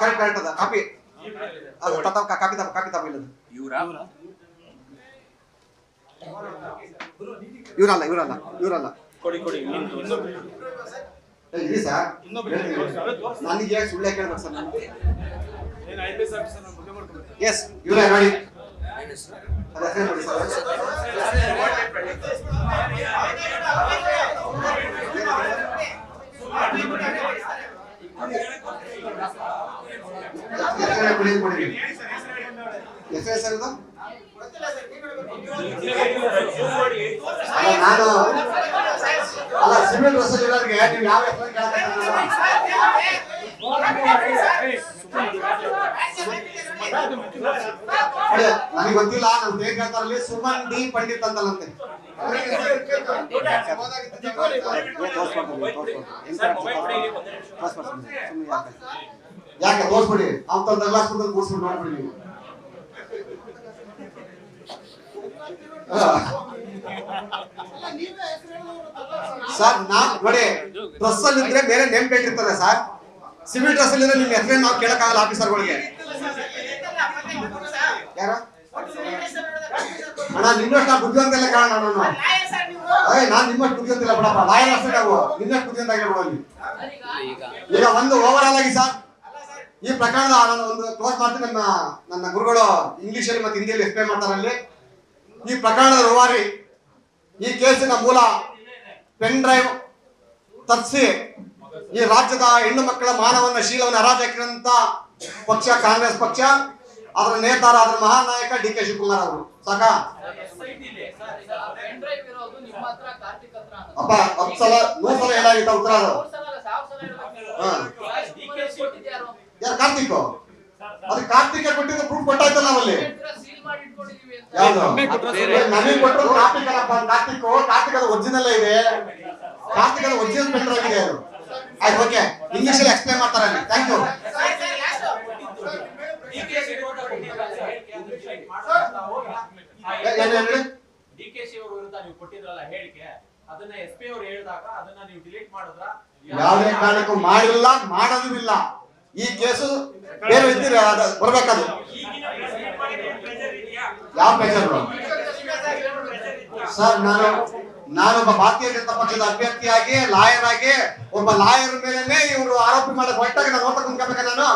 ಕರೆಕ್ಟ್ ಅದ ಕಾಪಿ. ಅದು ಕಾಪಿ ತಾಪ ಇಲ್ಲದು ಇವರಲ್ಲ ಇರಿ ಸರ್, ನನಗೆ ಸುಳ್ಳೆ ಕೇಳ್ಬೇಕು ಸರ್. ಎಸ್ ಇವರೇ ನೋಡಿ, ಅದ ಹೆಸರು ನೋಡಿ ಸರ್. ಹೆಸರು ನಾನು ಅಲ್ಲ, ಸಿವಿಲ್ ಡ್ರೆಸ್ ಇರೋರಿಗೆ ನೀವು ಯಾವ ಹೆಸರು ನನಗೆ ಗೊತ್ತಿಲ್ಲ. ನಮ್ ಹೇಗ್ ಹೇಳ್ತಾರಲ್ಲಿ ಸುಮನ್ ಡಿ ಪಂಡಿತ್ ಅಂತಲ್ಲಂತೆ. ಯಾಕೆ ತೋರ್ಸ್ಬಿಡಿ, ಅವ್ನ ತಂದ ಗ್ಲಾಸ್ ಕೊಟ್ಟು ಕೂರ್ಸ್ಬಿಟ್ಟು ನೋಡ್ಬಿಡಿ ನೀವು. ಸರ್ ನಾನ್ ನೋಡಿ, ಡ್ರೆಸ್ ಅಲ್ಲಿ ಇದ್ರೆ ಬೇರೆ ನೇಮ್ ಪ್ಲೇಟ್ ಇರ್ತದೆ ಸರ್. ಸಿವಿಲ್ ಡ್ರೆಸ್ ಅಲ್ಲಿ ಇದ್ರೆ ನಿಮ್ ಹೆಸರೇನು ನಾವು ಕೇಳಕ್ಕಾಗಲ್ಲ ಆಫೀಸರ್ಗಳಿಗೆ. ಯಾರ ಅಣ್ಣ, ನಿಮ್ಮಷ್ಟು ನಾ ಬುದ್ಧಿವಂತ ಇಲ್ಲ ಕಾರಣ ನಾನು ನಾನ್ ನಿಮ್ಮಷ್ಟು ಬುದ್ಧಿವಂತ ಇಲ್ಲ ಬಿಡಪ್ಪ. ಲಾಯರ್ ಅಷ್ಟೇ ನಾವು, ನಿನ್ನಷ್ಟು ಬುದ್ಧಿವಂತ ಆಗಿರ್ಬೋದು. ಈಗ ಒಂದು ಓವರ್ ಆಲ್ ಆಗಿ ಸರ್, ಈ ಪ್ರಕರಣದ ನಾನು ಒಂದು ಕ್ಲೋಸ್ ಮಾಡ್ತೀನಿ. ನನ್ನ ಗುರುಗಳು ಇಂಗ್ಲಿಷ್ ಅಲ್ಲಿ ಮತ್ತೆ ಹಿಂದಿಯಲ್ಲಿ ಎಕ್ಸ್ಪ್ಲೇನ್ ಮಾಡ್ತಾರಲ್ಲಿ. ಈ ಪ್ರಕರಣದ ರೂವಾರಿ, ಈ ಕೇಸಿನ ಮೂಲ ಪೆನ್ ಡ್ರೈವ್ ತರಿಸಿ ಈ ರಾಜ್ಯದ ಹೆಣ್ಣು ಮಕ್ಕಳ ಮಾನವನ್ನ ಶೀಲವನ್ನು ಹರಾಜಾಕಿದಂತ ಪಕ್ಷ ಕಾಂಗ್ರೆಸ್ ಪಕ್ಷ. ಅದರ ನೇತಾರ, ಅದರ ಮಹಾನಾಯಕ ಡಿ ಕೆ ಶಿವಕುಮಾರ್ ಅವರು. ಸಾಕ ಅಪ್ಪ, 10 ಸಲ 100 ಸಲ ಏನಾಗಿತ್ತ ಉತ್ತರ ಅದು. ಯಾರು ಕಾರ್ತಿಕ್? ಅದು ಕಾರ್ತಿಕ್ ಕೊಟ್ಟಿದ್ದು ಪ್ರೂಫ್ ಕೊಟ್ಟಾಯ್ತಲ್ಲ ನಾವಲ್ಲಿ. ಯಾವ್ದು ನಮಗೆ ಕೊಟ್ಟರು ಕಾರ್ತಿಕ್ ಅಲ್ಲಪ್ಪ. ಕಾರ್ತಿಕ್ ಅದು ಒರಿಜಿನಲ್ ಇದೆ. ಕಾರ್ತಿಕ್ ಅದು ಒರಿಜಿನಲ್ ಪೆಂಡರ್ ಆಗಿದೆ ಅದು. ಆಯ್ತು, ಓಕೆ, ಇಂಗ್ಲಿಷ್ ಅಲ್ಲಿ ಎಕ್ಸ್ಪ್ಲೇನ್ ಮಾಡ್ತಾರೆ ಅಲ್ಲಿ. Thank you. ಡಿಕೆಶಿ ಅವರ ವಿರುದ್ಧ ನೀವು ಕೊಟ್ಟಿದ್ರಲ್ಲ ಹೇಳಿಕೆ, ಅದನ್ನ ಎಸ್ಪಿ ಅವರು ಹೇಳಿದಾಗ ಅದನ್ನ ನೀವು ಡಿಲೀಟ್ ಮಾಡಿದ್ರ? ಯಾವುದೇ ಕಾರಣಕ್ಕೂ ಮಾಡಿಲ್ಲ, ಮಾಡೋದು ಇಲ್ಲ. ಈ ಕೇಸು ಬೇರೆ ವ್ಯಕ್ತಿ ಬರ್ಬೇಕದು. ಯಾವ ಪ್ರೆಷರ್ ಸರ್? ನಾನೊಬ್ಬ ಭಾರತೀಯ ಜನತಾ ಪಕ್ಷದ ಅಭ್ಯರ್ಥಿಯಾಗಿ, ಲಾಯರ್ ಆಗಿ, ಒಬ್ಬ ಲಾಯರ್ ಮೇಲೆ ಇವರು ಆರೋಪಿ ಮಾಡಕ್ ಹೊರಟಾಗ ನಾನು ನೋಡ್ತಾ ಕುಂತ್ಕೋಬೇಕ. ನಾನು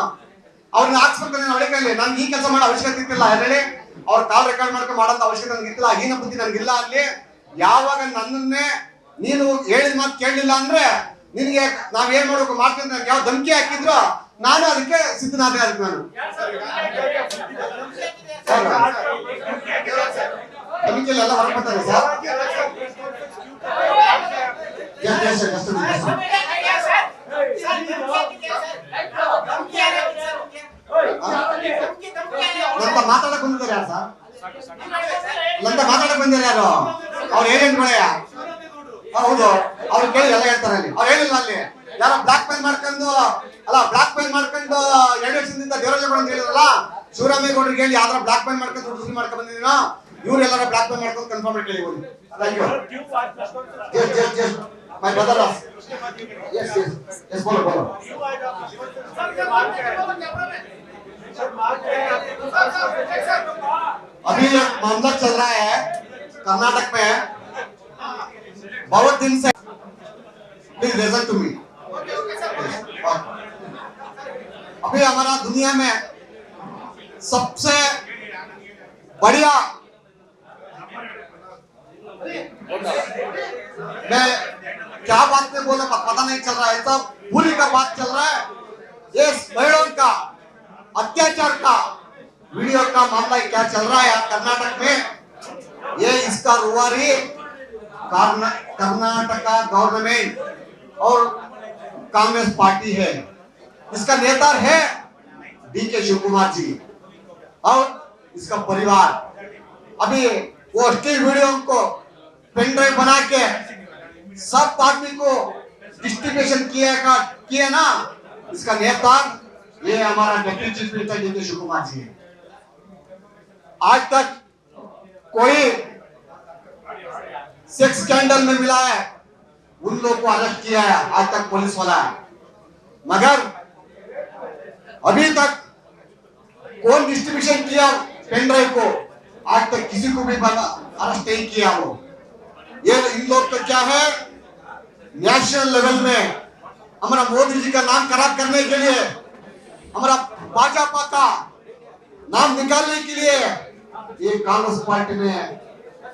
ಅವ್ರನ್ನ ಹಾಕ್ಸ್ಬೇಕು ನನ್ನ ಒಳಗಲ್ಲಿ. ನನ್ಗೆ ಈ ಕೆಲಸ ಮಾಡೋ ಅವಶ್ಯಕತೆ ಇತ್ತಿಲ್ಲ. ಹೇಳಿ, ಅವ್ರ ಕಾಲ್ ರೆಕಾರ್ಡ್ ಮಾಡ್ಕೊಂಡು ಮಾಡೋಂಥ ಅವಶ್ಯಕತೆ ನನ್ಗೆ ಇತ್ತಿಲ್ಲ. ಹೀನ ಬುದ್ಧಿ ನನ್ಗಿಲ್ಲ. ಅಲ್ಲಿ ಯಾವಾಗ ನನ್ನನ್ನೇ ನೀನು ಹೇಳಿದ ಮಾತು ಕೇಳಲಿಲ್ಲ ಅಂದ್ರೆ ನಿನ್ಗೆ ನಾವ್ ಏನ್ ಮಾಡ್ಬೇಕು ಮಾಡ್ತೀನಿ ನನ್ಗೆ ಯಾವ ಧಮಕಿ ಹಾಕಿದ್ರು ನಾನು ಅದಕ್ಕೆ ಸಿದ್ಧನಾದೆ. ಅದಕ್ಕೆ ನಾನು ಧಮಕಿಯಲ್ಲಿ ಎಲ್ಲ ಹೊರಡ್ತಾರೆ ಸರ್. ನಂತ ಮಾತಾಡಕ್ ಬಂದಿದ್ದಾರೆ ಯಾರು ಸರ್? ನಂತ ಮಾತಾಡಕ್ ಬಂದಿದ್ದಾರೆ ಯಾರು? ಅವ್ರ ಏಜೆಂಟ್ಗಳೇ. ಹೌದು, ಅವ್ರು ಕೇಳಿ ಎಲ್ಲ ಹೇಳ್ತಾರೆ ಅಲ್ಲಿ. ಅವ್ರು ಹೇಳಿಲ್ಲ ಅಲ್ಲಿ ಯಾರೋ ಬ್ಲಾಕ್ ಮೇಲ್ ಮಾಡ್ಕೊಂಡು 2 ವರ್ಷದಿಂದ ದೇವರಾಜೇಗೌಡ ಅಂತ ಹೇಳಿದ್ರಲ್ಲ, ಶಿವರಾಮೇಗೌಡರಿಗೆ ಹೇಳಿ ಯಾವ್ದಾರ ಬ್ಲಾಕ್ ಮೇಲ್ ಮಾಡ್ಕೊಂಡು ದುಡ್ಡು ಮಾಡ್ಕೊಂಡು ಬಂದಿದ್ದೀನೋ, ಇವ್ರು ಎಲ್ಲಾರ ಬ್ಲಾಕ್ ಮೇಲ್ ಮಾಡ್ಕೊಂಡು ಕನ್ಫರ್ಮ್ ಕೇಳಿ ಹೋಗಿ. My brother, yes, follow. अभी एक मामला चल रहा है कर्नाटक में बहुत दिन से. Please listen to me. अभी हमारा दुनिया में सबसे बढ़िया, मैं क्या बात में बोला पता नहीं चल रहा है. सब बुरी का बात चल रहा है. ये महिलाओं का अत्याचार का वीडियो का मामला क्या चल रहा है कर्नाटक में. ये इसका रुवारी कर्नाटका गवर्नमेंट और कांग्रेस पार्टी है. इसका नेता है डी के शिवकुमार जी और इसका परिवार. अभी वो स्टिल वीडियो को पेन ड्राइव बना के सब आदमी को डिस्ट्रीब्यूशन किया ना. इसका नेता ये हमारा डिप्टी चीफ मिनिस्टर डी के शिवकुमार जी है. आज तक कोई सेक्स स्कैंडल में मिला है उन लोगों को अरेस्ट किया है आज तक पुलिस वाला है. मगर अभी तक कौन डिस्ट्रीब्यूशन किया पेन ड्राइव को, आज तक किसी को भी अरेस्ट नहीं किया वो। ये इन लोग का क्या है, नेशनल लेवल में हमारा मोदी जी का नाम खराब करने के लिए, हमारा भाजपा का नाम निकालने के लिए ये कांग्रेस पार्टी में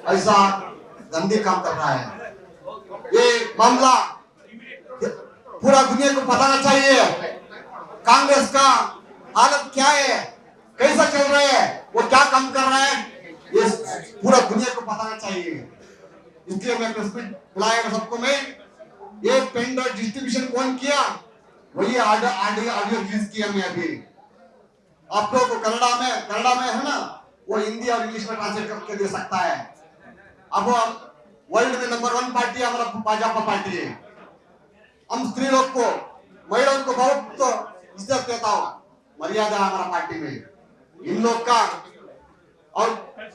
ऐसा गंदे काम कर रहा है। ये मामला पूरा दुनिया को बताना चाहिए, कांग्रेस का हालत क्या है, कैसा चल रहा है, वो क्या काम कर रहा है, ये पूरा दुनिया को बताना चाहिए। इसलिए मैं प्रेस मीट बुलाया सबको। मैं ये पेन ड्राइव डिस्ट्रीब्यूशन कौन किया, वही ऑडियो रिलीज किया मैं अभी आप लोगों को कन्नड़ा में है ना, वो हिंदी और इंग्लिश में ट्रांसलेट करके दे सकता है। अब वर्ल्ड में नंबर 1 पार्टी हमारा भाजपा पार्टी है। हम स्त्री लोग को, महिलाओं को बहुत इज्जत देता हूँ, मर्यादा हमारा पार्टी में इन लोग का। और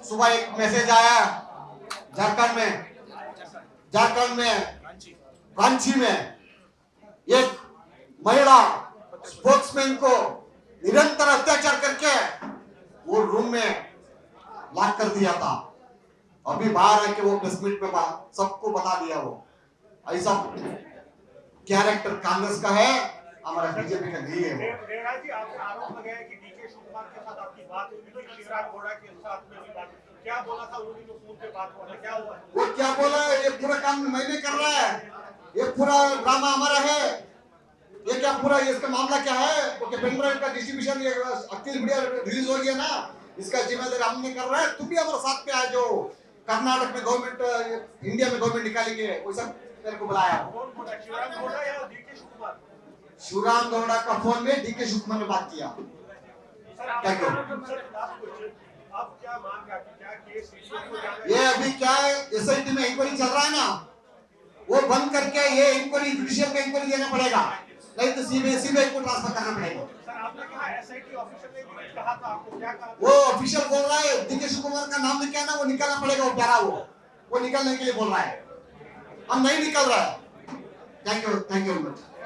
सुबह एक मैसेज आया झारखंड में रांची में एक महिला स्पोक्समैन को निरंतर अत्याचार करके वो रूम में लॉक कर दिया था। अभी बाहर है कि वो प्रेस मीट में सबको बता दिया। वो ऐसा कैरेक्टर कांग्रेस का है, हमारा बीजेपी का नहीं है। देवराज जी, आपने आरोप लगाया कि डीके शिवकुमार के साथ आपकी बात हुई थी, शिवराज घोड़ा के साथ में भी बात हुई। क्या बोला था उन्हीं को फोन पे बात हुआ, क्या हुआ? वो क्या बोला, ये पूरा काम मैंने कर रहा है, ये पूरा ड्रामा हमारा है, ये क्या पूरा इसका मामला क्या है, वो पेन ड्राइव का डिस्ट्रीब्यूशन ये अखिल मीडिया रिलीज हो गया ना, इसका जिम्मेदारी हमने कर रहा है। तुम भी हमारे साथ पे आ, जो कर्नाटक में गवर्नमेंट, इंडिया में गवर्नमेंट निकालेंगे, वो सब मेरे को बुलाया। शिवराज घोड़ा या डीके शिवकुमार? शिवराम गौड़ा का फोन में डीके शिवकुमार ने बात किया। Thank you. अब क्या मांग है, क्या केस ये अभी क्या है, एसआईटी में इंक्वायरी चल रहा है ना, वो बंद करके ये इंक्वायरी जुडिशियल का इंक्वायरी देना पड़ेगा, नहीं तो सीबीआई को ट्रांसफर करना पड़ेगा। सर, आपने कहा एसआईटी ऑफिसर ने भी कहा था, आपको क्या कहा? वो ऑफिशियल बोल रहा है, डीके शिवकुमार का नाम लिखा है ना, वो निकालना पड़ेगा, वो प्यारा वो निकालने के लिए बोल रहा है, हम नहीं निकल रहा है। Thank you very much.